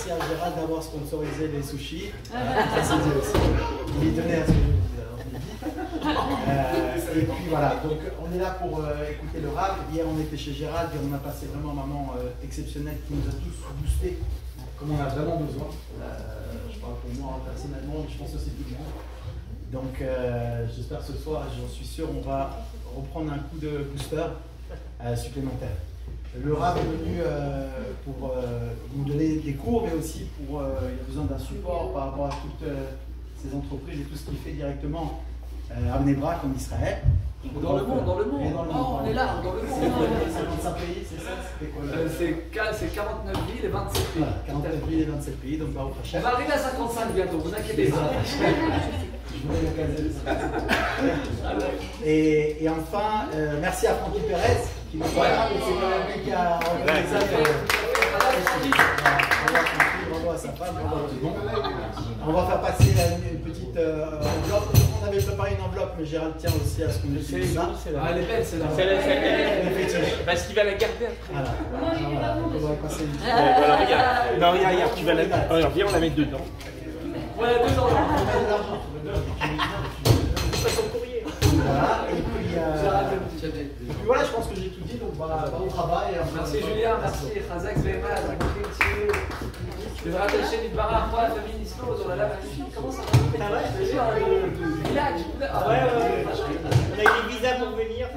merci à Gérald d'avoir sponsorisé les sushis. Ça c'est Dieu aussi. Il est donné à ce que je vous dis. Et puis voilà, donc on est là pour écouter le rap. Hier on était chez Gérald et on a passé vraiment un moment exceptionnel qui nous a tous boostés comme on a vraiment besoin. Je parle pour moi personnellement, mais je pense aussi tout le monde. Donc j'espère ce soir, j'en suis sûr, on va reprendre un coup de booster supplémentaire. Le rap est venu pour nous donner des cours, mais aussi pour il a besoin d'un support par rapport à toutes ces entreprises et tout ce qu'il fait directement à Bnei-Brak en Israël. Dans le monde. On est là, dans le monde. C'est 25 pays, c'est ça? C'est 49 villes et 27 pays. Voilà, 49 villes et 27 pays, donc Baruch Hashem. On va arriver à 55 bientôt, vous inquiétez pas. Je voulais le caser. Et enfin, merci à Francky Perez, qui nous parle, mais c'est quand même lui qui a organisé ça. Bravo à sa femme, bravo à tout le monde. On va faire passer une petite enveloppe. On avait préparé une enveloppe, mais Gérald tient aussi à ce qu'on utilise ça. Elle est belle, celle-là. Parce qu'il va la garder après. Voilà. Donc on va passer une petite. Voilà, regarde. Non, regarde, tu vas la mettre. Alors, viens, on la met dedans. Voilà, 2 ans. Voilà, et puis voilà, je pense que j'ai tout dit, donc voilà, bon travail. Merci Julien, merci Chazak Zveima, le rattaché Midbara, moi, la famille Nislo, oh là là, magnifique, comment ça va? Ah ouais, le village. Ah ouais, on a eu des visas pour venir.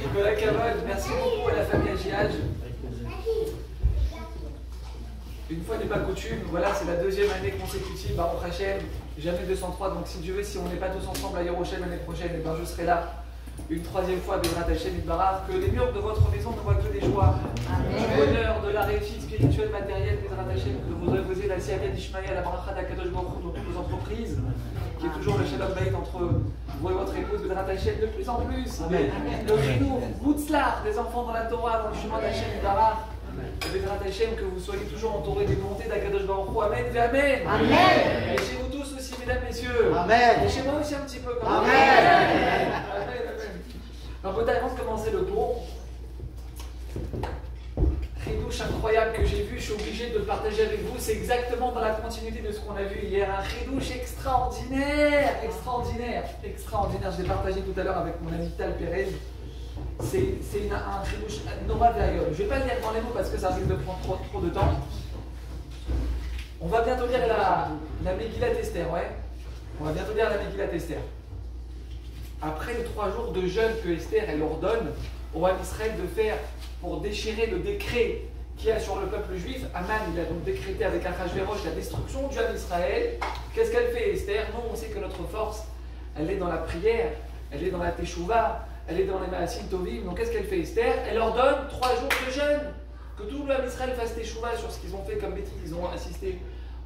Nicolas Cavol, merci beaucoup à la famille Agiage. Une fois n'est pas coutume, voilà, c'est la 2e année consécutive, Baruch Hashem, jamais 203, donc si Dieu veut, si on n'est pas tous ensemble à Yerushalayim l'année prochaine, et ben je serai là une 3e fois, Bezrat Hashem Yitbarach, que les murs de votre maison ne voient que des joies, du bonheur, de la réussite spirituelle, matérielle, Bezrat Hashem, que vous reposez la Siaga d'Ishmaël, la Bracha d'Akadosh Baruch Hu dans toutes vos entreprises, qui est toujours le Shalom Bayit entre vous et votre épouse, Bezrat Hashem, de plus en plus, le Chinou, Boutzlar, des enfants dans la Torah, dans le chemin d'Hashem Yitbarach. Bezrat Hashem, que vous soyez toujours entourés des bontés d'Akadosh Baruch Hu. Amen, amen. Amen. Et chez vous tous aussi, mesdames, messieurs. Amen. Et chez moi aussi un petit peu. Amen. Amen. Alors, peut-être avant de commencer le cours, chidouche incroyable que j'ai vu, je suis obligé de le partager avec vous. C'est exactement dans la continuité de ce qu'on a vu hier. Un chidouche extraordinaire, extraordinaire, extraordinaire. Je l'ai partagé tout à l'heure avec mon ami Tal Perez. C'est un chidouche normal d'ailleurs. Je ne vais pas le lire dans les mots parce que ça risque de prendre trop de temps. On va bientôt lire la Megillat Esther, ouais. On va bientôt lire la Megillat Esther. Après les 3 jours de jeûne que Esther elle ordonne au roi d'Israël de faire pour déchirer le décret qu'il y a sur le peuple juif, Aman il a donc décrété avec Achashverosh la destruction du roi d'Israël. Qu'est-ce qu'elle fait Esther? Nous on sait que notre force, elle est dans la prière, elle est dans la teshuva, elle est dans les Maasim Tovim. Donc qu'est-ce qu'elle fait Esther? Elle ordonne 3 jours de jeûne, que tout le roi d'Israël fasse teshuva sur ce qu'ils ont fait comme bêtises. Ils ont assisté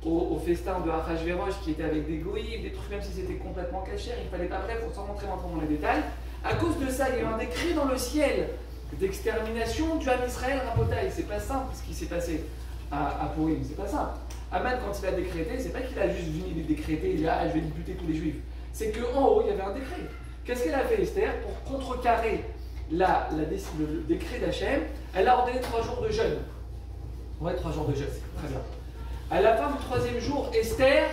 au festin de Achashverosh qui était avec des goïs, des trucs, même si c'était complètement caché, il ne fallait pas, bref, sans rentrer maintenant dans les détails. À cause de ça, il y a eu un décret dans le ciel d'extermination du Ham Israël Rabotaï. C'est pas simple ce qui s'est passé à Purim, c'est pas simple. Aman, quand il a décrété, c'est pas qu'il a juste venu décréter, il dit ah, je vais buter tous les juifs. C'est qu'en haut, il y avait un décret. Qu'est-ce qu'elle a fait Esther pour contrecarrer le décret d'Hachem? Elle a ordonné 3 jours de jeûne. Ouais, 3 jours de jeûne, très bien. À la fin du 3e jour, Esther,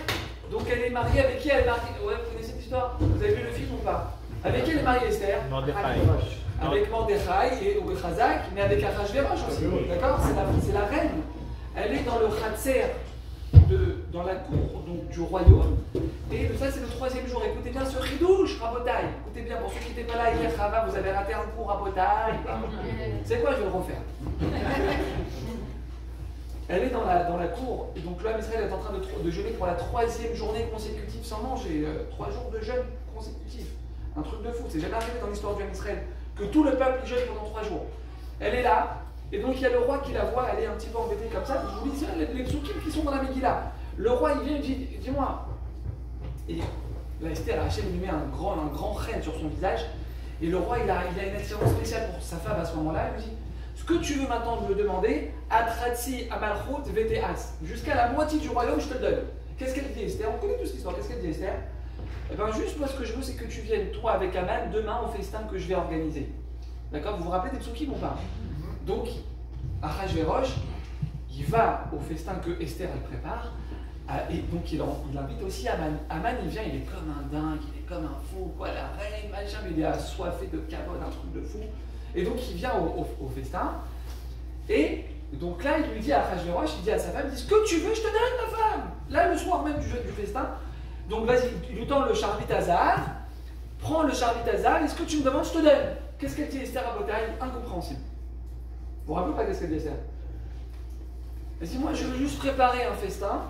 donc elle est mariée avec qui? Elle est mariée... Ouais, vous connaissez cette histoire? Vous avez vu le film ou pas? Avec qui elle est mariée Esther? Mordechai. Avec Mordechai et Chazak, mais avec Achashverosh aussi. D'accord? C'est la reine. Elle est dans le Khatser, dans la cour donc, du royaume. Et ça, c'est le 3e jour. Écoutez bien ce chidouche, Rabotaï. Écoutez bien, pour ceux qui n'étaient pas là hier, Chava, vous avez raté un cours Rabotaï. C'est quoi? Je vais le refaire. Elle est dans la cour, et donc l'homme Israël est en train de jeûner pour la 3e journée consécutive sans manger. 3 jours de jeûne consécutif. Un truc de fou, c'est jamais arrivé dans l'histoire du homme Israël que tout le peuple jeûne pendant 3 jours. Elle est là, et donc il y a le roi qui la voit, elle est un petit peu embêtée comme ça. Je vous dis, les psukim qui sont dans la Megillah. Le roi il vient et dit, dis-moi. Et là Esther, Hachem lui met un grand reine sur son visage, et le roi il a une attirance spéciale pour sa femme à ce moment-là, il lui dit, ce que tu veux maintenant me demander, Atratsi Amalchut VTAS, jusqu'à la moitié du royaume, je te le donne. Qu'est-ce qu'elle dit Esther? On connaît toute cette histoire. Qu'est-ce qu'elle dit Esther? Eh bien, juste moi, ce que je veux, c'est que tu viennes, toi, avec Aman, demain au festin que je vais organiser. D'accord? Vous vous rappelez des psukim ou pas? Donc, Achashverosh, il va au festin que Esther elle prépare, et donc il invite aussi Aman. Aman, il vient, il est comme un dingue, il est comme un fou, quoi, la reine, machin, mais il est assoiffé de cavode, un truc de fou. Et donc il vient au festin, et donc là il lui dit à Achashverosh, il dit à sa femme, il dit, ce que tu veux, je te donne ma femme. Là, le soir même du festin, donc vas-y, il lui tend le charbit à Zahar, prends le charbit à Zahar, et ce que tu me demandes, je te donne. Qu'est-ce qu'elle dit Esther à Botaï? Incompréhensible. Vous vous rappelez pas qu'est-ce qu'elle dit Esther? Elle dit, moi je veux juste préparer un festin,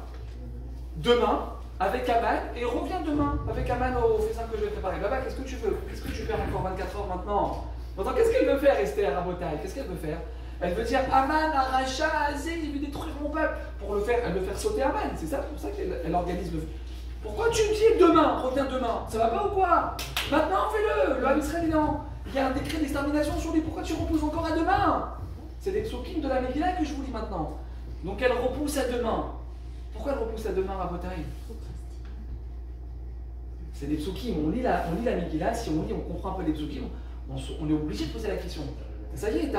demain, avec Aman, et reviens demain avec Aman au festin que je vais préparer. Baba, qu'est-ce que tu veux? Qu'est-ce que tu perds encore 24 heures maintenant? Maintenant, qu'est-ce qu'elle veut faire, Esther, à Botaï? Qu'est-ce qu'elle veut faire? Elle veut dire, Aman, Aracha, Azé, il veut détruire mon peuple. Pour le faire, elle veut faire sauter Aman. C'est ça, pour ça qu'elle organise le... Pourquoi tu me dis demain? Reviens demain. Ça va pas ou quoi? Maintenant, fais-le. Le Ham israélien, il y a un décret d'extermination sur lui. Pourquoi tu repousses encore à demain? C'est des psokim de la Megillah que je vous lis maintenant. Donc elle repousse à demain. Pourquoi elle repousse à demain à Botaï? C'est des psokim. On lit la Megillah. Si on lit, on comprend un peu les psokim. On est obligé de poser la question. Ça y est,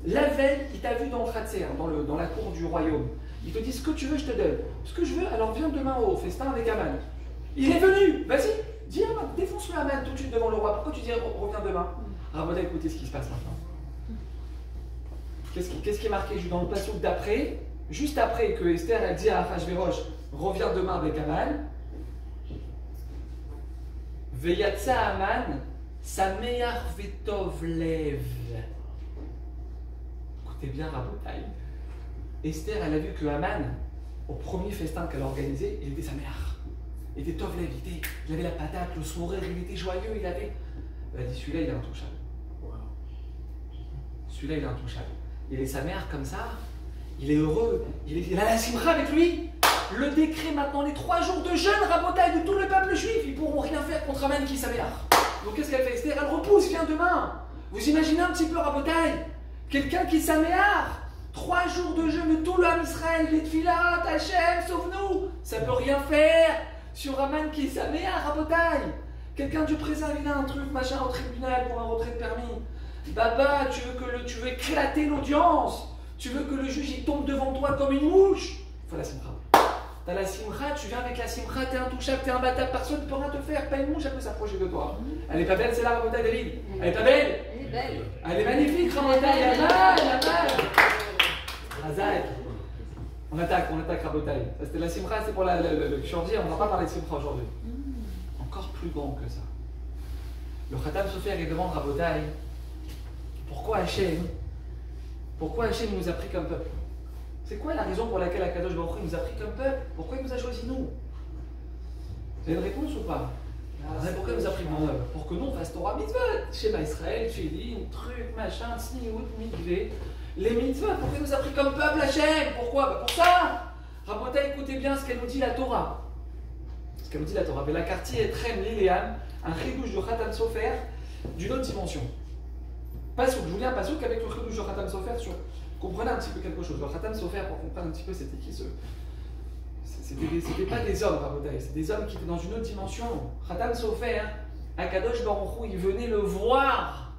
la veille, il t'a vu dans le Khatser, dans la cour du royaume. Il te dit, ce que tu veux, je te donne. Ce que je veux, alors viens demain au festin avec Aman. Il est venu, vas-y, dis Aman, défonce-le Aman tout de suite devant le roi. Pourquoi tu dis, reviens demain? Raboda, écoutez ce qui se passe maintenant. Qu'est-ce qui est marqué dans le passage d'après? Juste après que Esther elle dit à Achashverosh, reviens demain avec Aman. Veyatsa Aman, Sameach vetov lev. Écoutez bien, Rabotai. Esther, elle a vu que Aman, au premier festin qu'elle a organisé, il était Sameach. Il était tov lev, il avait la patate, le sourire, il était joyeux, il avait. Elle a dit, celui-là, il est intouchable. Celui-là, il est intouchable. Il est Sameach comme ça, il est heureux, il a la simra avec lui. Le décret maintenant, les 3 jours de jeûne, Rabotai, de tout le peuple juif, ils ne pourront rien faire contre Aman qui est Sameach. Donc qu'est-ce qu'elle fait, Esther? Elle repousse, viens demain. Vous imaginez un petit peu, Rabotai, quelqu'un qui est Sameach, 3 jours de jeûne de tout le Ham Israël, les Tfilat, Hachem, sauve-nous. Ça ne peut rien faire sur Aman qui est Sameach, Rabotai. Quelqu'un Dieu préserve, il a un truc, machin, au tribunal pour un retrait de permis. Baba, tu veux éclater l'audience. Tu veux que le juge il tombe devant toi comme une mouche. Il faut la simra. T'as la simra, tu viens avec la simra, t'es intouchable, t'es imbattable, personne ne peut rien te faire. Pas une mouche, elle peut s'approcher de toi. Elle est pas belle, c'est là, Rabotai David. Elle est pas belle? Elle est belle. Elle est magnifique, Rabotai, Aman. Hazak. On attaque Rabotai. C'était la simra, c'est pour le Shordi, on ne va pas parler de simra aujourd'hui. Encore plus grand que ça. Le Khatam Sofer il demande Rabotai, pourquoi Hachem nous a pris comme peuple? C'est quoi la raison pour laquelle Akadosh Baruch Hu nous a pris comme peuple? Pourquoi il nous a choisi nous? Vous avez une réponse ou pas? Pourquoi il nous a pris comme peuple? Pour que nous on fasse Torah mitzvot, Shema Israël, Tfilin, truc, machin, Tzniut, Mikvé, les mitzvot. Pourquoi il nous a pris comme peuple Hachem? Pourquoi? Pour ça. Rabotai, écoutez bien ce qu'elle nous dit la Torah. Ce qu'elle nous dit la Torah. Mais la quartier est Trem Liléam, un chidouche de Khatam Sofer d'une autre dimension. Pasouk, je vous lis un pasouk avec le chidouche de Khatam Sofer sur. Comprenez un petit peu quelque chose. Le Khatam Sofer, pour comprendre un petit peu, c'était qui ce. C'était pas des hommes, Rabotai, c'est des hommes qui étaient dans une autre dimension. Khatam Sofer, Akadosh Baruch Hu, il venait le voir.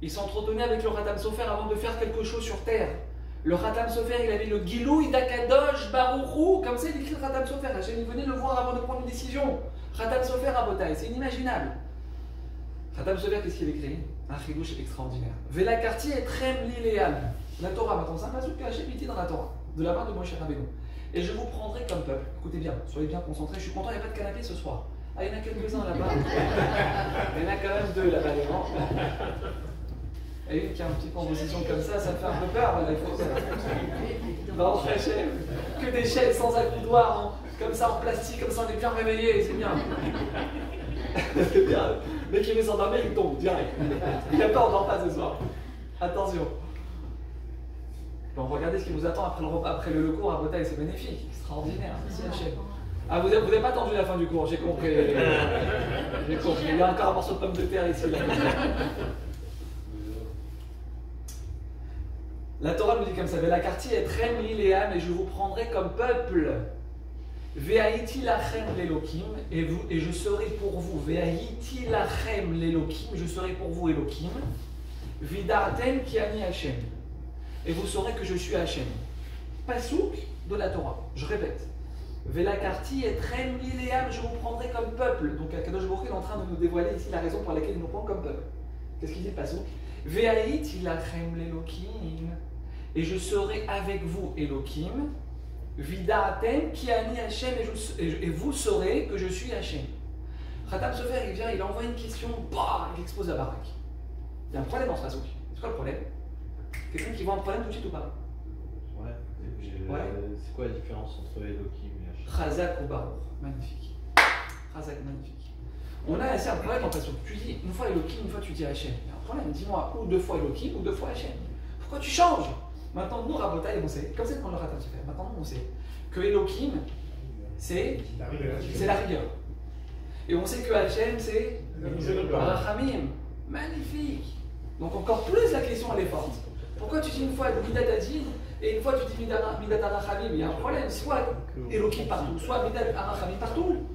Il s'entretenait avec le Khatam Sofer avant de faire quelque chose sur terre. Le Khatam Sofer, il avait le Gilouï d'Akadosh Baruch Hu, comme ça il écrit le Khatam Sofer. Hachem, il venait le voir avant de prendre une décision. Khatam Sofer à Botaï, c'est inimaginable. Khatam Sofer, qu'est-ce qu'il écrit? Un chidouche extraordinaire. Vela quartier est Trem Liléam. La Torah, maintenant, c'est un passage que Hachem dit dans la Torah, de la main de Moshe Rabbeinu. Et je vous prendrai comme peuple. Écoutez bien, soyez bien concentrés. Je suis content, il n'y a pas de canapé ce soir. Ah, il y en a quelques-uns là-bas. Il y en a quand même 2 là-bas, les grands. Et une qui a un petit peu en position comme ça fait un peu peur. Non, Hachem, que des chaises sans accoudoir, hein, comme ça en plastique, comme ça on est bien réveillé, c'est bien. C'est bien. Le mec qui veut s'endormir, il tombe direct. Il n'a pas, on dort pas ce soir. Attention. Bon, regardez ce qui vous attend après le cours à Botaï, c'est magnifique, extraordinaire. Merci Hachem. Ah, vous n'avez pas attendu la fin du cours, j'ai compris. J'ai compris. Il y a encore un morceau de pomme de terre ici. Là. La Torah nous dit comme ça, la quartier est Trem Liléam et je vous prendrai comme peuple. Ve'aïti lachem l'Elokim et je serai pour vous. Ve'aïti lachem l'Elokim, je serai pour vous Elokim. Vidartem ki ani Hachem. Et vous saurez que je suis Hachem. pasouk de la Torah. Je répète. Velakarti et Trem Liléam, je vous prendrai comme peuple. Donc Akadosh Baruch Hu est en train de nous dévoiler ici la raison pour laquelle il nous prend comme peuple. Qu'est-ce qu'il dit le pasouk? Ve'ait ilachem l'Elokim, et je serai avec vous, Elokim. Vida'atem ki ani Hashem, et vous saurez que je suis Hashem. Khatam Sofer, il vient, il envoie une question, bah, il expose la baraque. Il y a un problème dans ce pasouk. C'est quoi le problème? Quelqu'un qui voit un problème tout de suite ou pas? Ouais. C'est quoi la différence entre Elohim et Hachem? Chazak ou Baruch. Magnifique. Chazak, magnifique. On a assez un problème dans le pasouk. Tu dis une fois Elohim, une fois tu dis Hachem. Il y a un problème. Dis-moi ou deux fois Elohim ou deux fois Hachem. Pourquoi tu changes? Maintenant, nous, Rabotai, on sait, comme c'est qu'on le Khatam Sofer, maintenant, on sait que Elohim, c'est la rigueur. Et on sait que Hachem, c'est Rachamim. Magnifique. Donc, encore plus, la question, elle est forte. Pourquoi tu dis une fois Midat Adin et une fois tu dis Midat Arachamim? Il y a un problème. Soit Elohim partout, soit Midat Arachamim partout.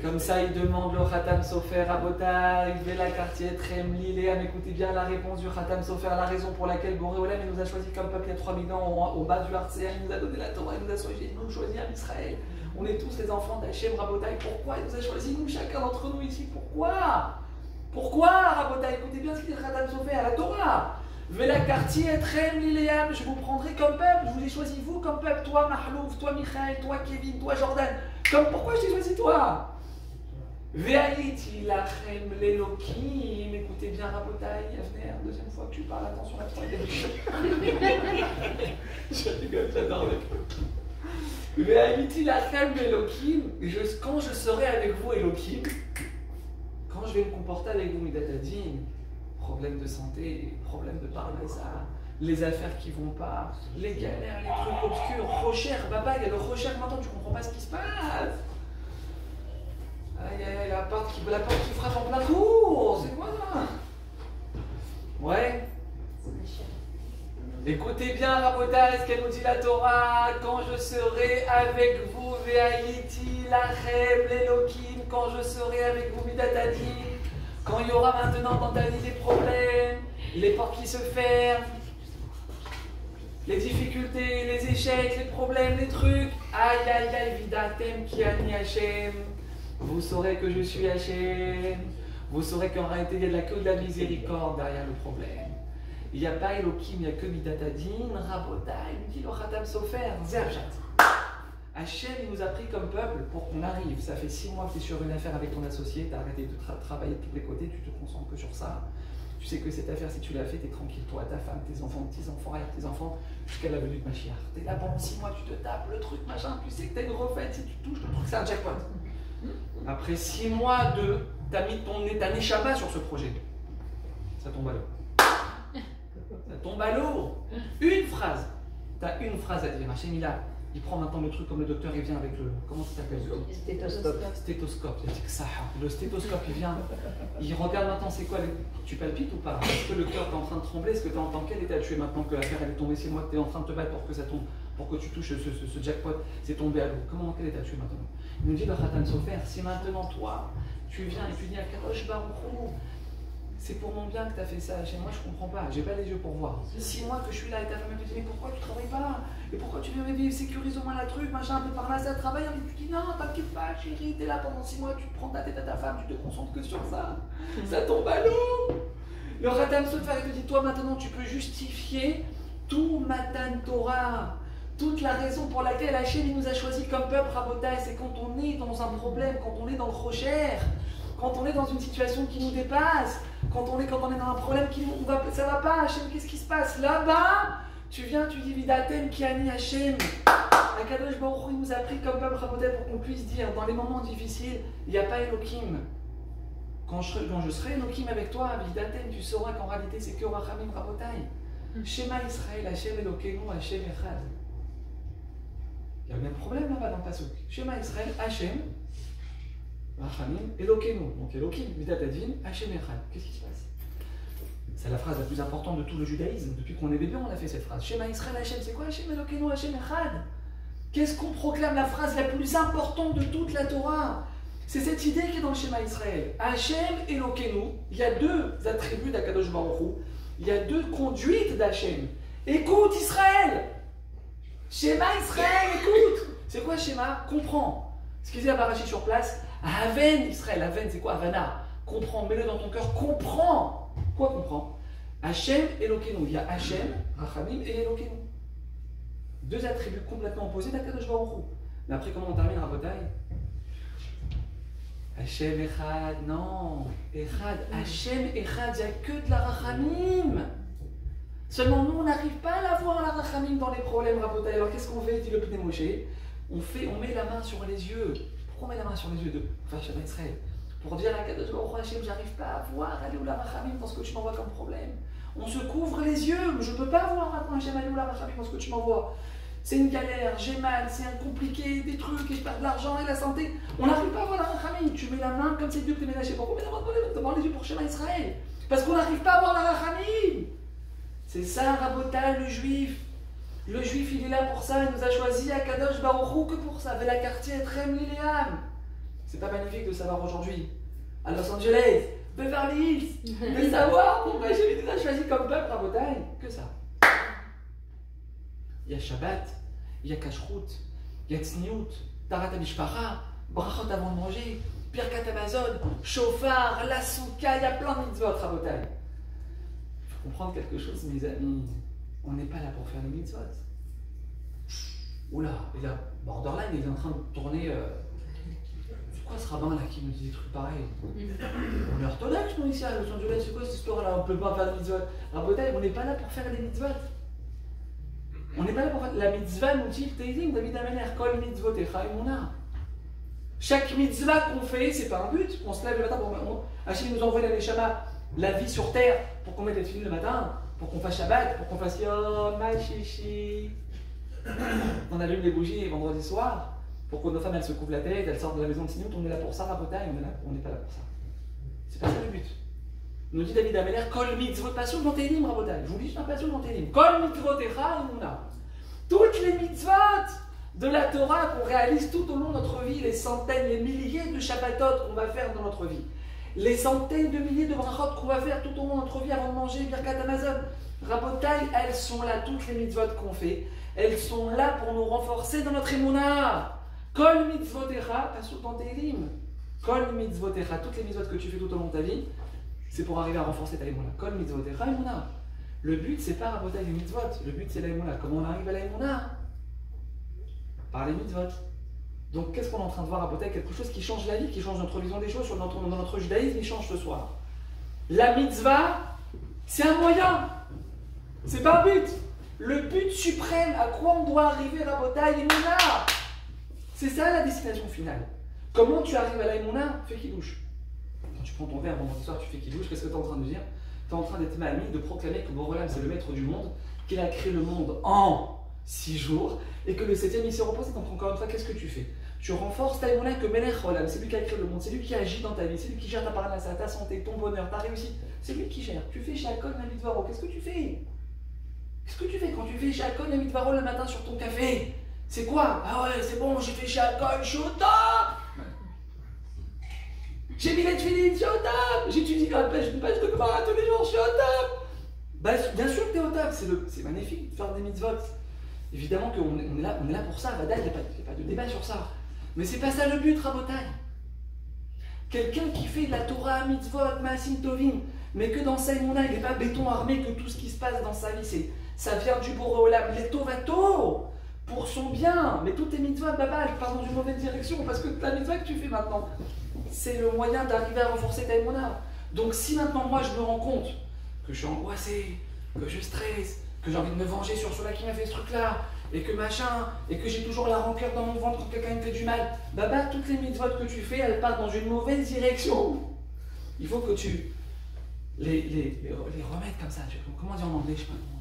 Comme ça, il demande le Khatam Sofer à Botaï, Vela Quartier, Trem Liléam. Écoutez bien la réponse du Khatam Sofer, la raison pour laquelle Boré Olam nous a choisi comme peuple il y a 3000 ans au bas du Harcéa. Il nous a donné la Torah, il nous a choisi à Israël. On est tous les enfants d'Hachem, Rabotaï. Pourquoi il nous a choisi, nous, chacun d'entre nous ici? Pourquoi? Pourquoi, Rabotaï? Écoutez bien ce qu'il dit le Khatam Sofer à la Torah. Vela Quartier, Trem Liléam, je vous prendrai comme peuple. Je vous ai choisi vous comme peuple. Toi, Mahlouf, toi, Michael, toi, Kevin, toi, Jordan. Pourquoi je t'ai choisi toi? Ve'aïti lachem l'Elokim. Écoutez bien, Rabotaï, Yavner, deuxième fois que tu parles, attention, la troisième. Je rigole, j'adore avec eux. Ve'aïti lachem l'Elokim. Quand je serai avec vous, Elokim, quand je vais me comporter avec vous, Midatadin, problème de santé, problème de parnassa, les affaires qui vont pas, les galères, les trucs obscurs, Rocher, Baba, il y a le Rocher, maintenant tu comprends pas ce qui se passe. Aïe aïe aïe, la porte qui frappe en plein cours, c'est quoi ça? Ouais. Écoutez bien, Rabotai, ce qu'elle nous dit la Torah. Quand je serai avec vous, Ve'aïti lachem l'Elokim, quand je serai avec vous, Midatadin, quand il y aura maintenant dans ta vie des problèmes, les portes qui se ferment, les difficultés, les échecs, les problèmes, les trucs, aïe aïe aïe, Vidatem ki ani Hachem. Vous saurez que je suis Hachem. Vous saurez qu'en réalité, il n'y a que de la miséricorde derrière le problème. Il n'y a pas Elohim, il n'y a que Midatadin, Rabotai, il dit le Khatam Sofer, Zerjat. Hachem, il nous a pris comme peuple pour qu'on arrive. Ça fait 6 mois que tu es sur une affaire avec ton associé, tu as arrêté de travailler de tous les côtés, tu te concentres que sur ça. Tu sais que cette affaire, si tu l'as fait, tu es tranquille. Toi, ta femme, tes enfants, tes enfants, jusqu'à la venue de Mashiach. Tu es là pendant 6 mois, tu te tapes le truc, machin, tu sais que tu as une refaite, si tu touches le truc, c'est un jackpot. Après 6 mois t'as mis ta neshama sur ce projet. Ça tombe à l'eau. Ça tombe à l'eau. Une phrase. T'as une phrase à dire. Hachem, il prend maintenant le truc comme le docteur, il vient avec le. Comment ça s'appelle? Stéthoscope. Le stéthoscope, il vient. Il regarde maintenant, c'est quoi tu palpites ou pas? Est-ce que le cœur est en train de trembler? Est-ce que tu es en quel état tu es maintenant que l'affaire elle est tombée? C'est moi que tu es en train de te battre pour que ça tombe, pour que tu touches ce jackpot. C'est tombé à l'eau. Dans quel état tu es maintenant? Il nous dit le Khatam Sofer, si maintenant toi, tu viens et tu dis à Kadosh Baruch Hu, c'est pour mon bien que tu as fait ça. Chez moi, je comprends pas, j'ai pas les yeux pour voir. 6 mois que je suis là et ta femme te dit, mais pourquoi tu travailles pas? Et pourquoi tu viens me vivre? Sécurise au moins la truc, machin, un peu par là, ça travaille. Et tu dis, non, t'inquiète pas, chérie, t'es là pendant 6 mois, tu te prends ta tête à ta femme, tu te concentres que sur ça. Ça tombe à l'eau. Le Khatam Sofer, il te dit, toi maintenant, tu peux justifier tout Matan Torah. Toute la raison pour laquelle Hachem nous a choisi comme peuple, Rabotai, c'est quand on est dans un problème, quand on est dans le Rocher, quand on est dans une situation qui nous dépasse, quand on est dans un problème ça va pas, Hachem, qu'est-ce qui se passe? Là-bas, tu viens, tu dis Vidatem ki ani Hachem. Akadosh Baruch Hu, il nous a pris comme peuple, Rabotai, pour qu'on puisse dire, dans les moments difficiles, il n'y a pas Elohim. Quand je serai Elohim avec toi, Vidatem, tu sauras qu'en réalité, c'est que Rachamim, Rabotai. Shema Israël, Hachem Elokeinu, Hachem Echad. Il y a le même problème là-bas dans le Pasuk. Shema Israël, Hachem, Rachamim, Elokeinu. Donc Elokim, Midatadin, Hachem Echad. Qu'est-ce qui se passe? C'est la phrase la plus importante de tout le judaïsme. Depuis qu'on est bébé, on a fait cette phrase. Shema Israël, Hachem, c'est quoi? Hachem Elokeinu, Hachem Echad. Qu'est-ce qu'on proclame? La phrase la plus importante de toute la Torah. C'est cette idée qui est dans le Shema Israël. Hachem Elokeinu. Il y a 2 attributs d'Akadosh Baruch Hu. Il y a 2 conduites d'Hachem. Écoute Israël. Schéma Israël, écoute. C'est quoi schéma? Comprends. Ce qu'il disait à Barachi sur place, Aven Israël. Aven, c'est quoi? Havana. Comprends, mets-le dans ton cœur. Comprends. Quoi comprends? Hachem et Elokeinu. Il y a Hachem, Rachamim et Elokeinu. Deux attributs complètement opposés d'Akadosh Baruch Hu. Mais après, comment on termine, Rabotai? Hachem Echad, non. Echad. Hachem Echad, il n'y a que de la Rachamim. Seulement nous, on n'arrive pas à l'avoir, la Rachamim, dans les problèmes, Rabotai. Alors qu'est-ce qu'on fait, dit le Pnei Moshe? On met la main sur les yeux. Pourquoi on met la main sur les yeux de Shema Israël? Pour dire à Kadosh Baruch Hu, Hachem, j'arrive pas à voir, allez où la Rachamim dans ce que tu m'envoies comme problème. On se couvre les yeux. Je ne peux pas voir maintenant, Hachem, allez où la Rachamim dans ce que tu m'envoies. C'est une galère, j'ai mal, c'est un compliqué, des trucs, et je perds de l'argent et la santé. On n'arrive pas à voir la Rachamim. Tu mets la main comme c'est Dieu que tu ménagé. Pourquoi on met devant les yeux pour Shema Israël? Parce qu'on n'arrive pas à voir la Rachamim. C'est ça, Rabotai, le juif. Le juif, il est là pour ça. Il nous a choisi à Kadosh Baruch Hu que pour ça. Avec la quartier Trem Liléam. C'est pas magnifique de savoir aujourd'hui, à Los Angeles, Beverly Hills, de savoir pourquoi j'ai nous a choisi comme peuple, Rabotai. Que ça. Il y a Shabbat, il y a Kashrut, il y a Tzniut, Tarat HaMishpacha, Brachot avant de manger, Birkat Hamazon, Shofar, la Souka, il y a plein de mitzvot, Rabotai. Il faut comprendre quelque chose, mes amis. On n'est pas là pour faire les mitzvot. Oula, il a Borderline, il est en train de tourner. C'est quoi ce rabbin là qui nous dit des trucs pareils? On est orthodoxe, nous, ici à Los Angeles, c'est quoi cette histoire-là? On ne peut pas faire de mitzvot. Rabotai, on n'est pas là pour faire des mitzvot. On n'est pas là pour faire la mitzvah, nous dit Teilim, David Amener, Kol mitzvotecha imuna. Chaque mitzvah qu'on fait, c'est pas un but. On se lève le matin pour. Hachem nous envoie la Neshama, la vie sur terre, pour qu'on mette les films le matin, pour qu'on fasse Shabbat, pour qu'on fasse Yom HaShishi. On allume les bougies les vendredis soirs, pour que nos femmes elles se couvrent la tête, elles sortent de la maison de Tzniut. On est là pour ça, Rabotai, on n'est pas là pour ça. C'est pas ça le but. Nous dit David Ameler, Kol mitzvot, passion dans Teilim, Rabotai. Je vous dis, je suis passion dans Teilim. Kol mitzvotecha imuna. Toutes les mitzvot de la Torah qu'on réalise tout au long de notre vie, les centaines, les milliers de Shabbatot qu'on va faire dans notre vie, les centaines de milliers de brachot qu'on va faire tout au long de notre vie avant de manger Birkat Hamazon, Rabotai, elles sont là, toutes les mitzvot qu'on fait, elles sont là pour nous renforcer dans notre émouna. Kol mitzvotecha, passion dans Teilim. Kol mitzvotecha, toutes les mitzvot que tu fais tout au long de ta vie, c'est pour arriver à renforcer ta émouna. Kol mitzvotecha émouna. Le but, c'est pas Rabotai les mitzvot. Le but, c'est la émouna. Comment on arrive à la émouna? Par les mitzvot. Donc, qu'est-ce qu'on est en train de voir, Rabotai? Quelque chose qui change la vie, qui change notre vision des choses dans notre judaïsme, il change ce soir. La mitzvah, c'est un moyen. C'est pas un but. Le but suprême, à quoi on doit arriver, Rabotai, l'émouna. C'est ça la destination finale. Comment tu arrives à la émouna? Fais kidouche. Quand tu prends ton verre vendredi soir, tu fais kidouche, qu'est-ce que tu es en train de dire? Tu es en train d'être mamie, de proclamer que Borelam c'est le maître du monde, qu'il a créé le monde en 6 jours, et que le 7e il s'est reposé. Donc encore une fois, qu'est-ce que tu fais? Tu renforces ta émouna que Melech Olam, c'est lui qui a créé le monde, c'est lui qui agit dans ta vie, c'est lui qui gère ta parnassa, ta santé, ton bonheur, ta réussite, c'est lui qui gère. Tu fais Shakol Namitvaro, qu'est-ce que tu fais? Qu'est-ce que tu fais quand tu fais Shakol Namitvaro le matin sur ton café? C'est quoi? Ah ouais, c'est bon, j'ai fait Shakol, je suis au top! J'ai mis les tefilines, je suis au top! J'étudie une page de Gemara tous les jours, je suis au top! Bah, bien sûr que tu es au top, c'est magnifique de faire des mitzvot. Évidemment qu'on est là pour ça, Vadaï, il n'y a pas de débat sur ça. Mais c'est pas ça le but, Rabotai. Quelqu'un qui fait de la Torah, mitzvot, maasim tovim, mais que dans sa émouna, il n'est pas béton armé, que tout ce qui se passe dans sa vie, ça vient du Boré Olam, les tovato, pour son bien. Mais toutes tes mitzvot, baba, elles partent dans une mauvaise direction, parce que la mitzvah que tu fais maintenant, c'est le moyen d'arriver à renforcer ta émouna. Donc si maintenant moi je me rends compte que je suis angoissé, que je stresse, que j'ai envie de me venger sur celui-là qui m'a fait ce truc-là, et que machin, et que j'ai toujours la rancœur dans mon ventre quand quelqu'un me fait du mal, baba, toutes les mitzvot que tu fais, elles partent dans une mauvaise direction. Il faut que tu les remettes comme ça. Comment dire en anglais, je sais pas comment.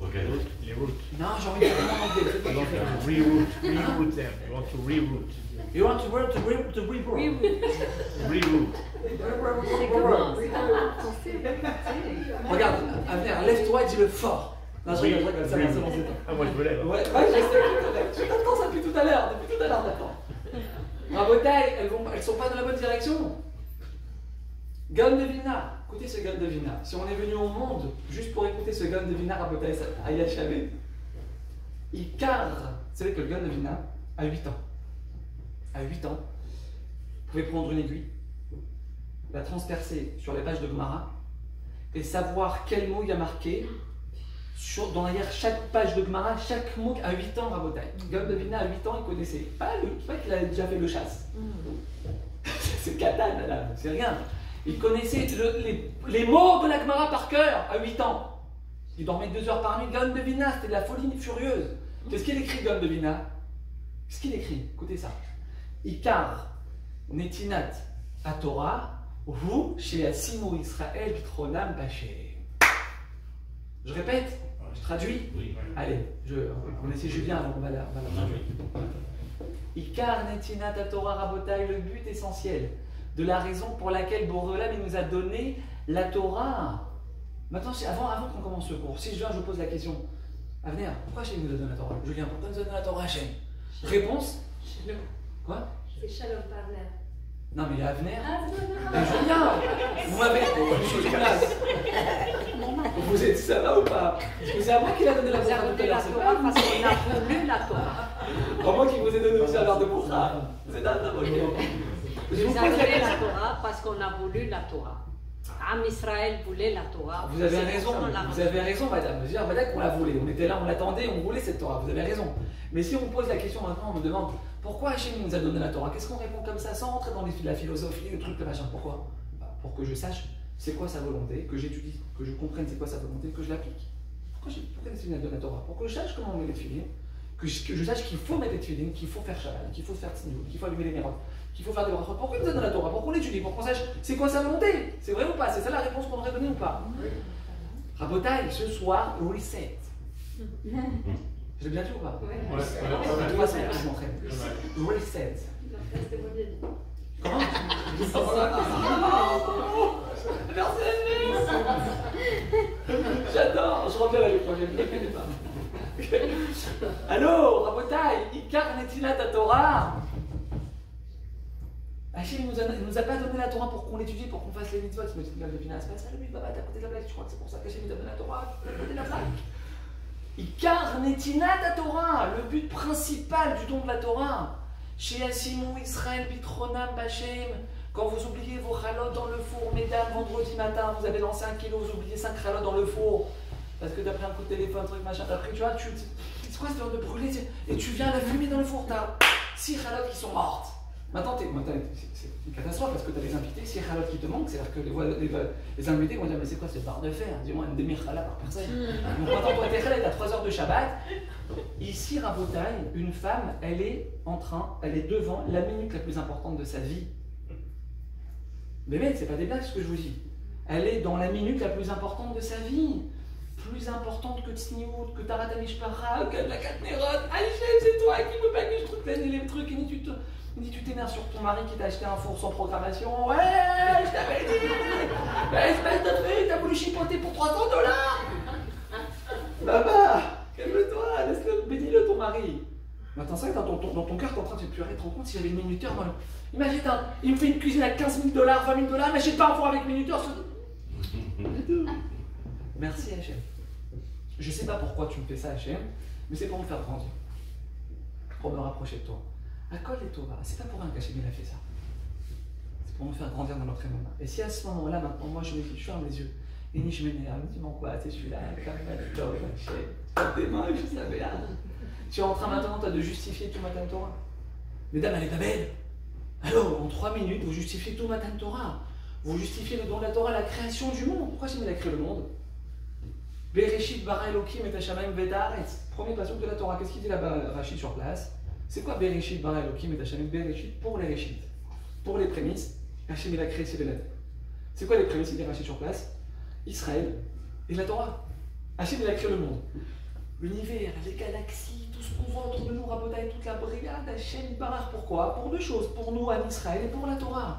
Okay. Les routes. Non, j'ai envie de dire en anglais. Reroute them. You want to reroute. You want to reboot. Reroute. Regarde, Avenir, lève-toi et dis-le fort. Non, je rigole comme ça, c'est bon, c'est bon. Ah, moi je me lève. Ouais, je t'attends ça depuis tout à l'heure, t'attends. Rabotai, elles sont pas dans la bonne direction. Gaon de Vilna, écoutez ce Gaon de Vilna. Si on est venu au monde juste pour écouter ce Gaon de Vilna, Rabotai, Aya Shabé, Car, vous savez que le Gaon de Vilna, à 8 ans, vous pouvez prendre une aiguille, la transpercer sur les pages de Gemara et savoir quel mot il y a marqué derrière chaque page de Gemara, chaque mot à 8 ans, Rabotai. Gaon de Vilna, à 8 ans, il connaissait. Pas qu'il a déjà fait le chasse. C'est katane, là, c'est rien. Il connaissait les mots de la Gemara par cœur à 8 ans. Il dormait 2 heures par nuit. Gaon de Vilna, c'était de la folie furieuse. Qu'est-ce qu'il écrit, Gaon de Vilna? Qu'est-ce qu'il écrit? Écoutez ça. Ikar netinat à Torah, vous, chez Asimu Israël, Bitronam Baché. Je répète, je traduis. Allez, on essaie Julien avant qu'on va la traduire. Ikar netinat à Torah Rabotai, le but essentiel de la raison pour laquelle Boréolam nous a donné la Torah. Maintenant, avant qu'on commence le cours, si je viens, je vous pose la question. Avner, pourquoi Hachem nous a donné la Torah? Julien, pourquoi nous a donné la Torah Hachem? Réponse? Shalom. Quoi? C'est Shalom Parner. Non, mais Avner. Ah, non. Mais Julien, vous m'avez. Vous êtes, ça va ou pas? Parce que c'est à moi qu'il a donné la Vous Torah avez tout à donné la l'heure, c'est Torah pas parce qu'on a voulu la Torah. comment qui vous a donné aussi à l'heure de Pourra? C'est un homme, ok. Je vous Vous pose la avez la question. Torah parce qu'on a voulu la Torah. Am Israël voulait la Torah. Vous avez C'est raison, pour ça qu'on l'a vous avez raison, madame. Je veux dire, madame, qu'on la voulait. On était là, on l'attendait, on voulait cette Torah. Vous avez raison. Mais si on pose la question maintenant, on me demande pourquoi Hachem nous a donné la Torah, qu'est-ce qu'on répond comme ça, sans rentrer dans la philosophie, le truc, le machin? Pourquoi? Pour que je sache c'est quoi sa volonté, que j'étudie, que je comprenne c'est quoi sa volonté, que je l'applique. Pourquoi il nous a donné la Torah? Pour que je sache comment on met les tefilines, que je sache qu'il faut mettre les tefilines, qu'il faut faire Shabbat, qu'il faut faire Tzniut, qu'il faut allumer les mérodes, qu'il faut faire des brachot. Pourquoi il nous a donné la Torah? Pour qu'on l'étudie, pour qu'on sache c'est quoi sa volonté. C'est vrai ou pas? C'est ça la réponse qu'on aurait donnée ou pas? Rabotai, ce soir, reset. Je l'ai bien dit ou pas? Ouais. Ça fait 3 semaines que je m'entraîne. Reset. Comment? J'adore, je reviens l'année prochaine, ne connais pas. Allô, Rabotai, Ikar Netinat Torah. Hachem ne nous a pas donné la Torah pour qu'on l'étudie, pour qu'on fasse les mitzvot. Tu me dis, c'est pas ça, le baba, t'as côté de la blague, tu crois que c'est pour ça qu'Hachem nous a donné la Torah, tu peux côté de la blague. Ikar Netinat Torah, le but principal du don de la Torah. Chez Asimu Israël Bitronam Bachem, quand vous oubliez vos chalotes dans le four, mesdames, vendredi matin, vous avez lancé 1 kilo, vous oubliez 5 chalotes dans le four, parce que t'as pris un coup de téléphone, truc machin, t'as pris, tu vois, c'est quoi cette heure de brûler, et tu viens la fumer dans le four, t'as 6 chalotes qui sont mortes. Maintenant, c'est une catastrophe parce que tu as des invités, 6 chalotes qui te manquent, c'est-à-dire que les invités vont dire mais c'est quoi cette barre de fer? Dis-moi une demi-chala par personne. Donc maintenant, toi, t'es chalette à 3 heures de Shabbat. Ici, Rabotai, une femme, elle est devant la minute la plus importante de sa vie. Mais c'est pas des blagues ce que je vous dis. Elle est dans la minute la plus importante de sa vie. Plus importante que Tzniut, que Tarat Amishpara, que la Katnerot. Hachem, c'est toi qui me paye que je te plaine les trucs. Et tu t'énerves sur ton mari qui t'a acheté un four sans programmation. Ouais, je t'avais dit. Espèce de truc, t'as voulu chipoter pour $300. Baba, calme-toi, laisse-le, bénis-le ton mari. Maintenant, ça, dans ton cœur, t'es en train de pleurer, tu te rends compte si j'avais le minuteur dans le. Imagine, il me fait une cuisine à $15 000, $20 000, mais j'ai pas un four avec minuteur. Merci Hachem. Je sais pas pourquoi tu me fais ça Hachem, mais c'est pour me faire grandir. Pour me rapprocher de toi. À quoi les Tova? C'est pas pour rien qu'Hachem il a fait ça. C'est pour me faire grandir dans notre émotion. Et si à ce moment-là, maintenant, moi je ferme les yeux, et ni je m'énerve, tu m'angoisses, et je suis là, comme tes mains, je savais. Tu es en train maintenant toi, de justifier tout Matan Torah. Mesdames, elle est pas belle. Alors, en 3 minutes, vous justifiez tout Matan Torah. Vous justifiez le don de la Torah, la création du monde. Pourquoi Hachem il a créé le monde? Bereshit bara Elokim et Hashamayim v'haaretz. Premier passage de la Torah. Qu'est-ce qu'il dit là-bas, Rachid sur place? C'est quoi Bereshit bara Elokim et Hashamayim? Bereshit pour les Réchit. Pour les prémices, Hachem il a créé ciel et la terre. C'est quoi les prémices? Il dit Rachid sur place? Israël et la Torah. Hachem il a créé le monde. L'univers, les galaxies, tout ce qu'on voit autour de nous, Rabotai, toute la brigade, Hachem Barar. Pourquoi? Pour 2 choses. Pour nous, en Israël, et pour la Torah.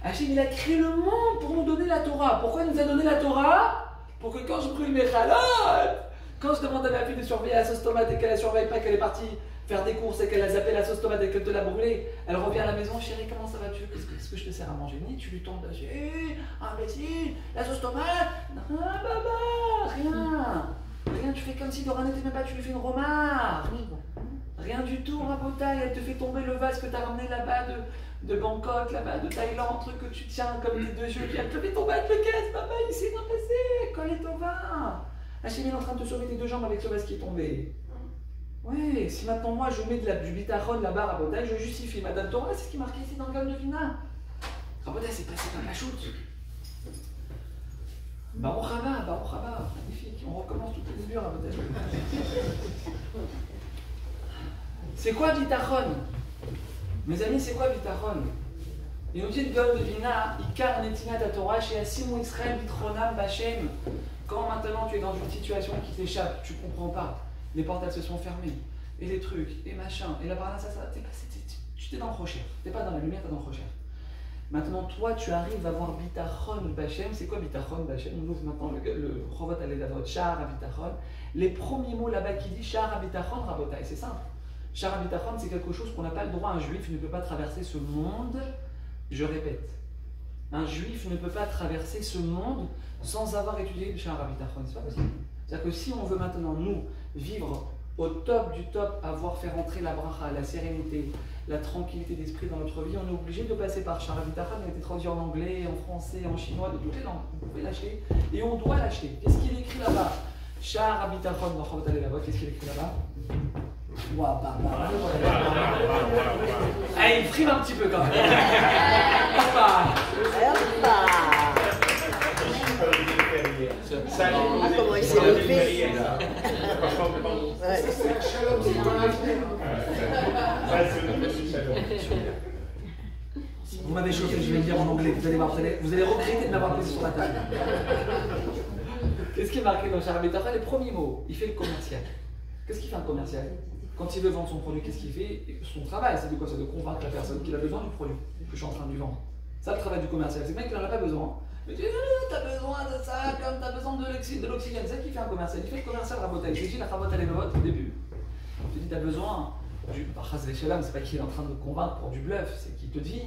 Hachem il a créé le monde pour nous donner la Torah. Pourquoi il nous a donné la Torah? Pour que quand je brûle mes chalotes, quand je demande à ma fille de surveiller la sauce tomate et qu'elle ne surveille pas, qu'elle est partie faire des courses et qu'elle a zappé la sauce tomate et qu'elle te l'a brûlée, elle revient à la maison, chérie, comment ça va? Qu'est-ce que je te sers à manger? Ni tu lui tombes dessus, imbécile, la sauce tomate, non, baba, rien. Rien, tu fais comme si de rien n'était même pas, tu lui fais une remarque. Rien du tout, Rabotaï, elle te fait tomber le vase que tu as ramené là-bas de Bangkok, là-bas de Thaïlande, truc que tu tiens comme tes deux yeux, elle te fait tomber avec le caisse, papa, il s'est rien passé, colle est au vin. Hachem est en train de te sauver tes deux jambes avec ce vase qui est tombé. Oui, si maintenant moi je mets du bitachon là-bas, Rabotaï, je justifie. Madame Torah, c'est ce qui est marqué ici dans le Gaon de Vina. Rabotaï, c'est passé par la choute. Baruch Haba, magnifique. On recommence toutes les murs, Rabotaï. C'est quoi bitachon? Mes amis, c'est quoi bitachon? Il nous dit le Gaon de Vina, Ikar netinat Torah, chez Asim Israël bitronam bachem. Quand maintenant tu es dans une situation qui t'échappe, tu comprends pas. Les portes elles se sont fermées, et les trucs, et machin, et là par là, tu t'es dans le rocher, t'es pas dans la lumière, t'es dans le rocher. Maintenant, toi, tu arrives à voir bitachon bachem. C'est quoi bitachon bachem? On ouvre maintenant le Chovot Aledavot, Sha'ar HaBitachon. Les premiers mots là-bas qui disent Sha'ar HaBitachon, Rabotaï, c'est simple. Sha'ar HaBitachon, c'est quelque chose qu'on n'a pas le droit. Un juif ne peut pas traverser ce monde, je répète. Un juif ne peut pas traverser ce monde sans avoir étudié le Sha'ar HaBitachon, c'est pas possible. C'est-à-dire que si on veut maintenant, nous, vivre au top du top, avoir fait rentrer la bracha, la sérénité, la tranquillité d'esprit dans notre vie, on est obligé de passer par Sha'ar HaBitachon. Il a été traduit en anglais, en français, en chinois, de toutes les langues. Vous pouvez l'acheter et on doit l'acheter. Qu'est-ce qu'il écrit là-bas? Sha'ar HaBitachon dans Chovot Aledavot, qu'est-ce qu'il écrit là-bas? Allez, il frime un petit peu quand même. Comment il s'est levé. Vous m'avez chauffé, je vais le dire en anglais. Vous allez voir, vous allez regretter de m'avoir posé sur la table. Qu'est-ce qui est marqué dans Sha'ar HaBitachon? Les premiers mots. Il fait le commercial. Qu'est-ce qu'il fait un commercial? Quand il veut vendre son produit, qu'est-ce qu'il fait? Son travail, c'est de quoi? C'est de convaincre la personne qu'il a besoin du produit que je suis en train de lui vendre. Ça, le travail du commercial. C'est le mec qui n'en a pas besoin. Mais tu dis, t'as besoin de ça, comme t'as besoin de l'oxygène. C'est ça qui fait un commercial. Il fait le commercial Rabotaï. Il dit la Chovot Aledavot au début. Il te dit, t'as besoin du. C'est pas qu'il est en train de te convaincre pour du bluff, c'est qu'il te dit,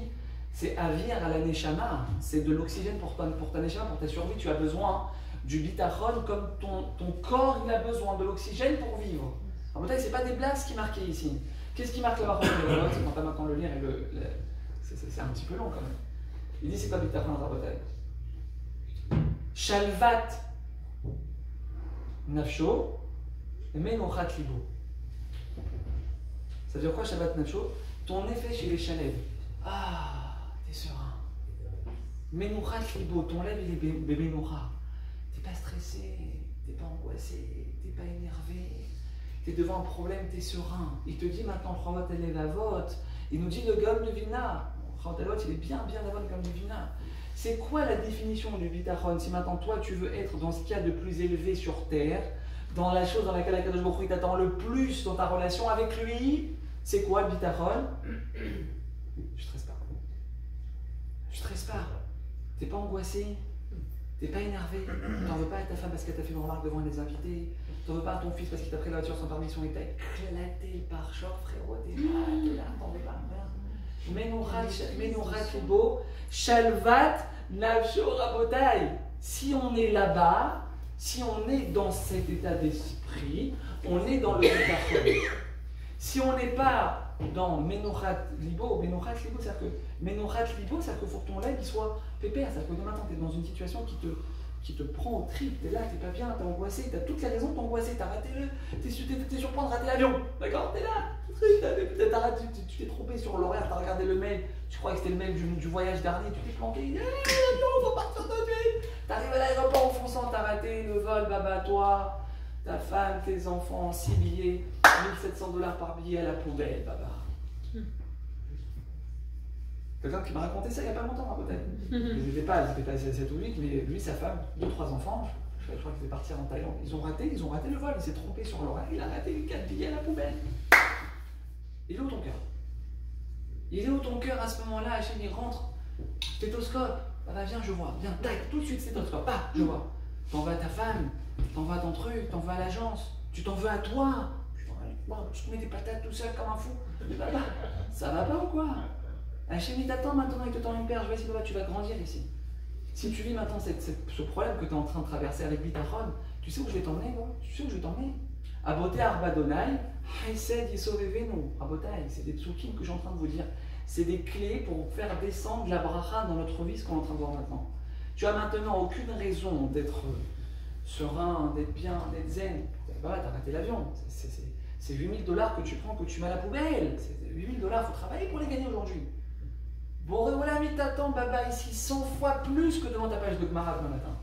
c'est avir à la neshama, c'est de l'oxygène pour ta neshama, pour ta survie. Tu as besoin du bitachon comme ton corps il a besoin de l'oxygène pour vivre. Rabotaï, c'est pas des blagues qui marquent ici. Qu'est-ce qui marque là-bas? On va pas maintenant le lire et c'est un petit peu long quand même. Il dit c'est pas bitachon Rabotaï. Shalvat nafsho menochat libo. Ça veut dire quoi Shalvat nafsho? Ton effet chez les chalèves. Ah, t'es serein. Menochat libo, ton lèvre il est bébé noura. T'es pas stressé, t'es pas angoissé, t'es pas énervé. T'es devant un problème, t'es serein. Il te dit maintenant Chovot Aledavot. Il nous dit le Gaon de Vina. Chovot Aledavot, il est bien avant le Gaon de Vina. C'est quoi la définition du bitachon? Si maintenant toi tu veux être dans ce qu'il y a de plus élevé sur terre, dans la chose dans laquelle Akadosh Baruch Hu t'attend le plus dans ta relation avec lui, c'est quoi le bitachon? Je stresse pas. Je stresse pas. T'es pas angoissé. T'es pas énervé. T'en veux pas à ta femme parce qu'elle t'a fait une remarque devant les invités. T'en veux pas à ton fils parce qu'il t'a pris la voiture sans permission et t'a éclaté le pare-choc, frérot. T'es là, t'en veux pas. Menourat Libo, Shalvat Nafsho Rabotaï. Si on est là-bas, si on est dans cet état d'esprit, on est dans le bitachon. Si on n'est pas dans Menourat Libo, c'est-à-dire qu'il faut que ton lèvre soit pépère. C'est-à-dire que maintenant tu es dans une situation qui te prend au trip, t'es là, t'es pas bien, t'es angoissé, t'as toutes les raisons de t'angoisser, t'as raté t'es sur le point de rater l'avion, d'accord? T'es là, tu t'es trompé sur l'horaire, t'as regardé le mail, tu crois que c'était le mail du voyage dernier, tu t'es planté, l'avion, faut partir de suite, t'arrives à l'aéroport en fonçant, t'as raté le vol, baba, toi, ta femme, tes enfants, 6 billets, 1700 $ par billet à la poubelle, baba. Quelqu'un qui m'a raconté ça il n'y a pas longtemps, peut-être. Ils n'étaient pas 7 ou 8, mais lui, sa femme, 2-3 enfants, je crois qu'ils étaient partis en Thaïlande. Ils ont raté le vol, il s'est trompé sur l'horaire, il a raté les 4 billets à la poubelle. Il est où ton cœur? Il est où ton cœur à ce moment-là? Hachem, il rentre, stéthoscope, ah bah viens, je vois, viens, tac, tout de suite stéthoscope, bah, je vois. T'en vas à ta femme, t'en vas à ton truc, t'en vas à l'agence, tu t'en veux à toi. Je te mets des patates tout seul comme un fou. Ça va pas ou quoi? Hachem, il t'attend maintenant, il te tend une perche, vas-y, tu vas grandir ici. Si tu vis maintenant ce problème que tu es en train de traverser avec bitachon, Tu sais où je vais t'emmener, moi? Tu sais où je vais t'emmener? Aboté Arbadonai, Haïsed Yisovevenu. Abotai, c'est des tsukim que je suis en train de vous dire. C'est des clés pour faire descendre la bracha dans notre vie, ce qu'on est en train de voir maintenant. Tu as maintenant aucune raison d'être serein, d'être bien, d'être zen. Bah ouais, t'as raté l'avion. C'est 8 000 $ que tu prends, que tu mets à la poubelle. C'est 8 000 $, il faut travailler pour les gagner aujourd'hui. Bon, voilà, mais t'attends, Baba, ici 100 fois plus que devant ta page de Gemara demain matin.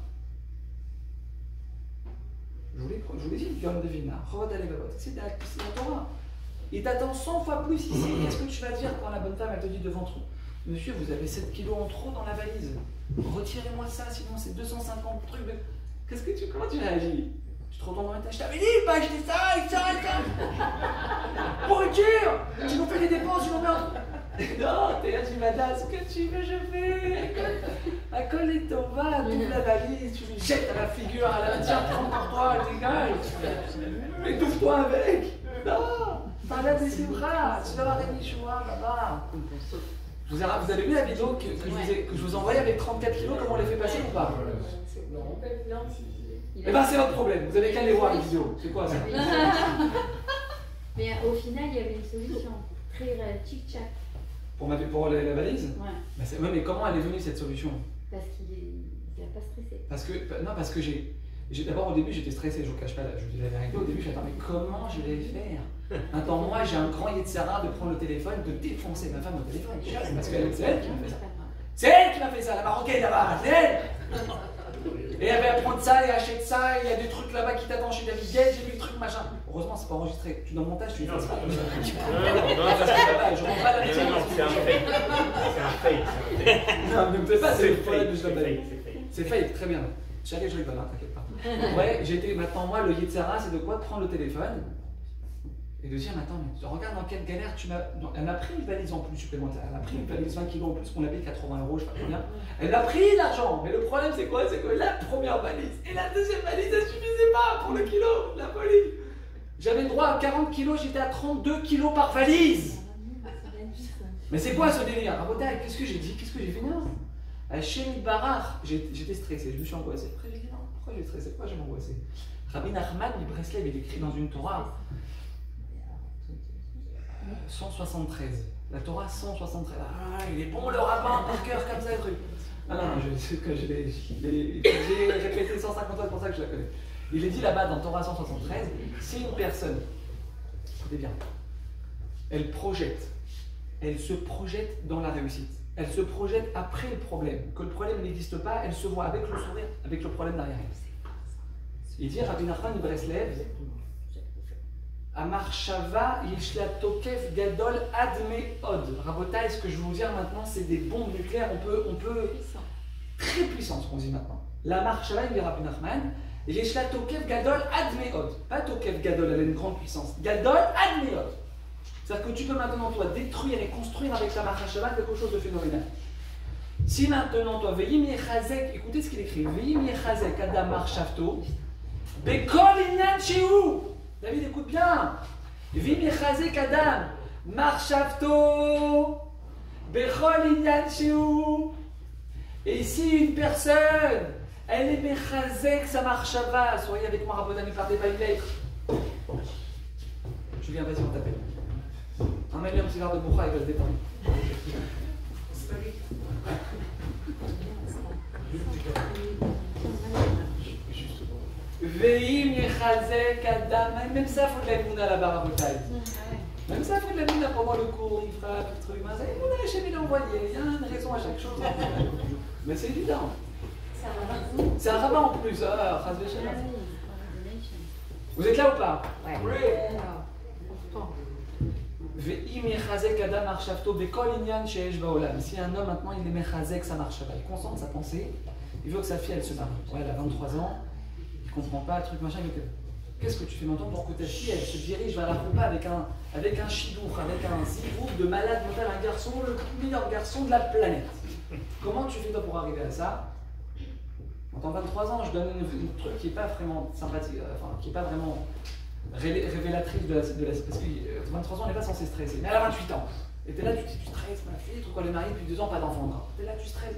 Je vous l'ai dit, Yom Devina, c'est la Torah. Il t'attend 100 fois plus ici. Qu'est-ce que tu vas dire quand la bonne femme, elle te dit devant toi, monsieur, vous avez 7 kilos en trop dans la valise. Retirez-moi ça, sinon c'est 250 trucs de... Comment tu réagis? Tu te retournes dans la tâche, je t'avais dit, pas acheter ça, et ça. Pourriture! Tu nous fais des dépenses, tu nous mets en... Non, t'es là, tu m'as ce que tu veux, je fais. À coller ton va, t'ouvres la valise, tu lui jettes à la figure, à la tiens, prends pour toi, dégage. Étouffe-toi avec. Non, t'as la décibra, tu vas avoir des michoua là-bas. Vous avez vu la vidéo que je vous ai envoyée avec 34 kilos, comment on les fait passer ou pas? Non. Eh ben c'est votre problème, vous avez qu'à aller voir les vidéos. C'est quoi ça? Mais au final, il y avait une solution. Très tic-tac. Pour la valise? Ouais. Mais comment elle est venue cette solution? Parce qu'il n'a pas stressé. Parce que d'abord au début j'étais stressé, je vous cache pas, je vous dis la vérité, au début j'attends, mais comment je vais faire? Attends, moi j'ai un grand Yetzara de prendre le téléphone, de défoncer ma femme au téléphone, parce que c'est elle qui m'a fait ça. C'est elle qui m'a fait ça, la marocaine là-bas, c'est elle! Et elle va prendre ça et achète ça, et il y a des trucs là-bas qui t'attendent chez David Guest, j'ai vu le truc machin. Heureusement c'est pas enregistré, tu dans le montage, tu fais ça. Je rentre pas la Non, c'est un fake. C'est un fake. Non, ne me fais pas, c'est le problème de C'est fake. C'est fake, très bien. Chaque je rigole, hein, t'inquiète pas. Ouais, maintenant moi, le Yetzara, c'est de quoi? De prendre le téléphone et de dire, mais attends, mais regarde dans quelle galère tu m'as. Elle m'a pris une valise en plus supplémentaire, elle m'a pris une valise 20 kilos en plus qu'on a payé 80 €, je sais pas combien. Elle m'a pris l'argent, mais le problème c'est quoi? C'est que la première valise et la deuxième valise, elle suffisait pas pour le kilo, la folie. J'avais le droit à 40 kilos, j'étais à 32 kilos par valise. Mais c'est quoi ce délire? Rabotai, qu'est-ce que j'ai dit? Qu'est-ce que j'ai fait? Non. À Shemi Barach, j'étais stressé, je me suis angoissé. Après j'ai dit non, pourquoi j'ai stressé? Pourquoi j'ai m'angoissé? Rabbi Nachman Breslev, il écrit dans une Torah 173. La Torah 173. Ah, il est bon le rabbin par cœur comme ça, le truc. Ah non, j'ai répété 150 fois, c'est pour ça que je la connais. Il est dit là-bas dans Torah 173, si une personne, écoutez bien, elle se projette dans la réussite. Elle se projette après le problème. Que le problème n'existe pas, elle se voit avec le sourire, avec le problème derrière elle. Il dit Rabbi Nachman Breslev, Amar Shava Yishla Tokef Gadol Adme Od. Rabotai, ce que je vais vous dire maintenant, c'est des bombes nucléaires. On peut très puissant ce qu'on dit maintenant. La Amar Shava, il dit Rabbi Nachman, Yishla Tokef Gadol Adme Od. Pas Tokef Gadol, elle a une grande puissance. Gadol Adme Od. C'est-à-dire que tu peux maintenant, toi, détruire et construire avec la marcha Shabbat quelque chose de phénoménal. Si maintenant, toi, Ve'im Yechazek, écoutez ce qu'il écrit, Ve'im Yechazek Adam Marchavto, Bekol Inyan Shehu. David, écoute bien. Ve'im Yechazek Adam Marchavto, Bekol Inyan Shehu. Et si une personne, elle est Mechazek sa marchava, soyez avec moi, Rabodani, partez pas une lettre. Julien, vas-y, on t'appelle. Emmène-lui un petit verre de boucha, il va se détendre. Ve'im yechazek adam. Même ça, il faut de la mouna là-bas à Rabotai. Même ça, il faut de la mouna pendant le cours, il fera un petit truc. C'est mouna, Hachem, il l'a envoyé. Il y a une raison à chaque chose. Mais c'est évident. C'est un rabbin en plus. Vous êtes là ou pas? Oui. Si un homme maintenant il est mechazek sa marchava, il concentre sa pensée, il veut que sa fille elle se marie. Ouais, elle a 23 ans, il comprend pas, truc machin. Qu'est-ce que tu fais maintenant pour que ta fille elle se dirige vers la compa avec un chidour, avec un zivouk de malade mental, un garçon, le meilleur garçon de la planète? Comment tu fais toi pour arriver à ça? En 23 ans, je donne un truc qui n'est pas vraiment sympathique, enfin qui n'est pas vraiment révélatrice de la. Parce que 23 ans, on n'est pas censé stresser. Mais elle a 28 ans. Et t'es là, tu stresses, ma fille, truc, elle est mariée depuis 2 ans, pas d'enfant. T'es là, tu stresses.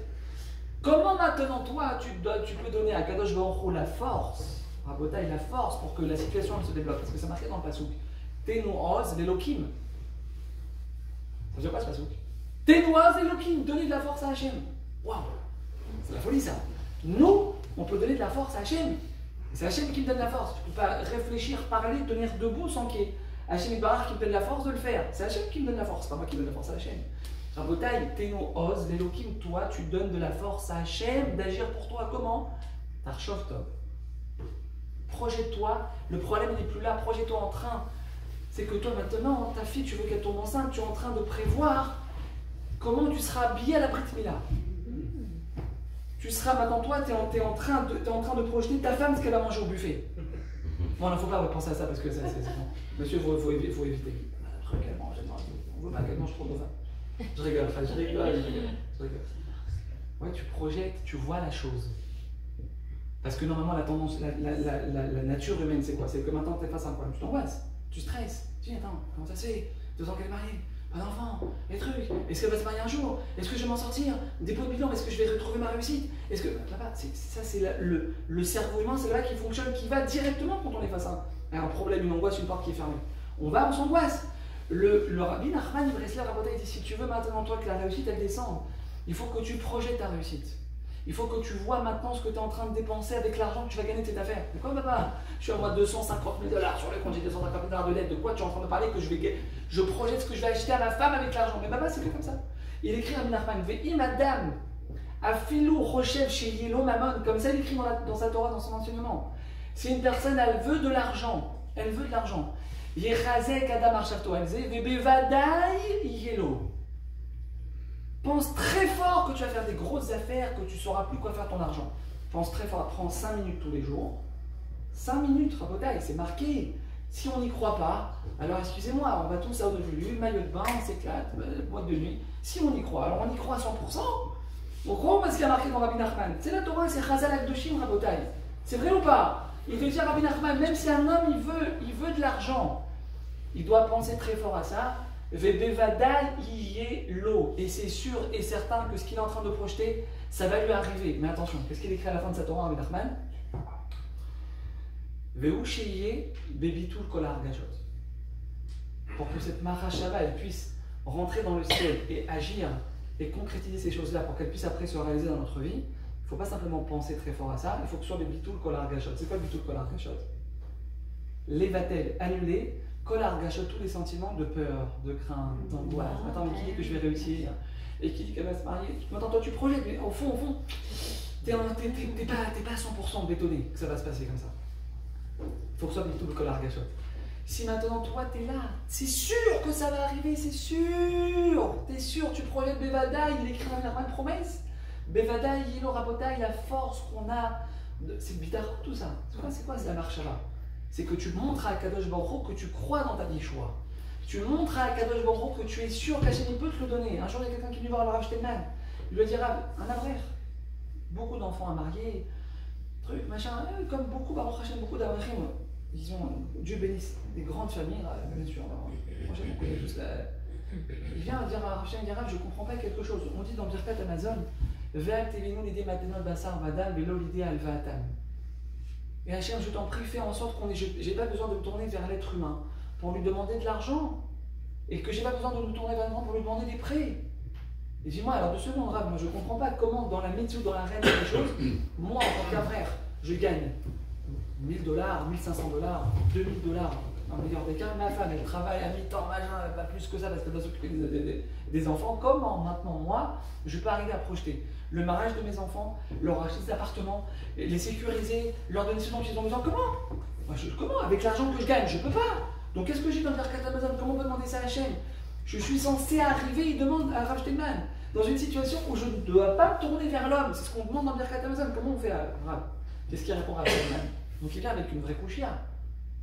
Comment maintenant, toi, tu peux donner à Kadosh Baruch Hu la force, Rabotaï, la force pour que la situation elle se débloque. Parce que c'est marqué dans le pasouk. Tenu oz l'Elokim. Ça veut dire quoi ce pasouk? Tenu oz l'Elokim. Donnez de la force à Hachem. Waouh! C'est la folie ça. Nous, on peut donner de la force à Hachem. C'est Hachem qui me donne la force. Je ne peux pas réfléchir, parler, tenir debout sans qu'il y ait Hachem Ibarach qui me donne la force de le faire. C'est Hachem qui me donne la force, pas moi qui donne la force à Hachem. Rabotaï, Tenu oz l'Elokim. Toi, tu donnes de la force à Hachem d'agir pour toi. Comment? Tarchov Tov. Projette-toi, le problème n'est plus là, projette-toi en train. C'est que toi maintenant, ta fille, tu veux qu'elle tombe enceinte, tu es en train de prévoir comment tu seras habillé à la Brit Mila. Tu seras maintenant, toi, tu es en train de projeter ta femme ce qu'elle va manger au buffet. Bon, il ne faut pas penser à ça parce que c'est bon. Monsieur, il faut éviter. Après qu'elle mange, on ne veut pas qu'elle mange trop de vin. Je rigole. Ouais, tu projettes, tu vois la chose. Parce que normalement, la tendance, la nature humaine, c'est quoi? C'est que maintenant, tu es face à un problème, tu t'angoisses, tu stresses. Tu dis, attends, comment ça se fait? 2 ans qu'elle est mariée, pas d'enfant, les trucs. Est-ce qu'elle va se marier un jour? Est-ce que je vais m'en sortir? Dépôt de bilan, est-ce que je vais retrouver ma réussite? Est-ce que. Ça, c'est le cerveau humain, c'est là qui fonctionne, qui va directement quand on est face à un problème, une angoisse, une porte qui est fermée. On s'angoisse. Le Rabbi Nachman Bresler Rabotai dit, si tu veux maintenant, toi, que la réussite, elle descende, il faut que tu projettes ta réussite. Il faut que tu vois maintenant ce que tu es en train de dépenser avec l'argent que tu vas gagner de cette affaire. De quoi, papa? Je suis à moi $250 000 sur le compte, j'ai $250 000 de dette. De quoi tu es en train de parler que je projette ce que je vais acheter à ma femme avec l'argent? Mais papa, c'est fait comme ça. Il écrit à Minachman, Ve'i madame, afilou rochev chez Yelo Mamon. Comme ça, il écrit dans sa Torah, dans son enseignement. Si une personne, elle veut de l'argent, Yechazek adam archavto elze, Vebevadai Yelo. Pense très fort que tu vas faire des grosses affaires, que tu ne sauras plus quoi faire ton argent. Pense très fort, prends 5 minutes tous les jours. 5 minutes, Rabotaï, c'est marqué. Si on n'y croit pas, alors excusez-moi, on va tous à Honolulu, maillot de bain, on s'éclate, boîte de nuit. Si on y croit, alors on y croit à 100%. On croit parce qu'il y a marqué dans Rabbi Nachman. C'est la Torah, c'est Chazal Akdoshim, Rabotaï. C'est vrai ou pas? Il te dit à Rabbi Nachman, même si un homme il veut de l'argent, il doit penser très fort à ça. Vebevadai Yelo. Et c'est sûr et certain que ce qu'il est en train de projeter, ça va lui arriver. Mais attention, qu'est-ce qu'il écrit à la fin de sa Torah, Rabbi Nachman? Veu sheye bebitul kol hargashot. Pour que cette Mahashava elle puisse rentrer dans le ciel et agir et concrétiser ces choses-là pour qu'elles puissent après se réaliser dans notre vie, il ne faut pas simplement penser très fort à ça, il faut que ce soit bebitul kol hargashot. C'est quoi bebitul kol hargashot? Levatel, annuler kol hargashot, tous les sentiments de peur, de crainte, d'angoisse. Attends, mais qui dit que je vais réussir? Et qui dit qu'elle va se marier? Attends, toi tu projettes, mais au fond, t'es pas à 100% bétonné que ça va se passer comme ça. Il faut que ce soit tout le kol hargashot. Si maintenant toi t'es là, c'est sûr que ça va arriver, c'est sûr. T'es sûr, tu projettes Bevadaï, il écrit dans une promesse. Bevadaï, Yelo Rabotaï, la force qu'on a, c'est le bitar, tout ça. C'est quoi, c'est la marche là? C'est que tu montres à Kadosh Baruch Hu que tu crois dans ta Yeshua. Tu montres à Kadosh Baruch Hu que tu es sûr qu'Hachem peut te le donner. Un jour il y a quelqu'un qui vient voir le Rav Steinman, il lui dira un avraire, beaucoup d'enfants à marier. Truc, machin, comme beaucoup, Baruch Hashem, beaucoup d'avrachim, ils ont, Dieu bénisse, des grandes familles, bien sûr, franchement, on connaît tous la... Il vient dire à Hashem, je ne comprends pas quelque chose. On dit dans Birkat Amazon, Ve'al tevinu l'idée matenot basar vadam, velo l'idée alvaatam. Et Hashem, je t'en prie, fais en sorte qu'on ait, j'ai pas besoin de me tourner vers l'être humain pour lui demander de l'argent, et que j'ai pas besoin de me tourner vers l'être humain pour lui demander des prêts. Et dis-moi, alors de seconde, Rav, moi je ne comprends pas comment dans la mitzvah, dans la réalité des choses, moi en tant qu'avraire, je gagne $1000, $1500, $2000, un meilleur des cas, ma femme elle travaille à mi-temps, pas plus que ça parce qu'elle doit s'occuper des enfants. Comment maintenant moi, je peux arriver à projeter le mariage de mes enfants, leur acheter des appartements, les sécuriser, leur donner ce dont ils ont besoin? Comment? Avec l'argent que je gagne, je peux pas. Donc qu'est-ce que j'ai dans le Birkat Amazon? Comment on peut demander ça à Hachem? Je suis censé arriver, il demande à Rav Steinman, dans une situation où je ne dois pas me tourner vers l'homme. C'est ce qu'on demande dans le Birkat Amazon. Comment on fait à Rav? Qu'est-ce qu'il répond à Rav Steinman? Donc il vient avec une vraie couchia.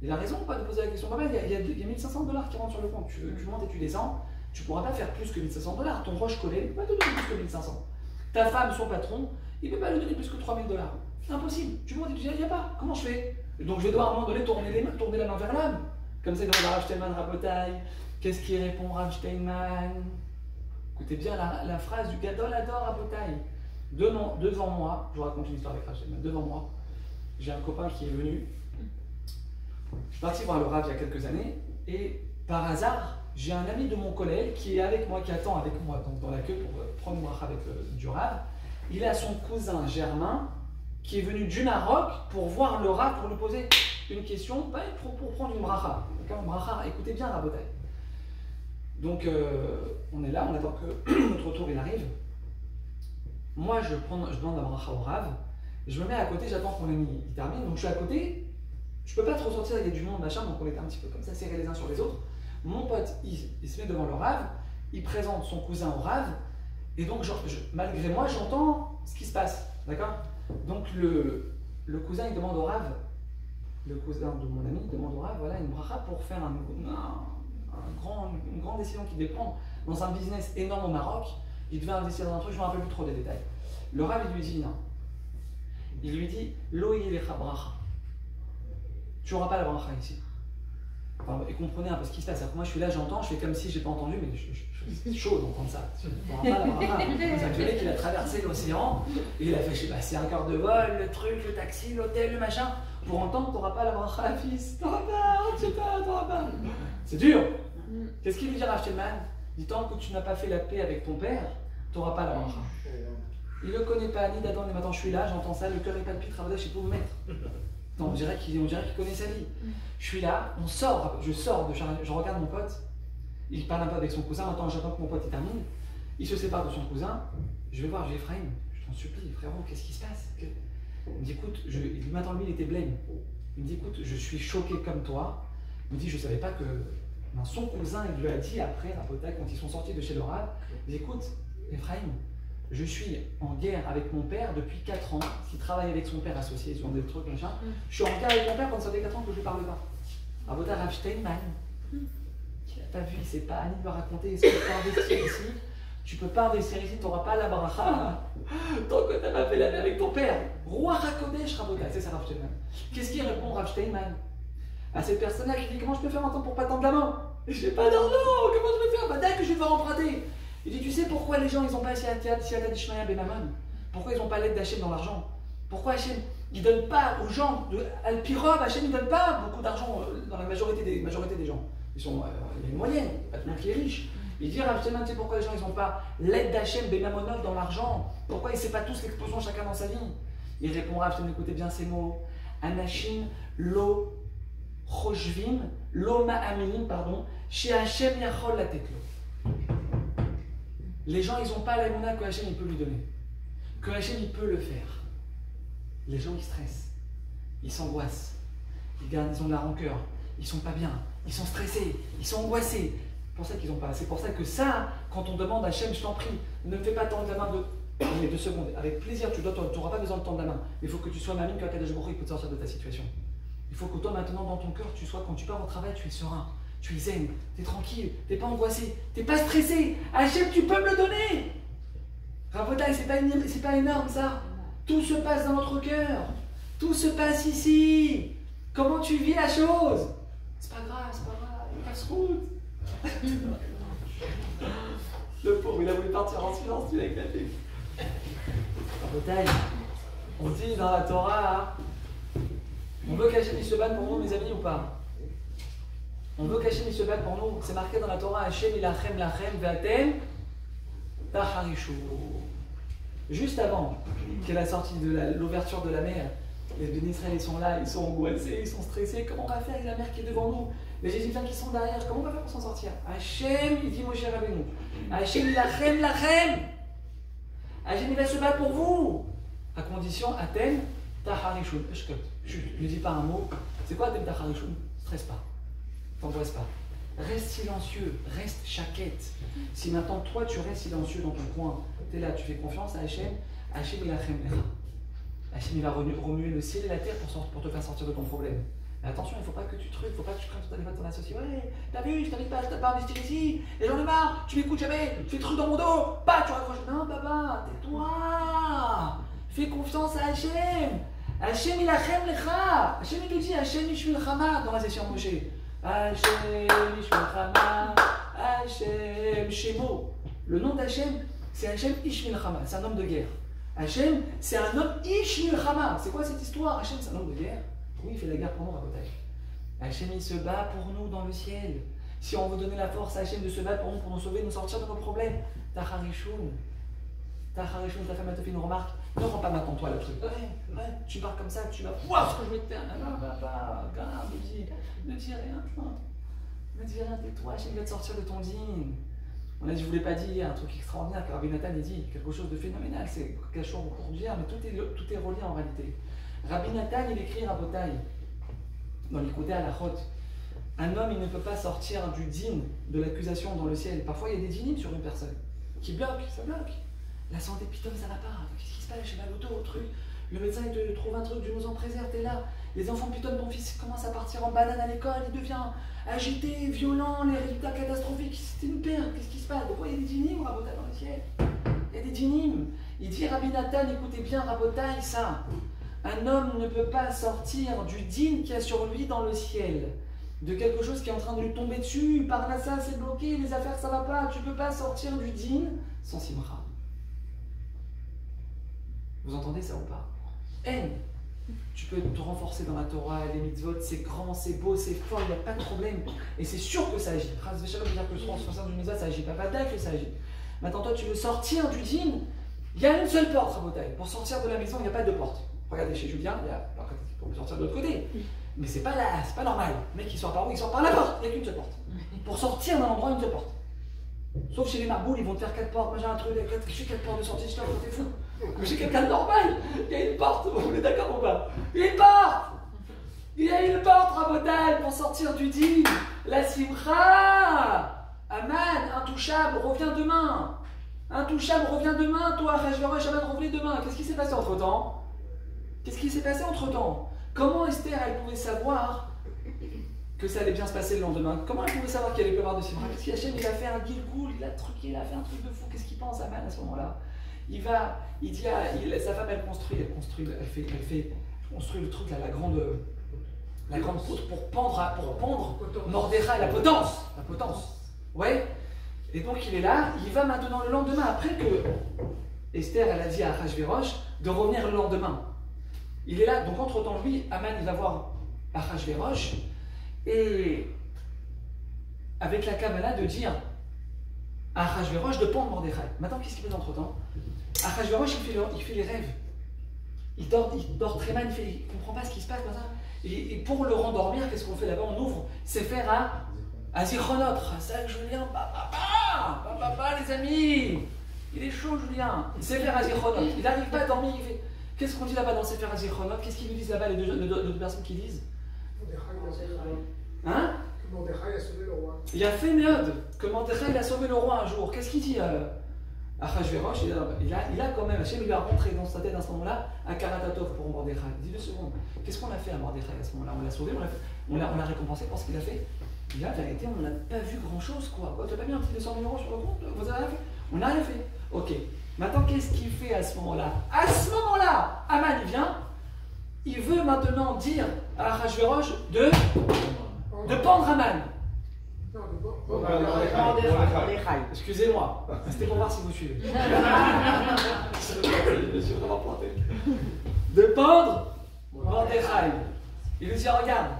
Il a raison ou pas de poser la question? Il y a $1500 qui rentrent sur le compte. Tu montes et tu descends. Tu ne pourras pas faire plus que $1500. Ton roche collé ne peut pas te donner plus que 1500. Ta femme, son patron, il ne peut pas lui donner plus que $3000. C'est impossible. Tu montes et tu dis, il n'y a pas. Comment je fais? Donc je vais devoir à un moment donné tourner la main vers l'homme. Comme ça, il demande à Rav Steinman, Rabotaï. Qu'est-ce qu'il répond Rav Steinman? Écoutez bien la phrase du Gadol Ador Rabotaï. Devant moi, je vous raconte une histoire avec Rav Steinman. Devant moi, j'ai un copain qui est venu. Je suis parti voir le Rav il y a quelques années et par hasard, j'ai un ami de mon collègue qui est avec moi, qui attend avec moi donc dans la queue pour prendre moi avec du Rav. Il a son cousin Germain qui est venu du Maroc pour voir le Rav, pour lui poser une question, pour prendre une bracha. D'accord, une bracha, écoutez bien Rabotai. Donc on est là, on attend que notre tour il arrive. Moi je demande la bracha au Rav, je me mets à côté, j'attends que mon ami il termine, donc je suis à côté, je peux pas trop sortir, il y a du monde machin, donc on était un petit peu comme ça, serrés les uns sur les autres. Mon pote il se met devant le Rav, il présente son cousin au Rav, et donc malgré moi j'entends ce qui se passe, d'accord. Donc le cousin il demande au Rav, le cousin de mon ami demande au Rav, voilà une bracha pour faire une grande décision qu'il devait prendre dans un business énorme au Maroc. Il devait investir dans un truc, je ne me rappelle plus trop des détails. Le Rav il lui dit non. Il lui dit lo yilecha bracha. Tu n'auras pas la bracha ici. Enfin, et comprenez un peu ce qui se passe. Moi je suis là, j'entends, je fais comme si je n'ai pas entendu, mais je suis chaud d'entendre ça. Tu n'auras pas la bracha. Vous avez qu'il a traversé l'océan et il a fait, je sais pas, 5 heures de vol, le truc, le taxi, l'hôtel, le machin. Pour entendre, tu n'auras pas la bracha, fils. Tu n'auras pas. C'est dur. Qu'est-ce qu'il lui dit Rav Shtelman? Dit tant que tu n'as pas fait la paix avec ton père, tu n'auras pas la bracha. Il ne le connaît pas, ni d'Adam, ni maintenant je suis là, j'entends ça, le cœur est palpite, Rav, je sais pas où me mettre. Non, on dirait qu'il connaît sa vie. Je suis là, je sors je regarde mon pote, il parle un peu avec son cousin, maintenant j'attends que mon pote il termine, il se sépare de son cousin, je vais voir, je dis Ephraim, je t'en supplie, frérot, qu'est-ce qui se passe? Il me dit écoute, maintenant lui il était blême, il me dit écoute, je suis choqué comme toi, il me dit je savais pas que son cousin il lui a dit après, à Potac, quand ils sont sortis de chez le Rav, il dit écoute, Ephraim, je suis en guerre avec mon père depuis 4 ans, qui travaille avec son père associé sur des trucs, machin. Je suis en guerre avec mon père pendant ça fait 4 ans que je lui parle pas. Rabotai Rav Shtelman, qui n'a pas vu, il ne sait pas, ni lui raconter, est-ce que tu peux investir ici? Tu peux pas investir ici, tu n'auras pas la bracha tant que tu n'as pas fait la paix avec ton père. Roi Rakodesh, Rabotai, c'est ça Rav Shtelman. Qu'est-ce qu'il répond Rav Shtelman à cette personne-là qui dit comment je peux faire un temps pour pas tendre la main? J'ai pas d'argent, comment je peux faire? Bah dès que je vais devoir emprunter. Il dit, tu sais pourquoi les gens ils n'ont pas Siyata d'Ishmaïa Benamon? Pourquoi ils n'ont pas l'aide d'Hachem dans l'argent? Pourquoi Hachem il ne donne pas aux gens de Al-Pirov, Hachem ne donne pas beaucoup d'argent dans la majorité des gens. Il y a une moyenne, pas tout le monde qui est riche. Il dit, Rav Shtelman, tu sais pourquoi les gens ils n'ont pas l'aide d'Hachem Benamonov dans l'argent? Pourquoi ils ne savent pas tous l'explosion chacun dans sa vie? Il répond, Rav Shtelman, écoutez bien ces mots. Anashim lo choshvim lo ma'aminim, pardon, chez Hachem yachol la teklo. Les gens, ils n'ont pas la émouna que Hachem il peut lui donner. Que Hachem il peut le faire. Les gens, ils stressent. Ils s'angoissent. Ils ont de la rancœur. Ils sont pas bien. Ils sont stressés. Ils sont angoissés. C'est pour ça qu'ils n'ont pas. C'est pour ça que ça, quand on demande à Hachem, je t'en prie, ne me fais pas tendre la main de 2 secondes. Avec plaisir, tu n'auras pas besoin de tendre la main. Il faut que tu sois mamine, que Akadosh Baruch Hu il peut te sortir de ta situation. Il faut que toi, maintenant, dans ton cœur, tu sois, quand tu pars au travail, tu es serein. Tu es zen, tu es tranquille, tu n'es pas angoissé, tu n'es pas stressé. Hachem, tu peux me le donner. Rabotai, c'est pas énorme ça. Tout se passe dans notre cœur. Tout se passe ici. Comment tu vis la chose? C'est pas grave, il casse-route. Le pauvre, il a voulu partir en silence, il a éclaté. Rabotai, on dit dans la Torah, on veut qu'Hachem il se batte pour nous, mes amis, ou pas? On veut qu'Hachem il se batte pour nous. C'est marqué dans la Torah, Hachem ilachem lachem ve'atem tacharishu. Juste avant qu'est la sortie de l'ouverture de la mer, les bénis Israël ils sont là, ils sont angoissés, ils sont stressés. Comment on va faire avec la mer qui est devant nous? Les Égyptiens qui sont derrière, comment on va faire pour s'en sortir? Hachem, il dit Moshe Rabbeinu, Hachem ilachem lachem. Hachem il va se battre pour vous. À condition, Atem tacharishu. Ne dis pas un mot. C'est quoi Atem tacharishu? Stresse pas. T'angoisse pas. Reste silencieux, reste chaquette. Si maintenant toi tu restes silencieux dans ton coin, tu es là, tu fais confiance à Hachem, Hachem il a Hachem il va remuer le ciel et la terre pour te faire sortir de ton problème. Mais attention, il ne faut pas que tu trucs, il ne faut pas que tu crains tout à l'heure ton associé. Ouais, t'as vu, je t'invite pas à investir ici, et j'en ai marre, tu m'écoutes jamais, tu fais trucs dans mon dos, pas, tu raccroches. Non, papa, tais-toi. Fais confiance à Hachem. Hachem il a lecha. Hachem il te dit, Hachem ishvil chama dans la session Moshe. Hachem ishvil chama, Hachem Shemo. Le nom d'Hachem, c'est Hachem ishvil chama, c'est un homme de guerre. Hachem, c'est un homme Ish Milchama. C'est quoi cette histoire? Hachem, c'est un homme de guerre. Oui, il fait la guerre pour nous, Rabotai. Hachem, il se bat pour nous dans le ciel. Si on veut donner la force à Hachem de se battre pour nous, pour nous sauver, nous sortir de nos problèmes. Tacharishoun, ta femme, elle te fait une remarque. Ne rends pas maintenant toi le truc. Ouais, tu pars comme ça, tu vas voir ce que je vais te faire. Non, papa, garde, ne dis rien. Ne dis rien, tais-toi, Hachem va te sortir de ton digne. On a dit, je ne vous l'ai pas dit, un truc extraordinaire que Rabbi Nathan a dit, quelque chose de phénoménal, c'est quelque chose pour dire, mais tout est relié en réalité. Rabbi Nathan, il écrit Rabotai, dans l'Ikouté à la Chot, un homme, il ne peut pas sortir du din, de l'accusation dans le ciel. Parfois, il y a des dinim sur une personne qui bloque, ça bloque. La santé, pitom, ça va pas. Qu'est-ce qui se passe? J'ai mal au dos, au truc. Le médecin, il te trouve un truc, Dieu nous en préserve, t'es là. Les enfants, pitom, ton fils commence à partir en banane à l'école, il devient agité, violent, les résultats catastrophiques. C'est une perte, qu'est-ce qui se passe? Pourquoi il y a des dinim, Rabotai, dans le ciel? Il y a des dinim. Il dit, Rabbi Nathan, écoutez bien, Rabotai, ça. Un homme ne peut pas sortir du din qu'il y a sur lui dans le ciel. De quelque chose qui est en train de lui tomber dessus, par là ça c'est bloqué, les affaires ça va pas, tu peux pas sortir du din sans simra. Vous entendez ça ou pas? Haine. Tu peux te renforcer dans la Torah, les mitzvot, c'est grand, c'est beau, c'est fort, il n'y a pas de problème. Et c'est sûr que ça agit. Ras Veshalom veut dire que le transfert du mitzvot ça agit, pas d'ailleurs que ça agit. Maintenant toi tu veux sortir du din, il y a une seule porte, Rabotai. Pour sortir de la maison, il n'y a pas de porte. Regardez chez Julien, il y a, on peut sortir de l'autre côté. Mais c'est pas là, c'est pas normal. Le mec il sort par où? Il sort par la porte, il n'y a qu'une seule porte. Pour sortir d'un endroit, une seule porte. Sauf chez les marboules, ils vont te faire 4 portes. Moi j'ai un truc, j'ai 4 portes de sortie, je t'es fou. Mais j'ai quelqu'un de normal, il y a une porte, vous êtes d'accord ou pas? Il y a une porte! Il y a une porte, Rabotai, pour sortir du din. La simcha! Aman, intouchable, reviens demain. Intouchable, reviens demain. Toi, Achashverosh, Aman, revenez demain. Qu'est-ce qui s'est passé entre temps? Qu'est-ce qui s'est passé entre temps? Comment Esther, elle pouvait savoir que ça allait bien se passer le lendemain? Comment elle pouvait savoir qu'il allait pleuvoir de Simra? Parce qu'Hachem, il a fait un gilgoul, il a truqué, il a fait un truc de fou. Qu'est-ce qu'il pense, Aman, à ce moment-là? Il dit, sa femme, elle construit le truc, là, la grande poutre pour pendre Mordechai, la potence. Ouais. Et donc, il est là, il va maintenant le lendemain, après que Esther, elle a dit à Achashverosh de revenir le lendemain. Il est là, donc entre-temps, lui, Aman, il va voir Achashverosh, et avec la Kabbalah de dire à Achashverosh de pendre Mordechai. Maintenant, qu'est-ce qu'il fait entre-temps? Achashverosh, il fait les rêves. Il dort très mal, il ne comprend pas ce qui se passe. Et pour le rendormir, qu'est-ce qu'on fait là-bas? On ouvre Sefer à Zichronot. Ça, Julien, papa, les amis. Il est chaud, Julien. Sefer à Zichronot. Il n'arrive pas à dormir, il fait... Qu'est-ce qu'on dit là-bas dans Sefer HaZichronot? Qu'est-ce qu'ils nous disent là-bas, les deux personnes qui lisent? Hein? Que Mordechai a sauvé le roi. Il y a fait Méod, que Mordechai a sauvé le roi un jour. Qu'est-ce qu'il dit Achashverosh, il a quand même, Hachem, il a rentré dans sa tête à ce moment-là un Karatatov pour Mordechai. 12 secondes. Qu'est-ce qu'on a fait à Mordechai à ce moment-là? On l'a sauvé, on l'a récompensé pour ce qu'il a fait. Il dit, la vérité, on n'a pas vu grand-chose, quoi. Tu n'as pas mis un petit 200 000 € sur le compte? Vous avez rien fait? On n'a rien fait. Ok. Maintenant, qu'est-ce qu'il fait à ce moment-là? À ce moment-là, Aman, il vient, il veut maintenant dire à Achashverosh de pendre Aman. Non, de Mordechai. Excusez-moi, c'était pour voir si vous suivez. Je suis vraiment planté. De pendre Mordechai. Il lui dit, regarde.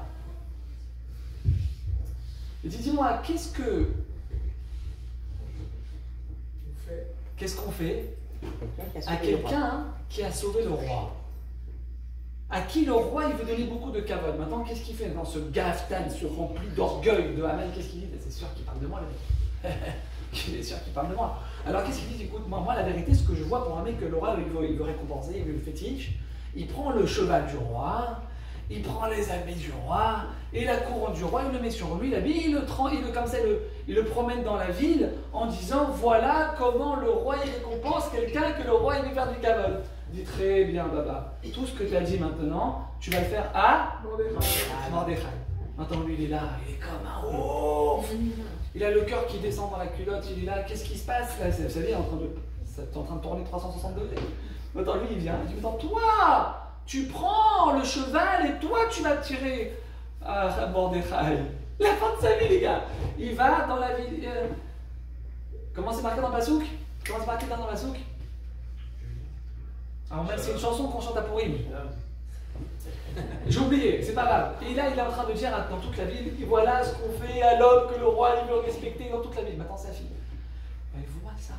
Il dit, dis-moi, qu'est-ce qu'on fait à quelqu'un qui a sauvé le roi? À qui le roi il veut donner beaucoup de kavod. Maintenant, qu'est-ce qu'il fait dans ce gaftan, ce rempli d'orgueil de Haman? Qu'est-ce qu'il dit? C'est sûr qu'il parle de moi, le mec. Il est sûr qu'il parle de moi. Alors, qu'est-ce qu'il dit? Écoute, moi, la vérité, ce que je vois pour un mec que le roi il veut récompenser, il veut le fétiche, il prend le cheval du roi, il prend les habits du roi et la couronne du roi, il le met sur lui, l'habit, il le promène dans la ville en disant voilà comment le roi il récompense quelqu'un que le roi il veut faire du kavod. Il dit très bien, Baba, tout ce que tu as dit maintenant, tu vas le faire à Mordechai. Maintenant lui il est là, il est comme un ouf. Il a le cœur qui descend dans la culotte, il est là, qu'est-ce qui se passe là? Vous savez, c'est en train de tourner 360 degrés. Maintenant lui il vient, il dit maintenant toi tu prends le cheval et toi tu vas tirer à Mordechai. La fin de sa vie, les gars. Il va dans la ville. Comment c'est marqué dans le Passouk? Comment c'est marqué dans le Passouk? Alors même c'est une chanson qu'on chante à Pourim. J'ai oublié, c'est pas grave. Et là il est en train de dire dans toute la ville, et voilà ce qu'on fait à l'homme que le roi il veut respecter dans toute la ville. Maintenant sa fille, elle voit ça,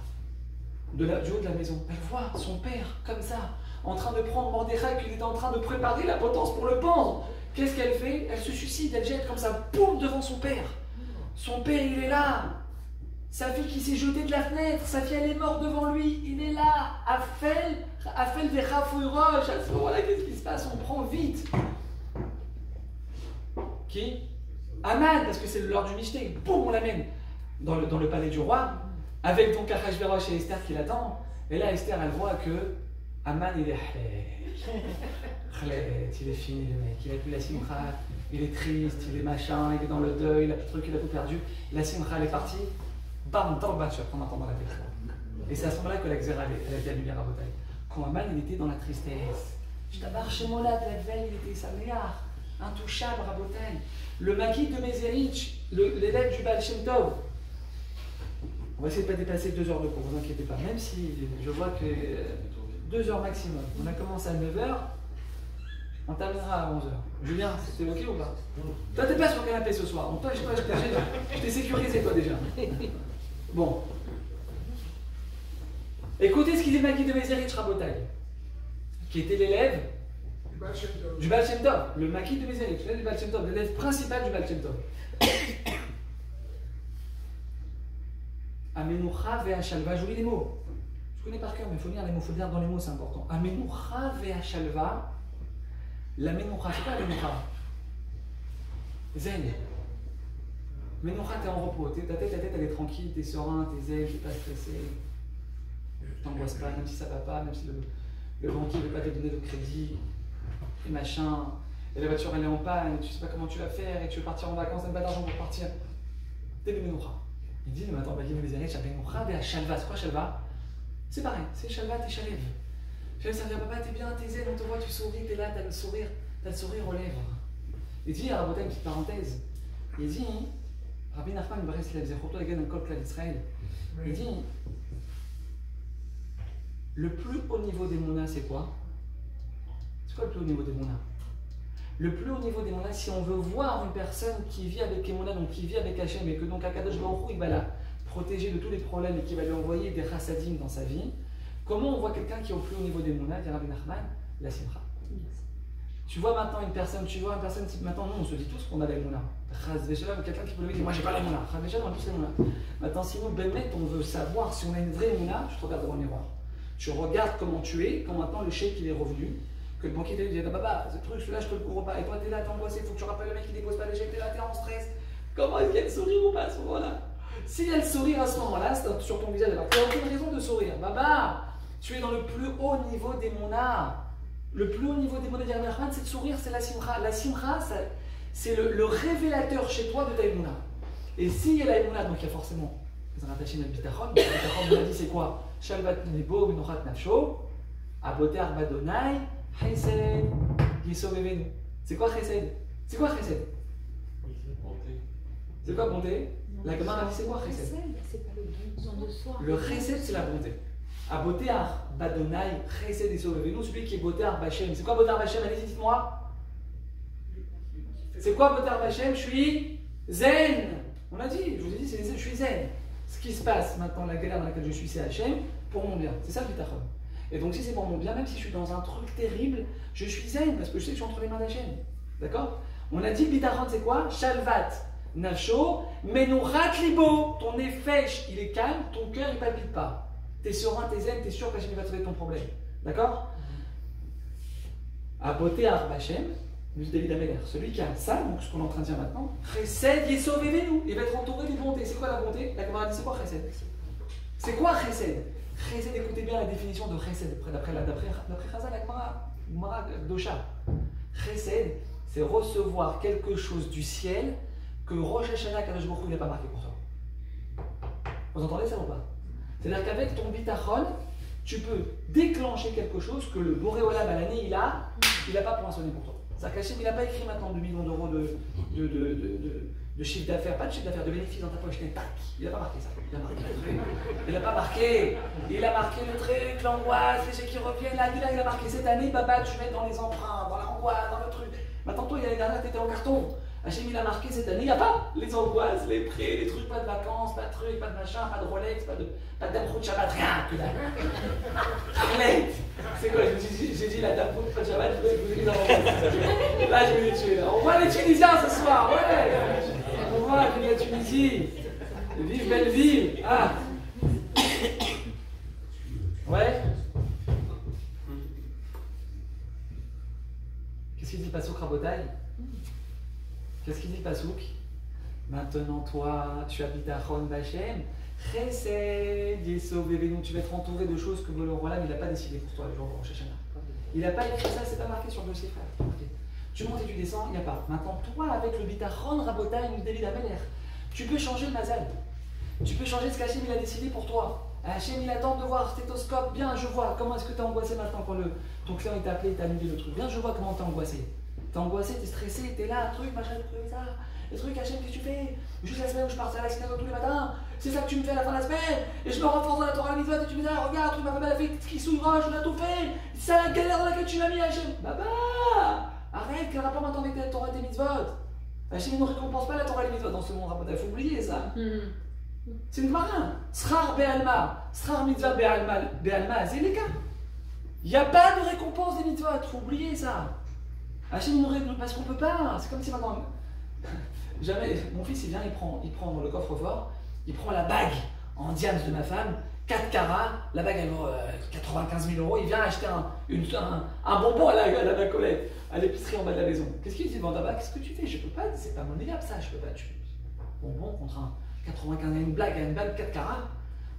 du haut de la maison. Elle voit son père comme ça, en train de prendre Mordechai, qu'il était en train de préparer la potence pour le pendre. Qu'est-ce qu'elle fait? Elle se suicide, elle jette comme ça, boum, devant son père. Son père il est là. Sa fille qui s'est jetée de la fenêtre, sa fille elle est morte devant lui, il est là, Afel des Rafouiroche. À ce moment-là, qu'est-ce qui se passe? On prend vite. Qui? Aman, parce que c'est l'heure du Michté. Boum, on l'amène dans le palais du roi, avec donc Achashverosh et Esther qui l'attendent. Et là, Esther, elle voit que Aman, il est il est fini, le mec. Il a plus la simcha, il est triste, il est machin, il est dans le deuil, il a tout truc, il a tout perdu. La simcha, elle est partie. Bam, dans le batch, on entend dans la tête. Et c'est à ce moment-là que la Xéra, elle a été allumée à Rabotai. Quand Aman, il était dans la tristesse. Je t'abarre chez moi là, la veille, il était saméar, intouchable, Rabotai. Le maquis de Mézérich, l'élève du Baal Shem Tov. On va essayer de ne pas dépasser 2 heures de cours, vous inquiétez pas. Même si je vois que 2 heures maximum. On a commencé à 9 heures, on terminera à 11 heures. Julien, c'était ok ou pas? Toi, t'es pas sur le canapé ce soir, donc toi, je t'ai sécurisé, toi déjà. Bon. Écoutez ce qu'il dit le maquis de Mézérich Rabotai, qui était l'élève du Baal Shem Tov, le maquis de Mézérich, l'élève du Baal Shem Tov, l'élève principal du Baal Shem Tov. Amenucha ve'ashalva, j'oublie les mots. Je connais par cœur, mais il faut lire les mots, il faut lire dans les mots, c'est important. Amenucha ve'ashalva, la menucha, c'est quoi la menucha? Zen. Menucha, t'es en repos, ta tête elle est tranquille, t'es serein, t'es zen, t'es pas stressé. T'angoisses pas, même si ça va pas, même si le banquier ne veut pas te donner de crédit, et machin, et la voiture elle est en panne, et tu sais pas comment tu vas faire, et tu veux partir en vacances, t'as pas d'argent pour partir. T'es le menucha. Il dit, mais attends, il me dit, Shalva, c'est quoi Shalva? C'est pareil, c'est Shalva, t'es Shalev. Shalev, ça veut dire, papa, t'es bien, t'es zen, on te voit, tu souris, t'es là, t'as le sourire aux lèvres. Il dit, à Rabotai, une petite parenthèse, il dit, Rabbi Nachman Breslev, Zechorto Egen Kol Klal Israël, il dit, le plus haut niveau des Mouna, c'est quoi? C'est quoi le plus haut niveau des Mouna? Le plus haut niveau des Mouna, si on veut voir une personne qui vit avec Emouna, donc qui vit avec Hachem, et que donc Akadosh Baruch Hu, il va la protéger de tous les problèmes et qui va lui envoyer des chassadim dans sa vie, comment on voit quelqu'un qui est au plus haut niveau des Mouna, dit Rabbi Nachman? La simcha. Tu vois maintenant une personne, maintenant nous on se dit tous qu'on a la Mouna. Quelqu'un qui peut lui dire, moi j'ai pas la Mouna. On a tous la Mouna. Maintenant, si nous, Bémet, on veut savoir si on a une vraie Mouna, tu te regardes dans le miroir. Tu regardes comment tu es, quand maintenant le cheikh il est revenu. Que le banquier te dit, bah, ce truc, celui-là, je te le couvre pas. Et toi, t'es là, t'es angoissé, il faut que tu rappelles le mec qui dépose pas l'échec, t'es là, t'es en stress. Comment est-ce qu'il y a le sourire ou pas à ce moment-là? S'il y a le sourire à ce moment-là, c'est sur ton visage, alors tu n'as aucune raison de sourire. Bah, tu es dans le plus haut niveau des monas. Le plus haut niveau des monas d'Yarmé Rahman, c'est de sourire, c'est la simcha. La simcha, c'est le révélateur chez toi de ta émouna. Et s'il y a la émouna, donc il y a forcément les rattachés notre bitachon. Le bitachon, on a dit, c'est quoi? Shalvat nebo, menochat nafsho, aboter badonai. Chesed, Yisovevenu. C'est quoi Chesed? C'est quoi Chesed? C'est quoi bonté? La Gemara a dit c'est quoi Chesed? C'est pas le don de soi. Le Chesed c'est la bonté. À Botear Badonai, Chesed Yisovevenu, celui qui est Botear Bachem. C'est quoi Botear Bachem? Allez-y, dites-moi. C'est quoi Botear Bachem? Je suis zen. On a dit, je vous ai dit, je suis zen. Ce qui se passe maintenant, la galère dans laquelle je suis, c'est Hachem, pour mon bien. C'est ça le bitachon. Et donc si c'est pour mon bien, même si je suis dans un truc terrible, je suis zen parce que je sais que je suis entre les mains d'Hachem. D'accord? On a dit bitachon c'est quoi? Shalvat, nafsho, menuchat libo. Ton nez fèche, il est calme, ton cœur il palpite pas. T'es serein, t'es zen, t'es sûr qu'Hachem va trouver ton problème. D'accord? Aboté Hachem, nous dit David Ameller, celui qui a ça, donc ce qu'on est en train de dire maintenant, Chesed Yesovevenu, il va être entouré de bonté. C'est quoi la bonté? La Gemara dit c'est quoi Chesed? C'est quoi Chesed? Chesed, écoutez bien la définition de Chesed, d'après Chazal, la Gemara Dosha. Chesed, c'est recevoir quelque chose du ciel que Rosh Hashanah, Kadosh Baruch Hu, il n'a pas marqué pour toi. Vous entendez ça ou pas? C'est-à-dire qu'avec ton bitachon, tu peux déclencher quelque chose que le Boré Olam à l'année, il a pas poinçonné pour toi. C'est-à-dire qu'Hachem, il n'a pas écrit maintenant 2 millions d'euros de chiffre d'affaires, pas de chiffre d'affaires, de bénéfice dans ta poche, tac, il n'a pas marqué ça. Il n'a pas marqué. Il a marqué le truc, l'angoisse, les chèques qui reviennent, là, il a marqué cette année, Baba, tu mets dans les emprunts, dans l'angoisse, dans le truc. Maintenant, toi, l'année dernière, tu étais en carton. Hachem, il a marqué cette année, il n'y a pas les angoisses, les prêts, les trucs, pas de vacances, pas de trucs, pas de machin, pas de Rolex, pas d'Amrout Shabbat, rien, que dalle. Arlette, c'est quoi, j'ai dit la Damrout, pas de Shabbat, je vous ai dit dans mon là, je vais les tuer, là. On voit les Tunisiens ce soir, ouais. On voit que la Tunisie, vive belle ville, ah. Ouais. Qu'est-ce qu'il dit Passouk Rabotai? Qu'est-ce qu'il dit Passouk? Maintenant toi, tu habites à Chon Bachem, Chesed, Yesov, Bevenu, tu vas être entouré de choses que le roi il n'a pas décidé pour toi le jour de Rosh Hashanah. Il n'a pas écrit ça, c'est pas marqué sur le dossier, frère. Tu montes et tu descends, il n'y a pas. Maintenant toi, avec le Bitachon Rabotai, nous David Ameler, tu peux changer le mazal. Tu peux changer ce qu'Hachem il a décidé pour toi. Hachem il attend de voir stéthoscope, bien je vois, comment est-ce que tu es angoissé maintenant quand ton client il t'a appelé, il t'a annulé le truc. Bien je vois comment tu es angoissé. T'es angoissé, t'es stressé, t'es là, truc, machin, truc, ça. Le truc, Hachem, qu'est-ce que tu fais? Juste la semaine où je partais à la synagogue tous les matins, c'est ça que tu me fais à la fin de la semaine. Et je me renforce dans la Torah, la mitzvah, et tu me dis, ah, regarde, truc, ma femme, elle a fait ce qui s'ouvre, je l'ai tout fait. C'est ça la galère dans laquelle tu m'as mis, Hachem. Baba, arrête, quel rapport maintenant avec la Torah et tes mitzvot? Hachem, il ne récompense pas la Torah et les mitzvot dans ce monde, il faut oublier ça. C'est une marin. Srar be'alma, srar mitzvah be'alma, azéleka. Il n'y a pas de récompense des mitzvot, il faut oublier ça. Hachem nous règle parce qu'on peut pas. C'est comme si maintenant. Jamais. Mon fils il vient, il prend dans le coffre-fort, il prend la bague en diamant de ma femme, 4 carats, la bague elle vaut 95 000 €, il vient acheter un bonbon à la Colette, à l'épicerie en bas de la maison. Qu'est-ce qu'il dit devant ta bague? Qu'est-ce que tu fais? Je peux pas, c'est pas monnayable ça, je peux pas. Bonbon contre un 95 000, une bague 4 carats.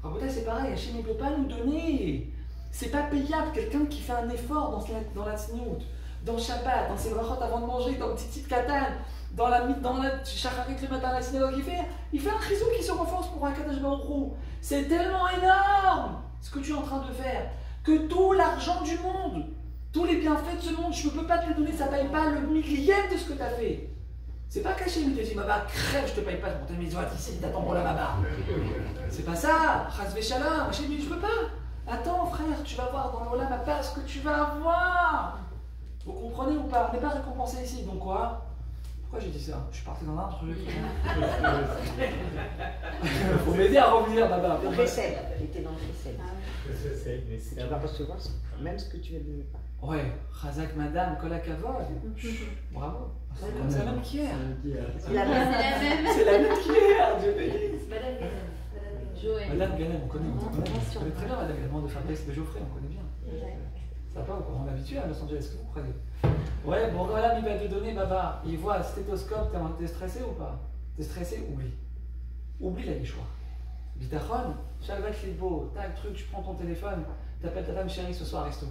Rabotai c'est pareil, Hachem ne peut pas nous donner. C'est pas payable quelqu'un qui fait un effort dans la tzniut. Dans Shabbat, dans ses brachot avant de manger, dans le tzitzit katan, dans la shacharit le matin à la synagogue, il fait un chizou qui se renforce pour un Kadosh Baruch Hu. C'est tellement énorme ce que tu es en train de faire, que tout l'argent du monde, tous les bienfaits de ce monde, je ne peux pas te les donner, ça ne paye pas le millième de ce que tu as fait. C'est pas caché, il te dit, Baba, crève, je te paye pas pour tes mitzvot ici, t'attends pour la Baba. C'est pas ça, Chas v'shalom, je dis, je peux pas. Attends frère, tu vas voir dans l'Olam Abba ce que tu vas avoir. Vous comprenez ou pas? On n'est pas récompensé ici, donc quoi? Pourquoi j'ai dit ça? Je suis parti dans un truc. Faut m'aider à revenir, Baba. Le recel, il était dans le recel. Tu vas recevoir même ce que tu viens de me dire. Ouais, Chazak Madame, Kol HaKavod. Bravo. C'est la même qu'hier. C'est la même qu'hier, Dieu bénisse. Madame Ganem. Joël. Madame Ganem, on connaît. On connaît très bien Madame Ganem de Fabrice de Geoffrey, on connaît bien. Ça va pas, on est habitué à Los Angeles, que vous croyez? Ouais, bon voilà, il va te donner, Baba. Il voit un stéthoscope, t'es stressé ou pas? T'es stressé? Oublie. Oublie la Yeshua. Bitachon, Shalvat Libo, tac, truc, tu prends ton téléphone, t'appelles ta femme chérie ce soir, resto.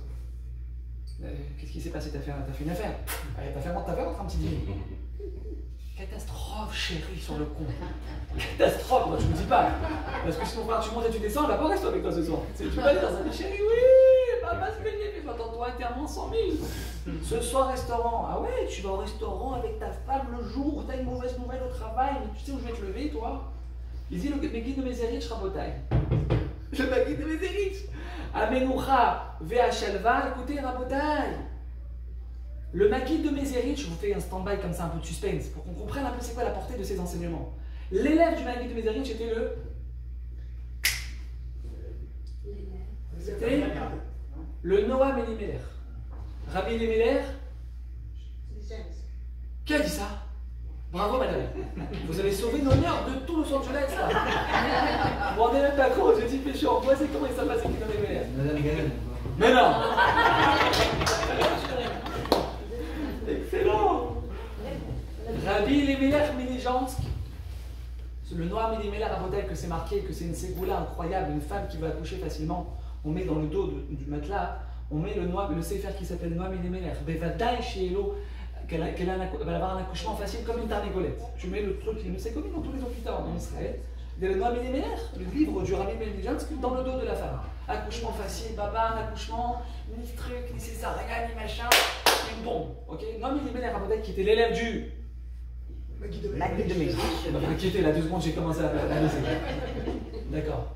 Qu'est-ce qui s'est passé? T'as fait une affaire? T'as fait entre un petit dîner. Catastrophe, chérie, sur le compte. Catastrophe, moi je me dis pas. Parce que sinon, frère, tu montes et tu descends, elle va pas rester avec toi ce soir. Tu vas dire, ça dit, chérie, oui, papa se plaignait, mais attends-toi, enterrement 100 000. Ce soir, restaurant. Ah ouais, tu vas au restaurant avec ta femme le jour où t'as une mauvaise nouvelle au travail, mais tu sais où je vais te lever, toi? Il dit, le guide de Mézérich, Rabotai. Le guide de Mézérich. Amenucha, Vea Shalva, écoutez, Rabotai. Le Maguide de Mézérich, je vous fais un stand-by comme ça, un peu de suspense, pour qu'on comprenne un peu c'est quoi la portée de ces enseignements. L'élève du Maguide de Mézérich était C'était le Noam Elimelech. Rabbi Elimelech. Qui a dit ça? Bravo madame. Vous avez sauvé l'honneur de tout Los Angeles là. Vous rendez même pas compte, je dis mais je suis angoissé, comment il s'est passé qui dans les Madame Ganem. Mais non. Excellent. Rabbi Elimelech Milijansk. Le Noam Elimelech Rabotai, que c'est marqué, que c'est une ségoula incroyable, une femme qui va accoucher facilement. On met dans le dos du matelas, on met le sefer qui s'appelle Noam Elimelech. Bevadai Sheelo, qu'elle va avoir un accouchement facile comme une tarnégolette. Tu mets le truc, c'est comme dans tous les hôpitaux en Israël. Il y a le Noam Elimelech, le livre du Rabbi Milijansk, dans le dos de la femme. Accouchement facile, baba, un accouchement, ni truc, ni césarienne, ni machin, une bombe. Ok, Noam Elimelech Rabotai, qui était l'élève du Magui de Magui de Mézières. Ne vous inquiétez, là 2 secondes, j'ai commencé à laisser. D'accord.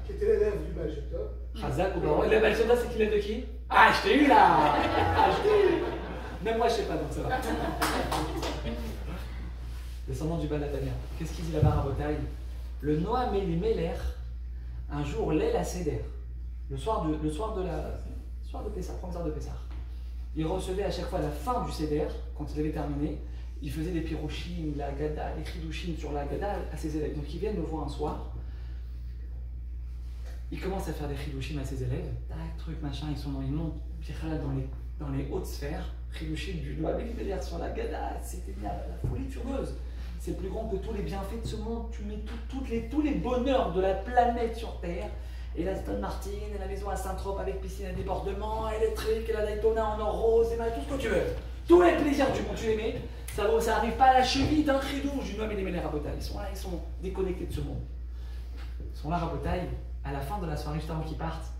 Qui était l'élève du Baljeton. Razak ou Baron. Le Balshada, c'est qui l'élève de qui? Ah, je t'ai eu là. Ah, je t'ai eu. Même moi, je sais pas, donc ça va. Descendant du Balatania. Qu'est-ce qu'il dit là-bas à Botaï? Le Noam Elimelech, un jour, l'El Seder, le soir de Pessah, première heure de Pessah, il recevait à chaque fois la fin du Seder, quand il avait terminé, il faisait des pirochim, la Gada, les chidushim sur la Gada à ses élèves. Donc ils viennent le voir un soir, il commence à faire des chidushim à ses élèves, tac, truc, machin, ils montent dans les hautes sphères, chidushim du Noam Elimelech sur la Gada, c'était la folie furieuse. C'est plus grand que tous les bienfaits de ce monde. Tu mets tous les bonheurs de la planète sur Terre. Et la Aston Martin, et la maison à Saint-Trope avec piscine à débordement, électrique, et la Daytona en or rose, et tout ce que tu veux. Tous les plaisirs du monde, tu les mets. Ça n'arrive pas à la cheville d'un chidouche du Noam Elimelech Rabotai. Ils sont là, ils sont déconnectés de ce monde. Ils sont là, Rabotai, à la fin de la soirée, juste avant qu'ils partent.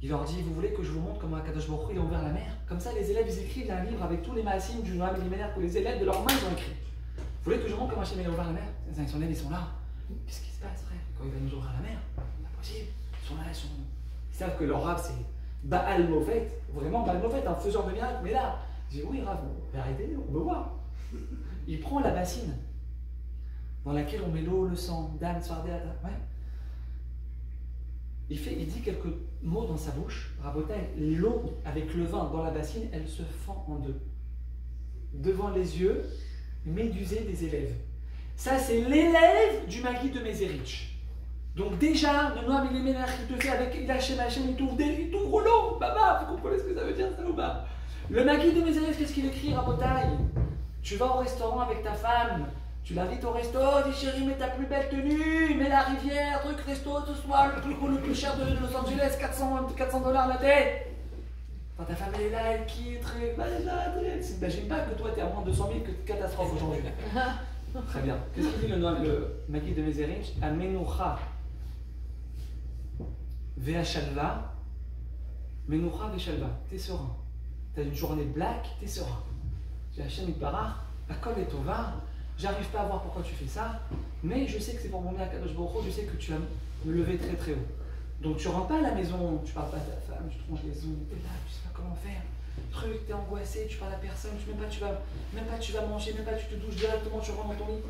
Il leur dit, vous voulez que je vous montre comment Akadosh Baruch Hu il a ouvert la mer? Comme ça, les élèves, ils écrivent un livre avec tous les maasim du Noam Elimelech que les élèves de leurs mains, ils ont écrit. Vous voulez que je vous montre comment Hachem a ouvert la mer? Ils sont là. Qu'est-ce qui se passe, frère? Quand il va nous ouvrir la mer? Pas possible. Ils sont là, ils savent que leur rave, c'est Baal Movet. Vraiment Baal Movet, un faiseur de miracles. Mais là, je dis, oui, Rav, arrêtez, on veut voir. Il prend la bassine dans laquelle on met l'eau, le sang, Dan, Svardé, ouais. Il dit quelques mots dans sa bouche. Rabotai, l'eau avec le vin dans la bassine, elle se fend en deux. Devant les yeux médusé des élèves. Ça, c'est l'élève du Magui de Mézérich. Donc déjà, le Noam Elimelech, il te fait avec Hachem, il t'ouvre l'eau. Baba, vous comprenez ce que ça veut dire, ça ou pas? Le Magui de Mézérich, qu'est-ce qu'il écrit, Rabotai? Tu vas au restaurant avec ta femme, tu l'invites au resto, dis chérie, mets ta plus belle tenue, mets la rivière, truc, resto ce soir, le plus cher de Los Angeles, $400 la tête. Quand ta femme elle est là, elle quitte, t'imagines pas que toi t'es à moins de 200 000, que catastrophe aujourd'hui. Très bien. Qu'est-ce qu'il dit le Magui de Mézérich? Amenucha ve'ashalva. Menucha ve'shalva. T'es serein. T'as une journée black, t'es serein. J'ai Hachem Itbarach, Akol et Tova. J'arrive pas à voir pourquoi tu fais ça, mais je sais que c'est pour mon bien à Kadosh Baruch Hu, je sais que tu vas me lever très très haut. Donc tu rentres pas à la maison, tu parles pas à ta femme, tu te ronges les ongles, t'es là, tu sais pas comment faire. Truc, t'es angoissé, tu parles à personne, même pas tu vas manger, même pas tu te douches directement, tu rentres dans ton lit.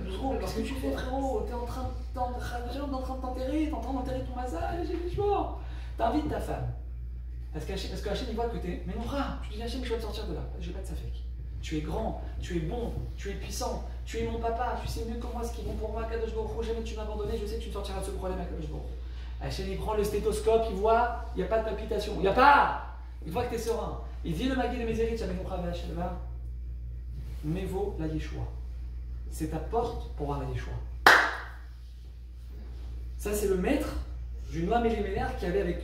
Frérot, qu'est-ce que tu fais, frérot? T'es en train de t'enterrer, t'es en train d'enterrer ton massage, j'ai des choix. T'invites ta femme. Parce qu'Hachem il voit que t'es. Mais non, tu dis Hachem, je vais me sortir de là. J'ai pas de safek. Tu es grand, tu es bon, tu es puissant, tu es mon papa, tu sais mieux que moi ce qui est bon pour moi, Kadosh Baruch Hu, jamais tu m'as abandonné, je sais que tu me sortiras de ce problème, Kadosh Baruch Hu. Hachem il prend le stéthoscope, il voit, il n'y a pas de palpitation, il n'y a pas. Il voit que tu es serein. Il dit le Magui de Mézérich, Mevo la Yeshua. C'est ta porte pour voir la Yeshua. Ça, c'est le maître du Noam Elimelech qui avait avec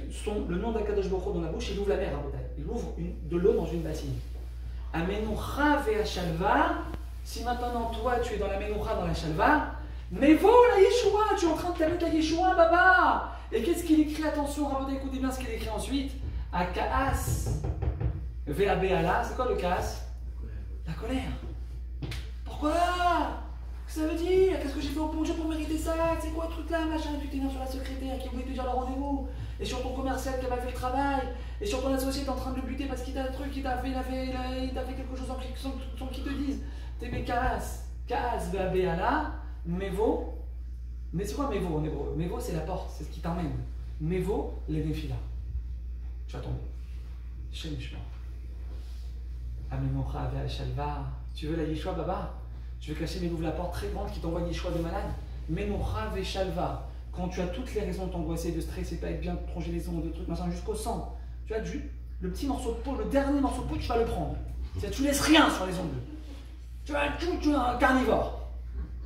le nom d'Akadosh Baruch Hu dans la bouche, il ouvre la mer à Botaï. Il ouvre de l'eau dans une bassine. Amenucha ve'ashalva. Si maintenant toi tu es dans la menucha, dans la shalva, Mevo la Yeshua, tu es en train de t'amener la Yeshua, baba. Et qu'est-ce qu'il écrit? Attention, Rabotai, écoutez bien ce qu'il écrit ensuite. À Kaas ve'abeala. C'est quoi le Kaas? La colère. Pourquoi? Qu'est-ce que ça veut dire? Qu'est-ce que j'ai fait au bon Dieu pour mériter ça? C'est quoi ce truc là, machin? Tu t'énerves sur la secrétaire qui voulait te dire le rendez-vous, et sur ton commercial qui a mal fait le travail, et sur ton associé qui est en train de le buter parce qu'il t'a un truc, il t'a fait quelque chose sans qu'il te dise. T'es mes Kaas ve'abeala. Mevo. Mais c'est quoi Mevo en hébreu? Mevo c'est la porte, c'est ce qui t'emmène. Mevo les nefila. Tu vas tomber. Shem Shema. Amenucha ve'ashalva. Tu veux la Yeshua, baba? Tu veux cacher, mais ouvre la porte très grande qui t'envoie Yeshua de malade. Menucha ve'shalva. Quand tu as toutes les raisons de t'angoisser, de stresser, pas être bien, de tronger les ongles, de trucs, machin, jusqu'au sang. Tu as le petit morceau de peau, le dernier morceau de peau, tu vas le prendre. Tu laisses rien sur les ongles. Tu es un carnivore.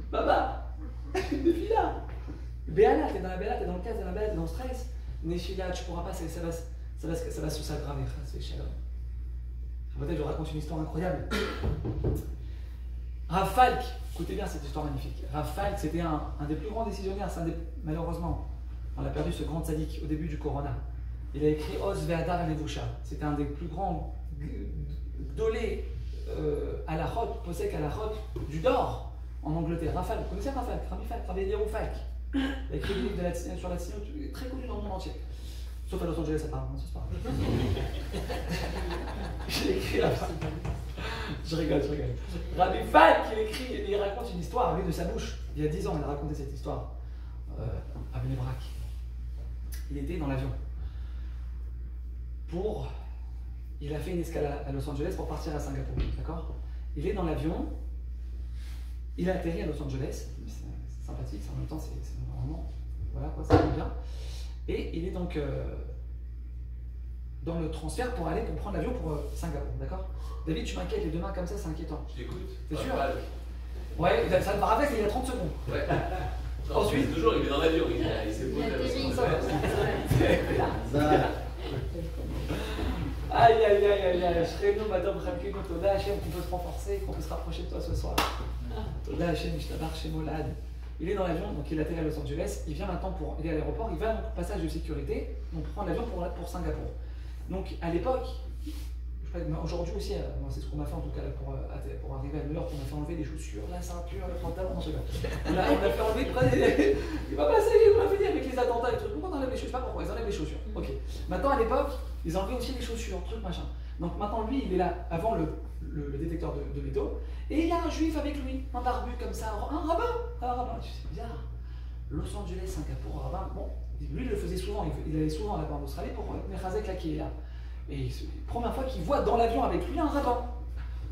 Baba, Nefila. Béala, t'es dans la Béala, t'es dans le casse, t'es dans la Béala, t'es dans le stress. Nefila, tu pourras pas, ça va se s'aggraver. C'est Shalom. Peut-être je raconte une histoire incroyable. Rav Falk, écoutez bien cette histoire magnifique. Rav Falk, c'était un des plus grands décisionnaires, malheureusement, on a perdu ce grand tzaddik au début du Corona. Il a écrit Oz Ve'adar Levusha. C'était un des plus grands dolés halachot, posek halachot du Dor en Angleterre. Rafal, vous connaissez Rafal? Rabbi Eliyahu Falk. Il a écrit des livres sur la tzniut, très connu dans le monde entier. Sauf à Los Angeles apparemment, c'est pas grave. J'ai écrit là-bas. Je rigole. Rabbi Falk, il raconte une histoire, lui, de sa bouche. Il y a 10 ans, il a raconté cette histoire à Bnei Brak. Il était dans l'avion. Il a fait une escale à Los Angeles pour partir à Singapour, d'accord? Il est dans l'avion, il a atterri à Los Angeles, c'est sympathique, en même temps, c'est vraiment, voilà quoi, ça va bien. Et il est donc dans le transfert pour prendre l'avion pour Singapour, d'accord? David, tu m'inquiètes, les deux mains comme ça, c'est inquiétant. Je t'écoute. T'es sûr? Ouais, ça me rappelle qu'il y a 30 secondes. Ouais. Ensuite, toujours, il est dans l'avion, il s'est posé. Aïe, Shrenu, Madame Ramkino, Toda Hachem, qu'on peut se renforcer, qu'on peut se rapprocher de toi ce soir. Toda Hachem, Ishtabar, Shemolad. Il est dans l'avion, donc il atterrit à Los Angeles, il vient maintenant pour aller à l'aéroport, il va donc au passage de sécurité, donc prendre l'avion pour Singapour. Donc à l'époque, aujourd'hui aussi, c'est ce qu'on a fait en tout cas pour arriver à New York, on a fait enlever les chaussures, la ceinture, le pantalon, on a fait enlever, il va passer, on a fini avec les attentats et trucs. Pourquoi on enlève les chaussures? Pas pourquoi, ils enlèvent les chaussures. Ok. Maintenant à l'époque, ils enlevaient aussi les chaussures, trucs machin. Donc maintenant lui, il est là avant le détecteur de métaux, et il y a un juif avec lui, un barbu comme ça, un rabbin. C'est bizarre. Los Angeles, Singapour, un rabbin. Bon, lui il le faisait souvent, il allait souvent là-bas en Australie pour Mechazek là qui est là. Et première fois qu'il voit dans l'avion avec lui un rabbin.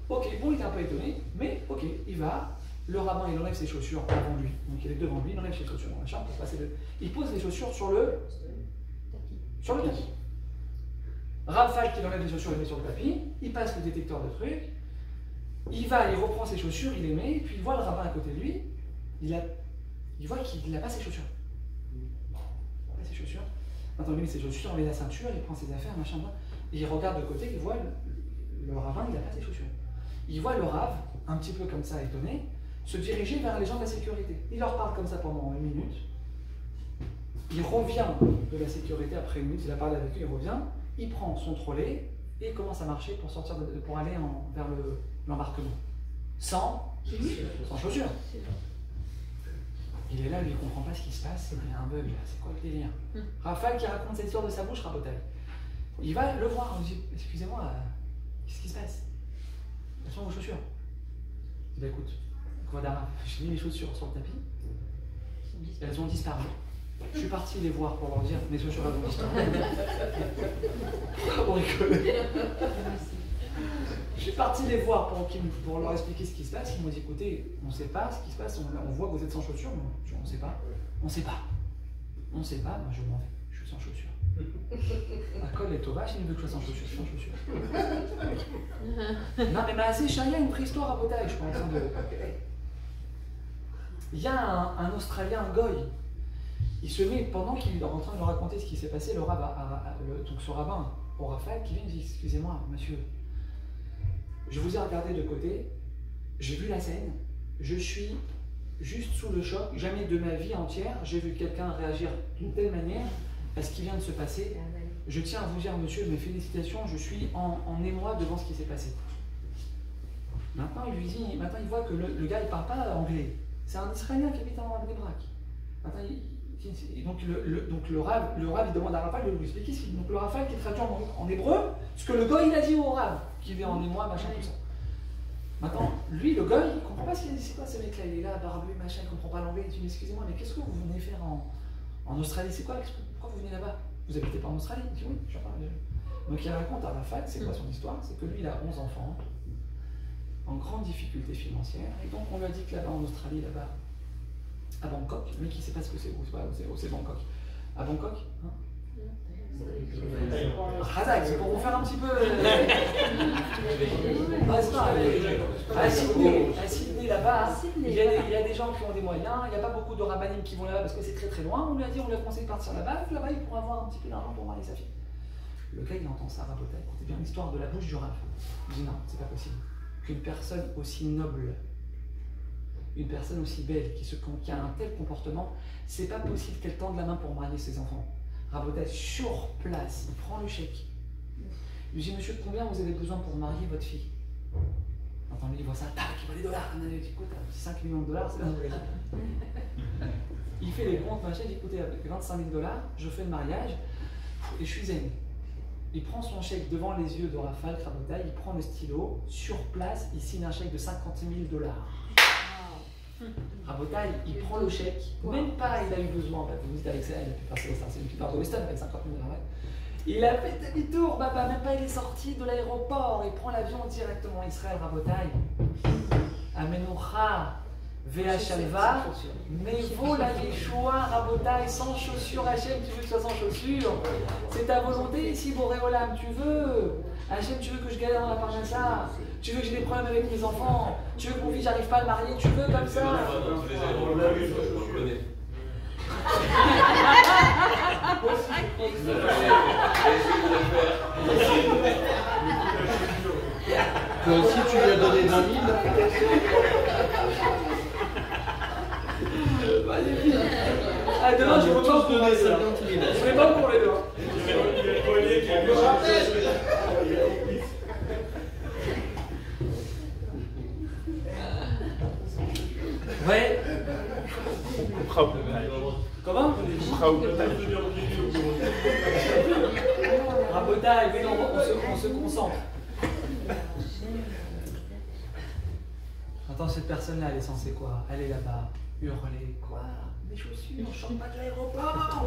Ok, bon, il est un peu étonné, mais ok, il va. Le rabbin, il enlève ses chaussures avant lui. Donc il est devant lui, il enlève ses chaussures dans la chambre pour passer il pose les chaussures sur le tapis. Raphaël qui enlève les chaussures, il les met sur le tapis, il passe le détecteur de trucs, il va, il reprend ses chaussures, il les met, puis il voit le rabbin à côté de lui, il voit qu'il n'a pas ses chaussures. Pas ses chaussures. Maintenant, il met ses chaussures, il met la ceinture, il prend ses affaires, machin, et il regarde de côté, il voit le rabbin, il n'a pas ses chaussures. Il voit le rave, un petit peu comme ça, étonné, se diriger vers les gens de la sécurité. Il leur parle comme ça pendant 1 minute. Il revient de la sécurité après 1 minute, il a parlé avec eux, il revient, il prend son trolley et il commence à marcher pour sortir pour aller vers l'embarquement. Sans chaussures. Il est là, lui, il ne comprend pas ce qui se passe, il y a un bug là, c'est quoi le délire? Raphaël qui raconte cette histoire de sa bouche, Rabotai. Il va le voir, il dit, excusez-moi, qu'est-ce qui se passe? Elles sont vos chaussures. Il dit, bah écoute, Kvodara, j'ai mis mes chaussures sur le tapis, elles ont disparu. Je suis parti les voir pour leur dire, mes chaussures ont disparu. Pourquoi vous rigolez? Je suis parti les voir pour leur expliquer ce qui se passe. Ils m'ont dit, écoutez, on ne sait pas ce qui se passe, on voit que vous êtes sans chaussures, mais on ne sait pas. On ne sait pas. On ne sait pas, moi je m'en vais, je suis sans chaussures. À col et Tova, il veut que je sois sans chaussures, je suis sans chaussures. Non mais assez Chaya, une préhistoire à Potaï, je suis pas en train de... Il y a un Australien, un goy, il se met, pendant qu'il est en train de leur raconter ce qui s'est passé, donc ce rabbin, au Raphaël, qui vient et dit, excusez-moi, monsieur, je vous ai regardé de côté, j'ai vu la scène, je suis juste sous le choc, jamais de ma vie entière, j'ai vu quelqu'un réagir d'une telle manière à ce qui vient de se passer. Je tiens à vous dire, monsieur, mes félicitations, je suis en émoi devant ce qui s'est passé. Maintenant, il voit que le gars, il ne parle pas anglais. C'est un Israélien qui habite en Bnei Brak. Maintenant, donc le Rav, il demande à Raphaël de lui expliquer ce qu'il. Donc le Raphaël qui traduit en hébreu ce que le goy il a dit au Rav, qui vient en émoi, machin, tout ça. Maintenant, lui, le goy, il ne comprend pas ce qu'il a dit. C'est quoi ce mec-là? Il est là, barbu, machin, il ne comprend pas l'anglais. Il dit, excusez-moi, mais qu'est-ce que vous venez faire en Australie? C'est quoi? Pourquoi vous venez là-bas? Vous habitez pas en Australie? Il dit, oui, je parle de... Donc il raconte à Raphaël, c'est quoi son histoire? C'est que lui, il a 11 enfants, en grande difficulté financière, et donc on lui a dit que là-bas en Australie, là-bas, à Bangkok, mais qui ne sait pas ce que c'est, c'est Bangkok. À Bangkok, hein? Razak, c'est pour vous faire un petit peu. À Sydney là-bas, il y a des gens qui ont des moyens, il n'y a pas beaucoup de rabbinim qui vont là-bas parce que c'est très très loin. On lui a conseillé de partir là-bas, il pourra avoir un petit peu d'argent pour marier sa fille. Le gars il entend ça, Rabotai, écoutez bien l'histoire de la bouche du Rav. Il dit non, c'est pas possible. Qu'une personne aussi noble, une personne aussi belle, qui a un tel comportement, c'est pas possible qu'elle tende la main pour marier ses enfants. Rabotai, sur place, il prend le chèque. Il lui dit, monsieur, combien vous avez besoin pour marier votre fille? Quand lui, il voit ça, tac, il voit les dollars. Il dit, écoute, 5 millions de dollars, c'est bien. Il fait les comptes, machin, il dit, écoutez, avec 25 000 dollars, je fais le mariage et je suis zen. Il prend son chèque devant les yeux de Raphaël Rabotaï, il prend le stylo, sur place, il signe un chèque de 50 000 dollars. Rabotaï, il prend le chèque, même pas il a eu besoin, en fait, vous dites avec ça, il a pu passer, c'est une plupart de Weston avec 50 000 dollars. Il a fait demi-tour, papa, même pas il est sorti de l'aéroport, il prend l'avion directement à Israël, Rabotaï. Amenoucha, Véa Shalva, mais vaut la Yeshua, Rabotaï, sans chaussures, Hachem, tu veux que ce soit sans chaussures? C'est ta volonté ici, Boréolam, tu veux? Hachem, tu veux que je galère dans la parnassa? Tu veux que j'ai des problèmes avec mes enfants? Tu veux que mon fils, j'arrive pas à le marier? Tu veux comme ça? Toi aussi, tu lui as donné 20 000. Ah, demain, je ne peux pas vous donner 50 000. Je ne ferai pas pour les deux. Ouais. Comment? Rabotaï, mais non, on se concentre. Attends, cette personne-là, elle est censée quoi? Elle est là-bas, hurler, quoi? Mes chaussures, je sors pas de l'aéroport!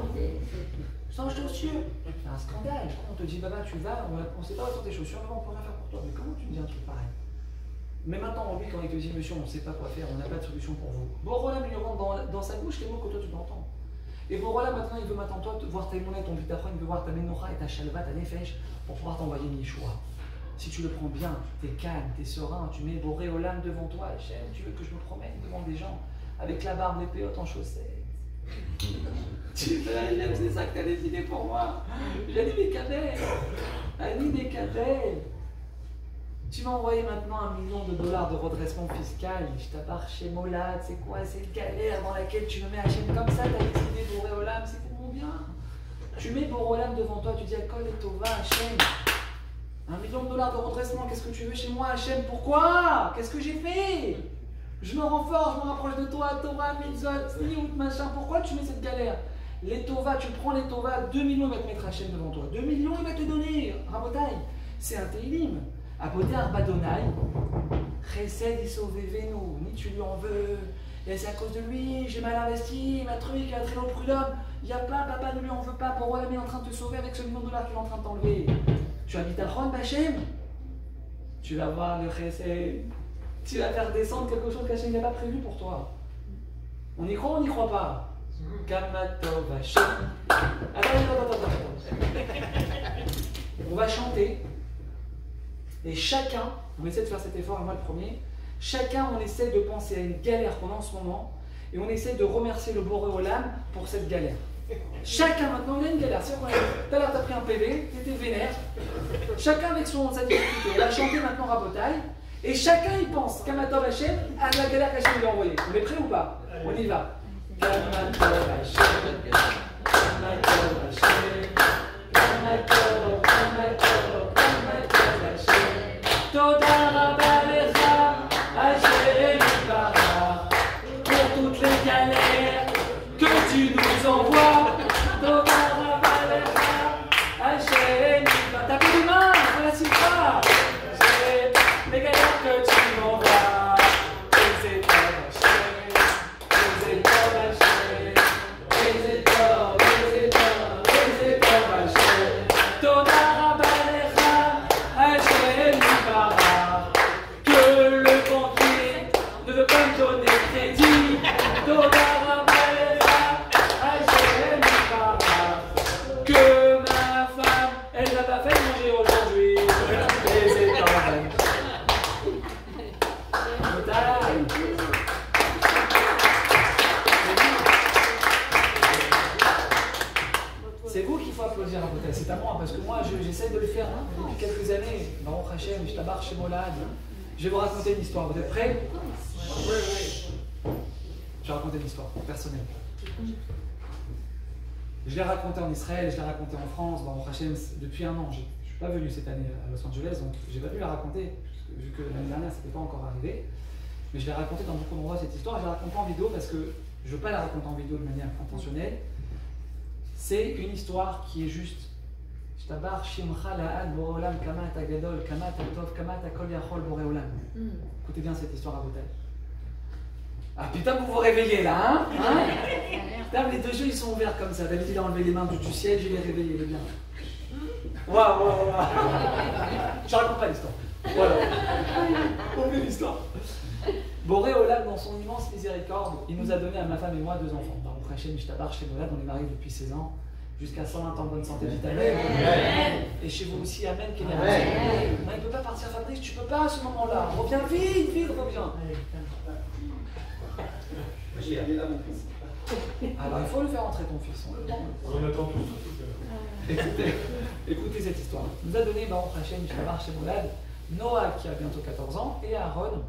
Sans chaussures! C'est un scandale. On te dit, Baba, tu vas, on sait pas sur tes chaussures, mais on peut rien faire pour toi. Mais comment tu me dis un truc pareil? Mais maintenant, lui, quand il te dit, monsieur, on ne sait pas quoi faire, on n'a pas de solution pour vous. Borolam, il rentre dans sa bouche les mots que toi tu entends. Et Borolam, maintenant, il veut maintenant toi voir ta émonette, ton bitachon, il veut voir ta menocha et ta shalva, ta nefesh, pour pouvoir t'envoyer une Yeshua. Si tu le prends bien, t'es calme, t'es serein, tu mets Boréolam devant toi, Hachem, tu veux que je me promène devant des gens, avec la barbe, les péotes en chaussettes. Tu veux, Hachem, c'est ça que t'as décidé pour moi. J'ai dit des cadets, Annie des cadets. Tu m'as envoyé maintenant $1 million de redressement fiscal, je t'apparte chez Molad, c'est quoi? C'est une galère dans laquelle tu me mets Hachem comme ça, t'as décidé Boréolam, c'est pour mon bien. Tu mets Boréolam devant toi, tu dis Akol et Tova, Hachem. $1 million de redressement, qu'est-ce que tu veux chez moi, Hachem? Pourquoi? Qu'est-ce que j'ai fait? Je me renforce, je me rapproche de toi, Torah, Mitzvot, Sniout, machin. Pourquoi tu mets cette galère? Les Tova, tu prends les Tova, 2 millions, il va te mettre Hachem devant toi. 2 millions, il va te les donner. Rabotaï, c'est un Teilim. Apoté Arbadonai, Chesed Isovevenu, ni tu lui en veux, et c'est à cause de lui, j'ai mal investi, ma truc, il a très long prud'homme, il n'y a pas, papa ne lui en veut pas, pour Olam est en train de te sauver avec ce $1 million qu'il est en train de t'enlever. Tu as bitachon, Hachem, tu vas voir le Chesed, tu vas faire descendre quelque chose qu'Hachem n'a pas prévu pour toi. On y croit ou on n'y croit pas? Kamatov Hachem. Attends. On va chanter. Et chacun, on essaie de faire cet effort, et moi le premier, chacun on essaie de penser à une galère qu'on a en ce moment, et on essaie de remercier le Boréolam pour cette galère. Chacun maintenant, il a une galère. C'est vrai, tout à l'heure tu as pris un PV, tu étais vénère, chacun avec sa difficulté. On va chanter maintenant Rabotaï, et chacun il pense, Kamatov Hachem, à la galère qu'Hachem lui a envoyée. On est prêt ou pas? On y va. Kamatov Hachem, Kamatov Hachem, Kamatov, Kamatov, Kamatov Hachem. Toda Rabba Lecha, Hachem Yitbarach, pour toutes les galères que tu nous envoies. Toda Rabba Lecha, Hachem Yitbarach. Tapez les mains, on la cite pas. Les galères que tu m'envoies. Les étoiles Hachem, les étoiles Hachem, les étoiles, les étoiles, les étoiles Hachem. Toda Rabba Lecha, Hachem Yitbarach. Que le banquier ne veut pas me donner crédit. Toda Rabba Lecha, Hachem Yitbarach. Que ma femme, elle n'a pas fait manger aujourd'hui. Les étoiles. C'est vous qu'il faut applaudir à côté, c'est à moi, parce que moi j'essaie de le faire depuis quelques années. Baruch Hashem, je t'abarre chez Molad. Je vais vous raconter une histoire, vous êtes prêts? Je vais raconter une histoire personnelle. Je l'ai raconté en Israël, je l'ai raconté en France. Baruch Hashem, depuis un an, suis pas venu cette année à Los Angeles, donc j'ai pas pu la raconter, vu que l'année dernière c'était pas encore arrivé. Mais je l'ai raconté dans beaucoup d'endroits cette histoire, je la raconte en vidéo parce que je veux pas la raconter en vidéo de manière intentionnelle. C'est une histoire qui est juste. Shtabar shimcha la'ad boreolam kama ta gadol, kama ta tov, kama ta kol yachol boreolam. Écoutez bien cette histoire à Botaï. Ah putain, vous vous réveillez là, hein, putain, les deux yeux ils sont ouverts comme ça. David il a enlevé les mains du ciel, je l'ai réveillé, il est bien. Waouh, waouh, waouh. Je raconte pas l'histoire. Voilà. On fait l'histoire. Boré Olam, dans son immense miséricorde, il nous a donné à ma femme et moi 2 enfants. Baruch Hashem, Ishtabar, chez Olam, on est mariés depuis 16 ans, jusqu'à 120 ans de bonne santé, vite Amen. Et chez vous aussi, Amen, Kéné. Non, il ne peut pas partir, Fabrice, tu peux pas à ce moment-là. Reviens vite, vite, reviens. Alors il faut le faire entrer ton fils. On attend tous. Écoutez cette histoire. Il nous a donné Baruch Hashem, Ishtabar, chez Olam, Noah qui a bientôt 14 ans et Aaron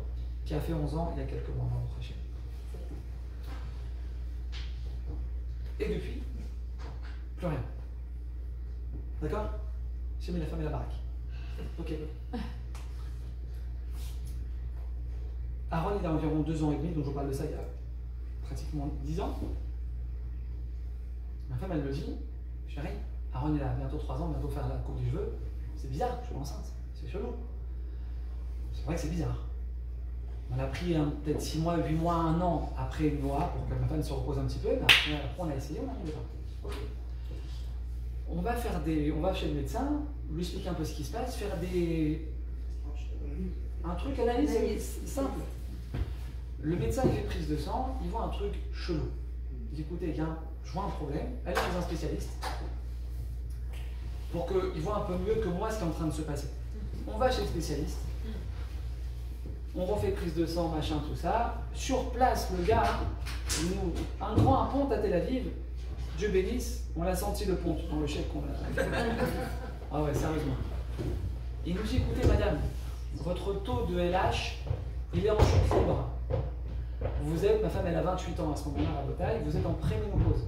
qui a fait 11 ans il y a quelques mois. Baruch Hashem. Et depuis, plus rien. D'accord? J'ai mis la femme et la baraque. Ok. Aaron il a environ 2 ans et demi, donc je vous parle de ça il y a pratiquement 10 ans. Ma femme elle me dit, chérie, Aaron il a bientôt 3 ans, bientôt faire la coupe du cheveu. C'est bizarre, je suis enceinte, c'est chelou. C'est vrai que c'est bizarre. On a pris peut-être 6 mois, 8 mois, 1 an après Noah pour que ma femme se repose un petit peu, mais après on a essayé, on n'arrivait pas. Okay. On va chez le médecin, lui expliquer un peu ce qui se passe, faire un truc analyse simple. Le médecin il fait prise de sang, il voit un truc chelou. Il dit écoutez, je vois un problème, allez chez un spécialiste pour qu'il voit un peu mieux que moi ce qui est en train de se passer. On va chez le spécialiste, on refait prise de sang, machin, tout ça. Sur place, le gars, un pont à Tel Aviv, Dieu bénisse, on l'a senti le pont dans le chèque qu'on a. Ah ouais, sérieusement. Il nous dit écoutez madame, votre taux de LH, il est en chute libre. Vous êtes, ma femme elle a 28 ans à ce moment-là à Botaï, vous êtes en préménopause.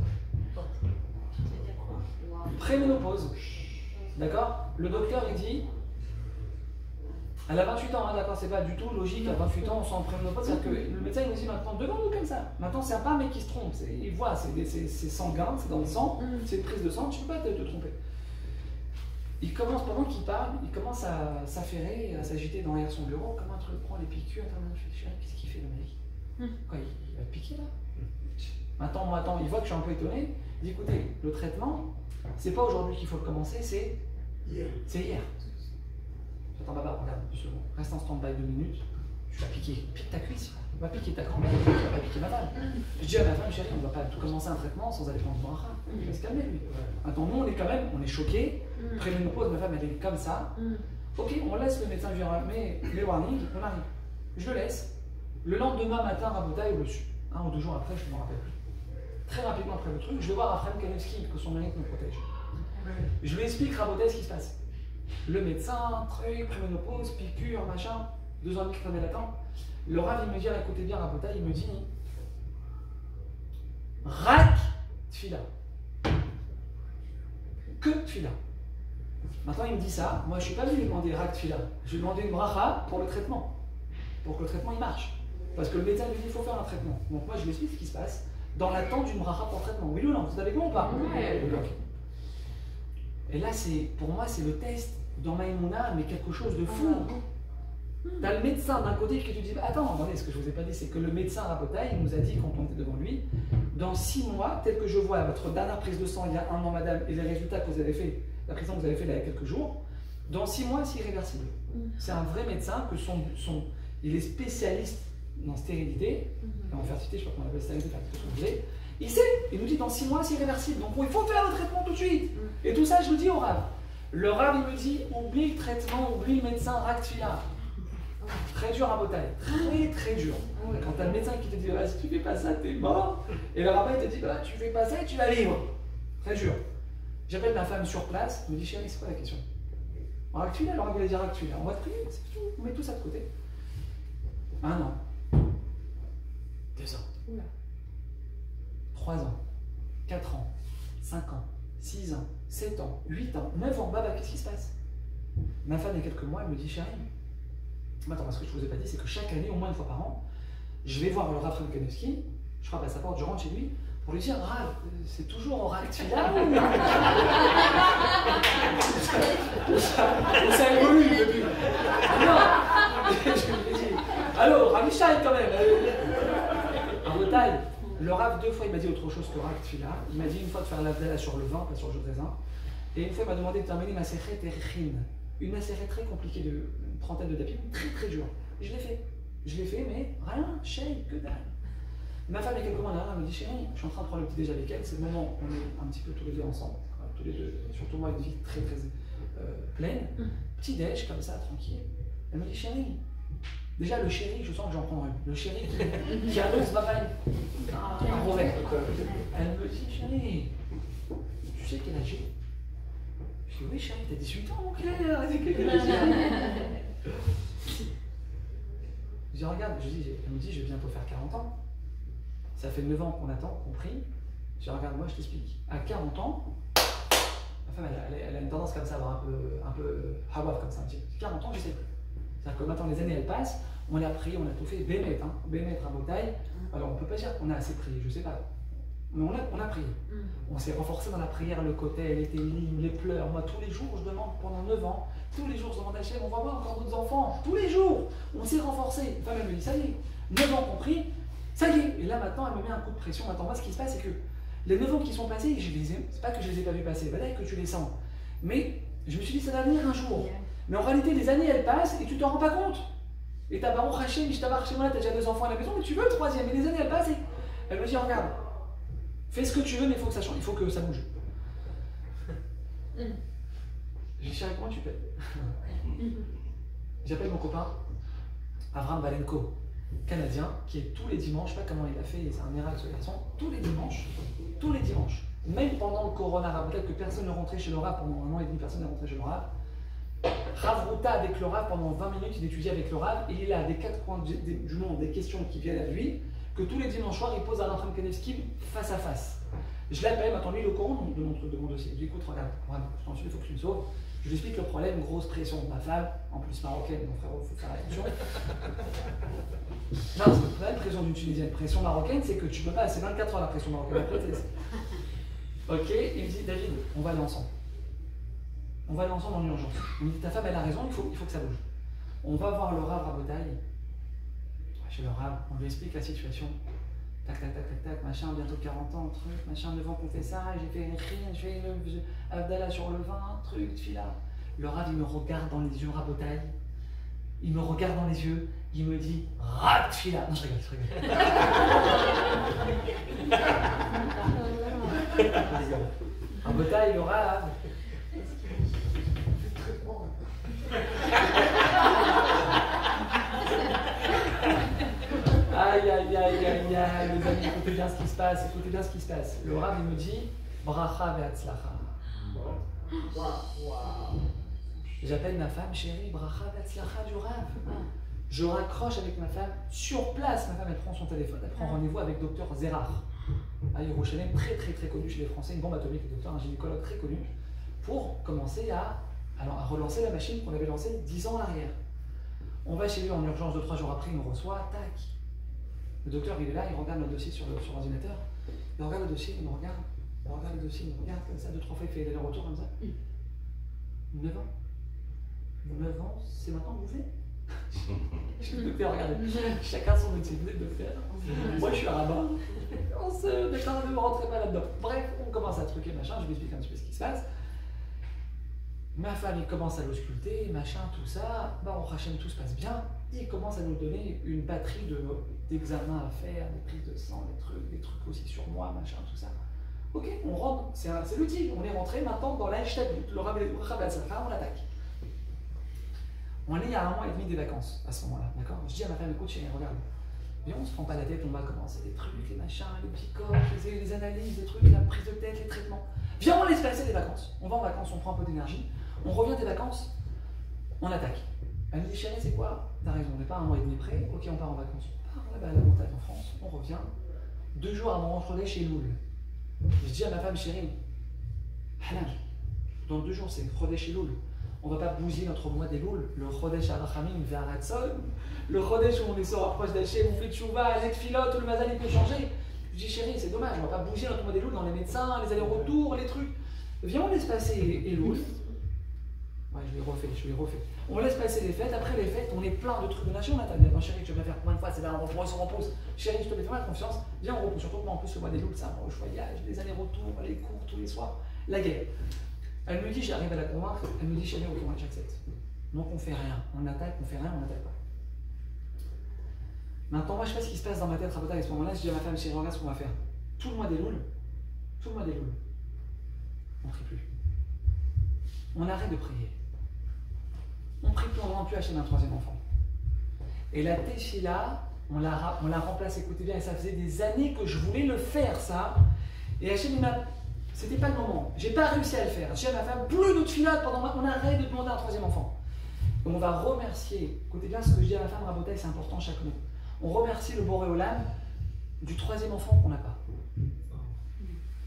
Préménopause. D'accord? Le docteur il dit, elle a 28 ans, hein, d'accord, c'est pas du tout logique, à 28 ans on sent en préménopause, c'est-à-dire que le médecin il nous dit maintenant devant nous comme ça. Maintenant c'est pas un mec qui se trompe, il voit, c'est sanguin, c'est dans le sang, c'est une prise de sang, tu peux pas te tromper. Il commence, pendant qu'il parle, il commence à s'affairer, à s'agiter dans son bureau, comme un truc prend les piqûres, qu'est-ce qu'il fait le mec? Quoi, il va piquer là? Attends, il voit que je suis un peu étonné, il dit écoutez, le traitement, c'est pas aujourd'hui qu'il faut le commencer, c'est hier. Attends, Baba, regarde, 2 secondes. Reste en stand-by 2 minutes. Tu vas piquer. Pique ta cuisse. Tu vas piquer ta grand-mère. Tu vas pas piquer ma femme. Je dis à ma femme, chérie, on ne va pas commencer un traitement sans aller prendre du bracha. Il va se calmer, lui. Attends, nous, on est choqués. Préménopause, ma femme, elle est comme ça. Ok, on laisse le médecin virer les warnings, on arrive. Je le laisse. Le lendemain matin, Rabotaï, ou 1 ou 2 jours après, je ne me rappelle plus. Très rapidement après le truc, je vais voir Raphaël Kanevski, que son mérite nous protège. Je lui explique Rabotaï ce qui se passe. Le médecin, truc, préménopause, piqûre, machin, 2 ans et demi qui traînait l'attente. Le Rav, il me dit, écoutez bien, Rabotaï, il me dit, Rak Tfila. Que Tfila. Maintenant, il me dit ça. Moi, je ne suis pas venu lui demander Rak Tfila. Je lui ai demandé une bracha pour le traitement. Pour que le traitement, il marche. Parce que le médecin lui dit, il faut faire un traitement. Donc, moi, je lui explique ce qui se passe dans l'attente d'une bracha pour le traitement. Oui ou non? Vous êtes avec moi ou pas? Ouais. Et là, pour moi, c'est le test dans Maïmouna, mais quelque chose de fou. T'as le médecin d'un côté qui te dit attends, attendez, ce que je vous ai pas dit, c'est que le médecin à Botaï nous a dit quand on était devant lui, dans 6 mois, tel que je vois votre dernière prise de sang il y a 1 an, madame, et les résultats que vous avez fait, la prise de sang que vous avez fait là, il y a quelques jours, dans 6 mois, c'est irréversible. C'est un vrai médecin que il est spécialiste en stérilité, en fertilité, je sais pas comment on appelle stérilité, fertilité, il sait, il nous dit dans 6 mois, c'est irréversible, donc il faut faire le traitement tout de suite. Et tout ça, je le dis au Rav. Le Rav, il me dit, oublie le traitement, oublie le médecin, Raktfila. Très dur à Botaï, très très dur. Quand t'as le médecin qui te dit, si tu fais pas ça, t'es mort. Et le rabbin, il te dit, tu fais pas ça et tu vas vivre. Très dur. J'appelle ma femme sur place, elle me dit, chérie, c'est quoi la question? Raktfila, alors elle voulait dire Raktfila. On va te prier, c'est tout, on met tout ça de côté. 1 an. 2 ans. 3 ans. 4 ans. 5 ans. 6 ans. 7 ans. 8 ans. 9 ans. Baba, qu'est-ce qui se passe? Ma femme, il y a quelques mois, elle me dit, chérie, attends, ce que je ne vous ai pas dit, c'est que chaque année, au moins une fois par an, je vais voir le Rav Kanevski, je frappe à sa porte, je rentre chez lui, pour lui dire, Rav, c'est toujours en Rakhtila ou ça évolue depuis. Non, je lui ai dit, allô, Ravichai quand même. En Bretagne, le Rav 2 fois, il m'a dit autre chose que Rakhtila. Il m'a dit une fois de faire l'Avdala sur le vin, pas sur le jus de raisin. Et une fois, il m'a demandé de terminer ma séchet Erchin. Une séchet très compliquée, une trentaine de dapim, très très dure. Et je l'ai fait. Je l'ai fait, mais rien, chez que dalle. Ma femme, il y a quelques mois derrière, elle me dit, chérie, je suis en train de prendre le petit déj avec elle, c'est le moment où on est un petit peu tous les deux ensemble, tous les deux, surtout moi, une vie très très pleine. Petit déj, comme ça, tranquille. Elle me dit, chérie, déjà le chéri, je sens que j'en prends une. Le chéri qui annonce ma femme, un revers. Elle me dit, chérie, tu sais quel âge j'ai? Je dis, oui, chérie, t'as 18 ans, mon Claire, quel âge j'ai? Je dis, regarde, elle me dit, je vais bientôt faire 40 ans. Ça fait 9 ans qu'on attend, qu'on prie. Je dis, regarde, moi je t'explique. À 40 ans, ma femme elle a une tendance comme ça à avoir un peu hawaf comme ça. 40 ans, je sais plus. C'est-à-dire que maintenant les années elles passent, on a prié, on a tout fait, bémet, à Botaï. Alors on ne peut pas dire qu'on a assez prié, je ne sais pas. Mais on a prié. On s'est renforcé dans la prière, le côté, les télim, les pleurs. Moi tous les jours, je demande pendant 9 ans, tous les jours je demande à Hachem, on va voir encore d'autres enfants. Tous les jours, on s'est renforcé. Enfin, elle me dit, ça y est, 9 ans qu'on prie. Ça y est, et là maintenant elle me met un coup de pression. Attends, moi ce qui se passe c'est que les 9 ans qui sont passés, c'est pas que je les ai pas vus passer, voilà que tu les sens. Mais je me suis dit ça va venir un jour. Mais en réalité les années elles passent et tu t'en rends pas compte. Et t'as Baruch Hashem, Ishtabar chez moi, t'as déjà 2 enfants à la maison, mais tu veux le 3e. Et les années elles passent et elle me dit regarde, fais ce que tu veux mais il faut que ça change, il faut que ça bouge. J'ai dit chérie, comment tu fais? J'appelle mon copain Avram Valenko, canadien, qui est tous les dimanches, je ne sais pas comment il a fait, c'est un miracle ce garçon, tous les dimanches, même pendant le Corona, peut-être que personne ne rentrait chez le Rav pendant 1 an et demi, personne n'est rentré chez le Rav. Rav Ruta avec le Rav pendant 20 minutes, il étudie avec le Rav, et il a des 4 coins du monde, des questions qui viennent à lui, que tous les dimanches soirs, il pose à Rav Kanevski face à face. Je l'appelle, maintenant lui, il est au courant de mon dossier. Je lui dis écoute, regarde, il faut que tu me sauves. Je lui explique le problème, grosse pression de ma femme, en plus marocaine, mon frère, il faut faire attention. Non, c'est pas la pression d'une Tunisienne. Pression marocaine, c'est que tu peux pas, c'est 24 heures la pression marocaine. Ok, il me dit David, on va aller ensemble. On va aller ensemble en urgence. Il me dit ta femme, elle a raison, il faut que ça bouge. On va voir le Rav à Botaï. Chez le Rav, on lui explique la situation. Tac, tac, tac, tac, tac, machin, bientôt 40 ans, truc, machin, 9 ans qu'on fait ça, j'ai fait une crine, je fais une Abdallah sur le vin, truc, fila. Le Rav, il me regarde dans les yeux, Rabotaï. Il me regarde dans les yeux, il me dit Rat fila. Non, je rigole. Rabotaï, le Rav. Aïe, aïe, aïe, aïe, aïe, les amis, écoutez bien ce qui se passe, Le Rav, il me dit, bracha ve'atzlacha. J'appelle ma femme, chérie, bracha ve'atzlacha du Rav. Je raccroche avec ma femme, sur place, ma femme, elle prend son téléphone, elle prend rendez-vous avec docteur Zerach, à Yerushalayim, très très très connu chez les Français, une bombe atomique, le docteur, un gynécologue très connu, pour commencer à relancer la machine qu'on avait lancée 10 ans en arrière. On va chez lui en urgence 2-3 jours après, il me reçoit, tac. Le docteur, il est là, il regarde le dossier sur l'ordinateur. Il regarde le dossier, il me regarde. Il regarde le dossier, il me regarde comme ça, 2-3 fois, il fait l'aller-retour comme ça. 9 ans. 9 ans, c'est maintenant que vous faites. Je le docteur, regardez. Chacun son métier, vous êtes docteur. Moi, je suis un rabbin. On se déclare de ne rentrer pas là-dedans. Bref, on commence à truquer, machin. Je vous explique un petit peu ce qui se passe. Ma femme, il commence à l'ausculter, machin, tout ça. Bah, on Hachem, tout se passe bien. Il commence à nous donner une batterie d'examens à faire, des prises de sang, des trucs aussi sur moi, machin, tout ça. Ok, on rentre, c'est l'outil. On est rentré maintenant dans l'Aïchtadut, le Rav Al-Safra, on l'attaque. On est à 1 mois et demi des vacances à ce moment-là, d'accord? Je dis à ma femme, écoute, chérie, regarde. Mais on se prend pas la tête, on va commencer les trucs, les machins, les picots, les analyses, les trucs, la prise de tête, les traitements. Viens, on laisse passer les vacances. On va en vacances, on prend un peu d'énergie. On revient des vacances, on attaque. Elle me dit, chérie, c'est quoi? T'as raison, on n'est pas 1 mois et demi près. Ok, on part en vacances. On part là-bas à la montagne en France, on revient. 2 jours avant de rentrer chez Loul. Je dis à ma femme, chérie, Hanan, dans 2 jours, c'est Rodé chez Loul. On ne va pas bousiller notre mois des louls, le Chodesh Arachamim vers Ratzon, le Chodesh où on se rapproche d'Hachem, on fait tchouva, les tfilot, le mazal il peut changer. Je dis chérie, c'est dommage, on ne va pas bousiller notre mois des louls dans les médecins, les allers-retours, les trucs. Viens, on laisse passer Elul. Ouais, je lui refais. On laisse passer les fêtes, après les fêtes, on est plein de trucs de nation. Maintenant, chérie, tu vas faire combien de fois? C'est là, on repose. Chérie, je te fais mal confiance. Viens, on repose. Surtout que moi, en plus, le mois des louls, c'est un voyage, des allers-retours, les cours tous les soirs, la guerre. Elle me dit, j'arrive à la convaincre, elle me dit, chérie, ok, moi j'accepte. Donc on fait rien. On attaque, on fait rien, on n'attaque pas. Maintenant, moi, je sais pas ce qui se passe dans ma tête à ce moment-là. Je dis à ma femme, chérie, regarde ce qu'on va faire. Tout le mois des louls, on ne prie plus. On arrête de prier. On prie plus, on ne demande plus acheter un troisième enfant. Et la Teshila, on la remplace, écoutez bien, et ça faisait des années que je voulais le faire, ça. Et Hachem, c'était pas le moment. J'ai pas réussi à le faire. J'ai à ma femme, plus de tfilotes pendant on arrête de demander un troisième enfant. Donc on va remercier, écoutez bien ce que je dis à ma femme, Rabotai, c'est important chaque mot. On remercie le Boré Olam du troisième enfant qu'on n'a pas.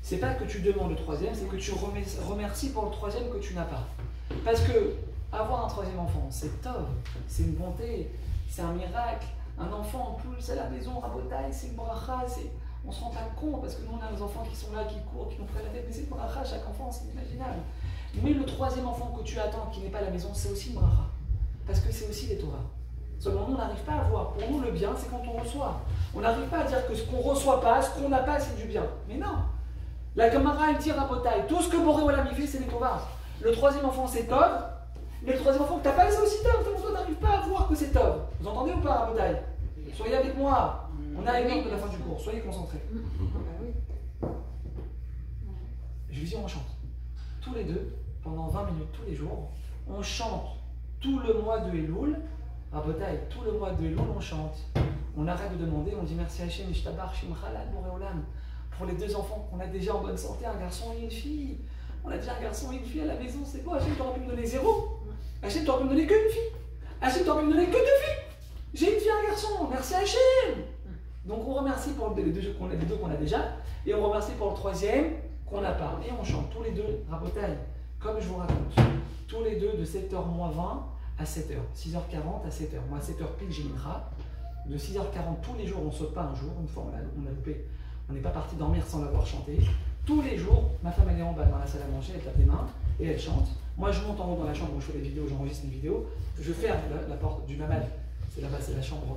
C'est pas que tu demandes le troisième, c'est que tu remercies pour le troisième que tu n'as pas. Parce que avoir un troisième enfant, c'est top, c'est une bonté, c'est un miracle. Un enfant en plus à la maison, Rabotai, c'est une bracha, on se rend pas compte parce que nous on a nos enfants qui sont là, qui courent, qui nous prennent la tête, mais c'est une bracha, chaque enfant, c'est inimaginable. Mais le troisième enfant que tu attends, qui n'est pas à la maison, c'est aussi une bracha. Parce que c'est aussi les Torah. Seulement nous, on n'arrive pas à voir. Pour nous, le bien, c'est quand on reçoit. On n'arrive pas à dire que ce qu'on ne reçoit pas, ce qu'on n'a pas, c'est du bien. Mais non. La Gemara, elle tire à Rabotai. Tout ce que Boré Olam fait, c'est les Torah. Le troisième enfant, c'est Tov. Mais le troisième enfant que tu n'as pas, c'est aussi Tov. Donc toi, tu n'arrives pas à voir que c'est Tov. Vous entendez ou pas, Rabotai? Soyez avec moi. On a une de la fin du cours. Soyez concentrés. Je lui dis, on chante. Tous les deux, pendant 20 minutes, tous les jours, on chante tout le mois de Elul. Rabotai, tout le mois de Elul, on chante. On arrête de demander, on dit merci Hachem, Ishtabar, Shimchalad, Boré Olam. Pour les deux enfants qu'on a déjà en bonne santé, un garçon et une fille. On a déjà un garçon et une fille à la maison, c'est quoi? Hachem, t'aurais pu me donner 0. Hachem, t'aurais pu me donner qu'une fille. Hachem, t'aurais pu me donner que 2 filles. J'ai une fille et un garçon, merci Hachem. Donc on remercie pour les deux qu'on a déjà, et on remercie pour le troisième qu'on n'a pas. Et on chante tous les deux, Rabotai, comme je vous raconte, tous les deux de 7h moins 20 à 7h, 6h40 à 7h. Moi à 7h pile j'ai mincha. De 6h40 tous les jours, on ne saute pas un jour, une fois on a loupé. On n'est pas parti dormir sans l'avoir chanté. Tous les jours, ma femme elle est en bas dans la salle à manger, elle tape des mains et elle chante. Moi je monte en haut dans la chambre où je fais des vidéos, j'enregistre une vidéo, je ferme la porte du mamad, c'est là-bas, c'est la chambre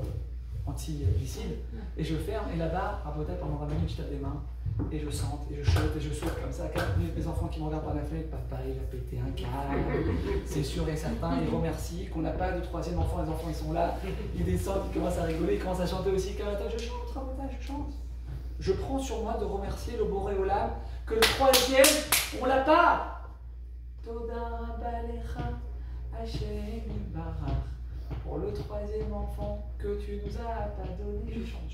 anti-vicile, et je ferme, et là-bas, à Rabotai, pendant 20 minutes, je tape des mains, et je sente, et je chante, et je souffle comme ça. À 4 minutes, mes enfants qui me regardent par la fenêtre, papa, il a pété un câble, c'est sûr et certain, ils remercient qu'on n'a pas de troisième enfant, les enfants ils sont là, ils descendent, ils commencent à rigoler, ils commencent à chanter aussi, je chante, Rabotai, je chante. Je prends sur moi de remercier le Boré Olam que le troisième, on l'a pas. Toda Rabba Lecha, Hashem Yitbarach. Pour le troisième enfant que tu nous as pas donné, je chante,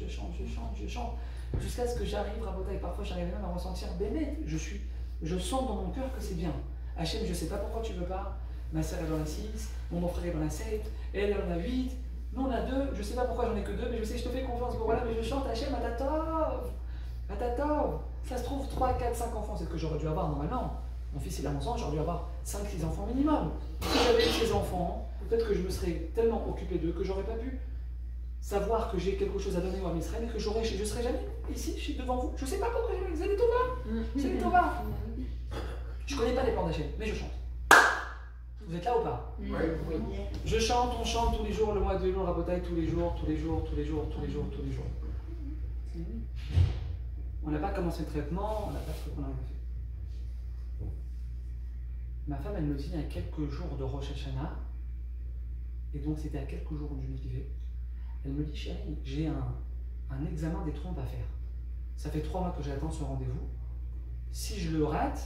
jusqu'à ce que j'arrive à Rabotai. Parfois j'arrive même à ressentir béné. Je sens dans mon cœur que c'est bien. Hachem, je sais pas pourquoi tu veux pas. Ma sœur est dans la 6, mon frère est dans la 7, elle en a 8. Nous on a 2, je sais pas pourquoi j'en ai que 2, mais je sais que je te fais confiance, voilà, mais je chante Hachem Atatov. Ça se trouve 3, 4, 5 enfants, c'est ce que j'aurais dû avoir normalement. Mon fils il a 11 ans, j'aurais dû avoir 5-6 enfants minimum. Si j'avais eu ces enfants, peut-être que je me serais tellement occupé d'eux que j'aurais pas pu savoir que j'ai quelque chose à donner au Ham Israël et que je serais jamais ici, je suis devant vous. Je sais pas pourquoi c'est les Tova. C'est les Tova. Je connais pas les plans d'Hachem, mais je chante. Vous êtes là ou pas? Oui. Je chante, on chante tous les jours, le mois de Elul, Rabotai, tous les jours. On n'a pas commencé le traitement, on n'a pas fait ce qu'on avait fait. Ma femme, elle me dit il y a quelques jours de Rosh Hashanah, et donc c'était à quelques jours du Mikvé. Elle me dit chérie, j'ai un examen des trompes à faire. Ça fait 3 mois que j'attends ce rendez-vous. Si je le rate,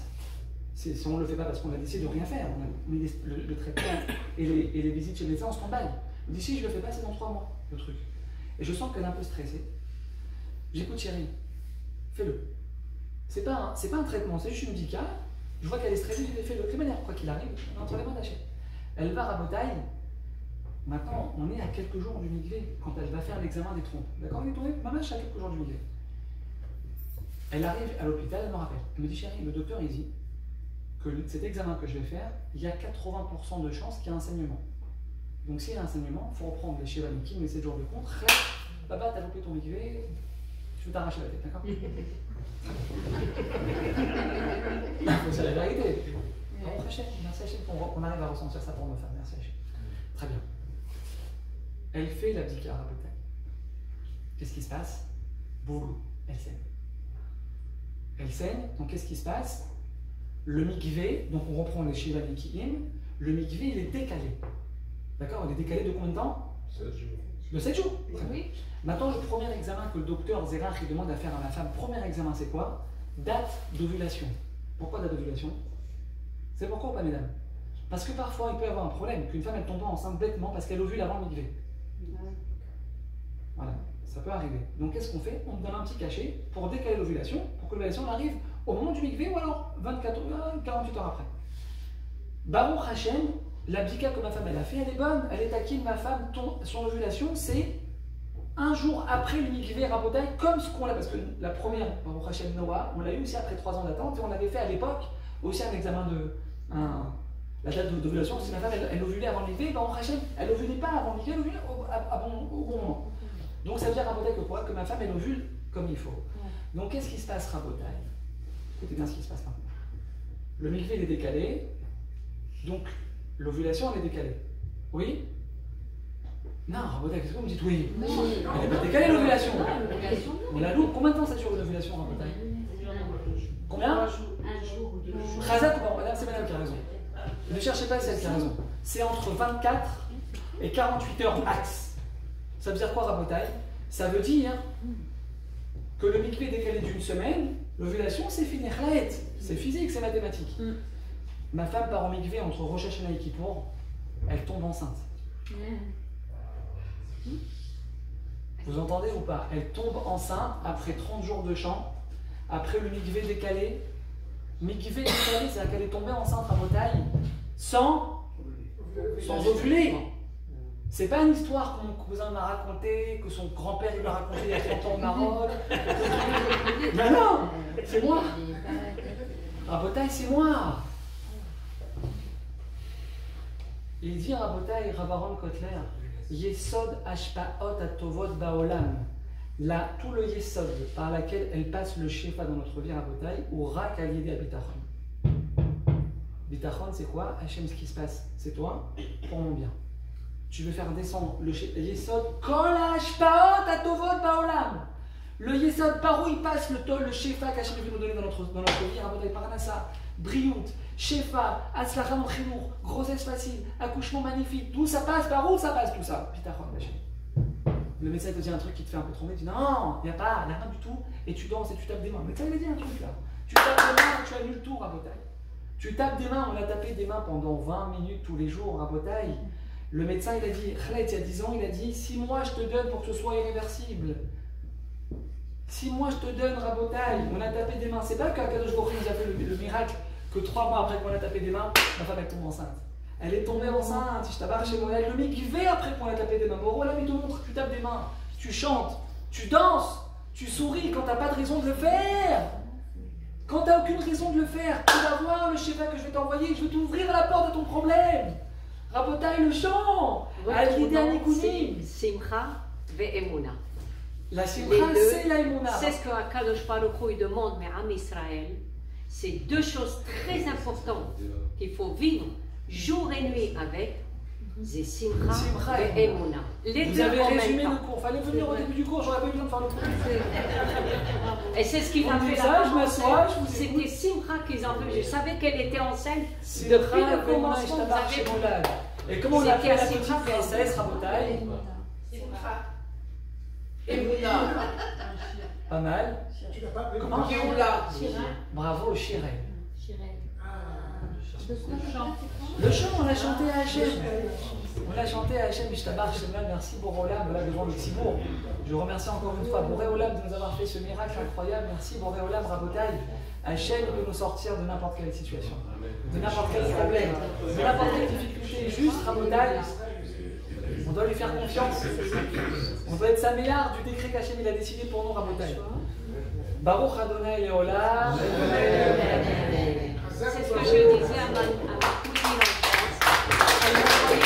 si on ne le fait pas parce qu'on a décidé de rien faire, on a mis le traitement et les visites chez le médecin en stand-by. Elle me dit si je le fais pas, c'est dans 3 mois le truc. Et je sens qu'elle est un peu stressée. J'écoute chérie, fais-le. C'est pas un traitement, c'est juste médical. Je vois qu'elle est stressée, je lui dis fais-le. De toute manière, quoi qu'il arrive, on est entre les mains d'Hachem. Elle va à Rabotai. Maintenant, on est à quelques jours du Mikvé quand elle va faire l'examen des trompes. D'accord? On est tombé, maman, à quelques jours du Mikvé. Elle arrive à l'hôpital, elle me rappelle. Elle me dit chérie, le docteur il dit que cet examen que je vais faire, il y a 80% de chances qu'il y ait un enseignement. Donc s'il y a un enseignement, il faut reprendre les Shevanikim, les 7 jours de compte. Baba, t'as loupé ton mikvé, je vais t'arracher la tête, d'accord? C'est la vérité. Merci Hachem qu'on arrive à ressentir ça pour nos femmes. Merci Hachem. Très bien. Elle fait la bdika à Rabotai. Qu'est-ce qui se passe? Boum, elle saigne. Elle saigne, donc qu'est-ce qui se passe? Le mikvé, donc on reprend les Shiva Nikiim, le mikvé il est décalé. D'accord? Il est décalé de combien de temps? 7 jours. De 7 jours. Oui. Maintenant, le premier examen que le docteur Zerach demande à faire à ma femme, premier examen, c'est quoi? Date d'ovulation. Pourquoi date d'ovulation? C'est pourquoi ou pas, mesdames? Parce que parfois, il peut y avoir un problème, qu'une femme elle tombe enceinte bêtement parce qu'elle ovule avant le mikvé. Voilà, ça peut arriver. Donc, qu'est-ce qu'on fait? On donne un petit cachet pour décaler l'ovulation, pour que l'ovulation arrive au moment du mikvé ou alors 48 heures après. Baruch Hashem, la bdika que ma femme elle a fait, elle est bonne, elle est taquine, ma femme, son ovulation, c'est un jour après le mikvé Rabotai, comme ce qu'on l'a, parce que la première, Baruch Hashem Noah, on l'a eu aussi après 3 ans d'attente, et on avait fait à l'époque aussi un examen de la date d'ovulation, si ma femme elle ovulait avant le mikvé, Baruch Hashem, elle ovulait pas avant le mikvé, elle ovulait au bon moment. Donc ça veut dire Rabotai que quoi? Que ma femme elle ovule comme il faut. Donc qu'est-ce qui se passe Rabotai? Écoutez bien ce qui se passe maintenant. Le mikvé il est décalé, donc l'ovulation elle est décalée. Oui? Non, Rabotai, qu'est-ce que vous me dites? Oui. Non, elle n'est pas décalée l'ovulation. l'ovulation. On la loupe. Combien de temps ça dure une ovulation, Rabotai? Combien? Un jour ou 2 jours. Khazak ou pas? C'est madame qui a raison. Ne cherchez pas celle qui a raison. C'est entre 24 et 48 heures max. Ça veut dire quoi, Rabotai? Ça veut dire que le mikvé décalé d'une semaine, l'ovulation c'est fini. C'est physique, c'est mathématique. Ma femme part au mikvé entre Rosh Hashanah et Kippour, elle tombe enceinte. Vous entendez ou pas? Elle tombe enceinte après 30 jours de chant, après le mikvé décalé. Mikvé décalé, c'est-à-dire qu'elle est tombée enceinte à Rabotai sans ovuler. C'est pas une histoire que mon cousin m'a racontée, que son grand-père lui a raconté il y a 30 ans au Maroc. Non, non, c'est moi. Rabotai, c'est moi. Il dit Rabotai, Ravaron Kotler, Yesod Ashpaot Atovot Baolam. Là, tout le Yesod par laquelle elle passe le Shefa dans notre vie, Rabotai, ou Rak Alidé à Bitachon. Bitachon, c'est quoi? Hachem, ce qui se passe, c'est toi, pour mon bien. Tu veux faire descendre le Yesod, Kol Ashpaot Atovot Baolam. Le Yesod, par où il passe le Shefa qu'Hachem veut nous donner dans notre vie, Rabotai, Paranassa, Briout, Shefa, Atzlacham Chinour, grossesse facile, accouchement magnifique, d'où ça passe, par où ça passe tout ça? Bitachon, Hachem. Le médecin te dit un truc qui te fait un peu trembler, tu dis non, il n'y a rien du tout, et tu danses et tu tapes des mains. Le médecin il a dit un truc là. Tu tapes des mains, tu annules tout, Rabotai. Tu tapes des mains, on a tapé des mains pendant 20 minutes tous les jours, Rabotai. Le médecin il a dit, Khalet, il y a 10 ans, il a dit 6 mois je te donne pour que ce soit irréversible. 6 mois je te donne, Rabotai. On a tapé des mains. C'est pas qu'Akadosh Baruch Hu nous a fait le miracle que 3 mois après qu'on a tapé des mains, ma femme elle tombe enceinte. Elle est tombée enceinte, je t'abbarre chez moi, elle le mikvé après qu'on a tapé des mains. Bon, là, mais te montre, tu tapes des mains, tu chantes, tu danses, tu souris quand t'as pas de raison de le faire. Quand t'as aucune raison de le faire, tu vas voir le schéma que je vais t'envoyer, je vais t'ouvrir la porte de ton problème. Rabotai, le chant, Al-Yidé Anikunim. Simcha ve'emuna. La simcha, c'est la emuna. C'est ce que Akadosh Baruch Hu demande, mais à Israël, c'est 2 choses très importantes qu'il faut vivre jour et nuit avec, c'est Simcha et Emuna. Vous avez résumé le cours, fallait venir au début du cours, j'aurais pas eu besoin de faire le cours. Et c'est ce qu'ils ont fait ça, je m'assois, c'était Simcha qu'ils ont fait. Je savais qu'elle était enceinte depuis le commencement. Et comment on a fait la petite princesse, Rabotai? Simcha. Emuna. Pas mal. Tu l'as pas appelé Comment? Géoula. Bravo, Shirel. Le chant, on l'a chanté à Hachem. On l'a chanté à Hachem, Ishtabar, Shemal, merci Boréolam, voilà devant le Tzibour. Je remercie encore une fois Boréolam de nous avoir fait ce miracle incroyable. Merci Boréolam, Rabotai. Hachem peut nous sortir de n'importe quelle situation, de n'importe quel problème, de n'importe quelle difficulté. Juste Rabotai, on doit lui faire confiance. On doit être sa meilleure du décret qu'Hachem il a décidé pour nous, Rabotai. Baruch Adonai Leolam. C'est ce que je disais à ma cousine en France. Elle m'envoyait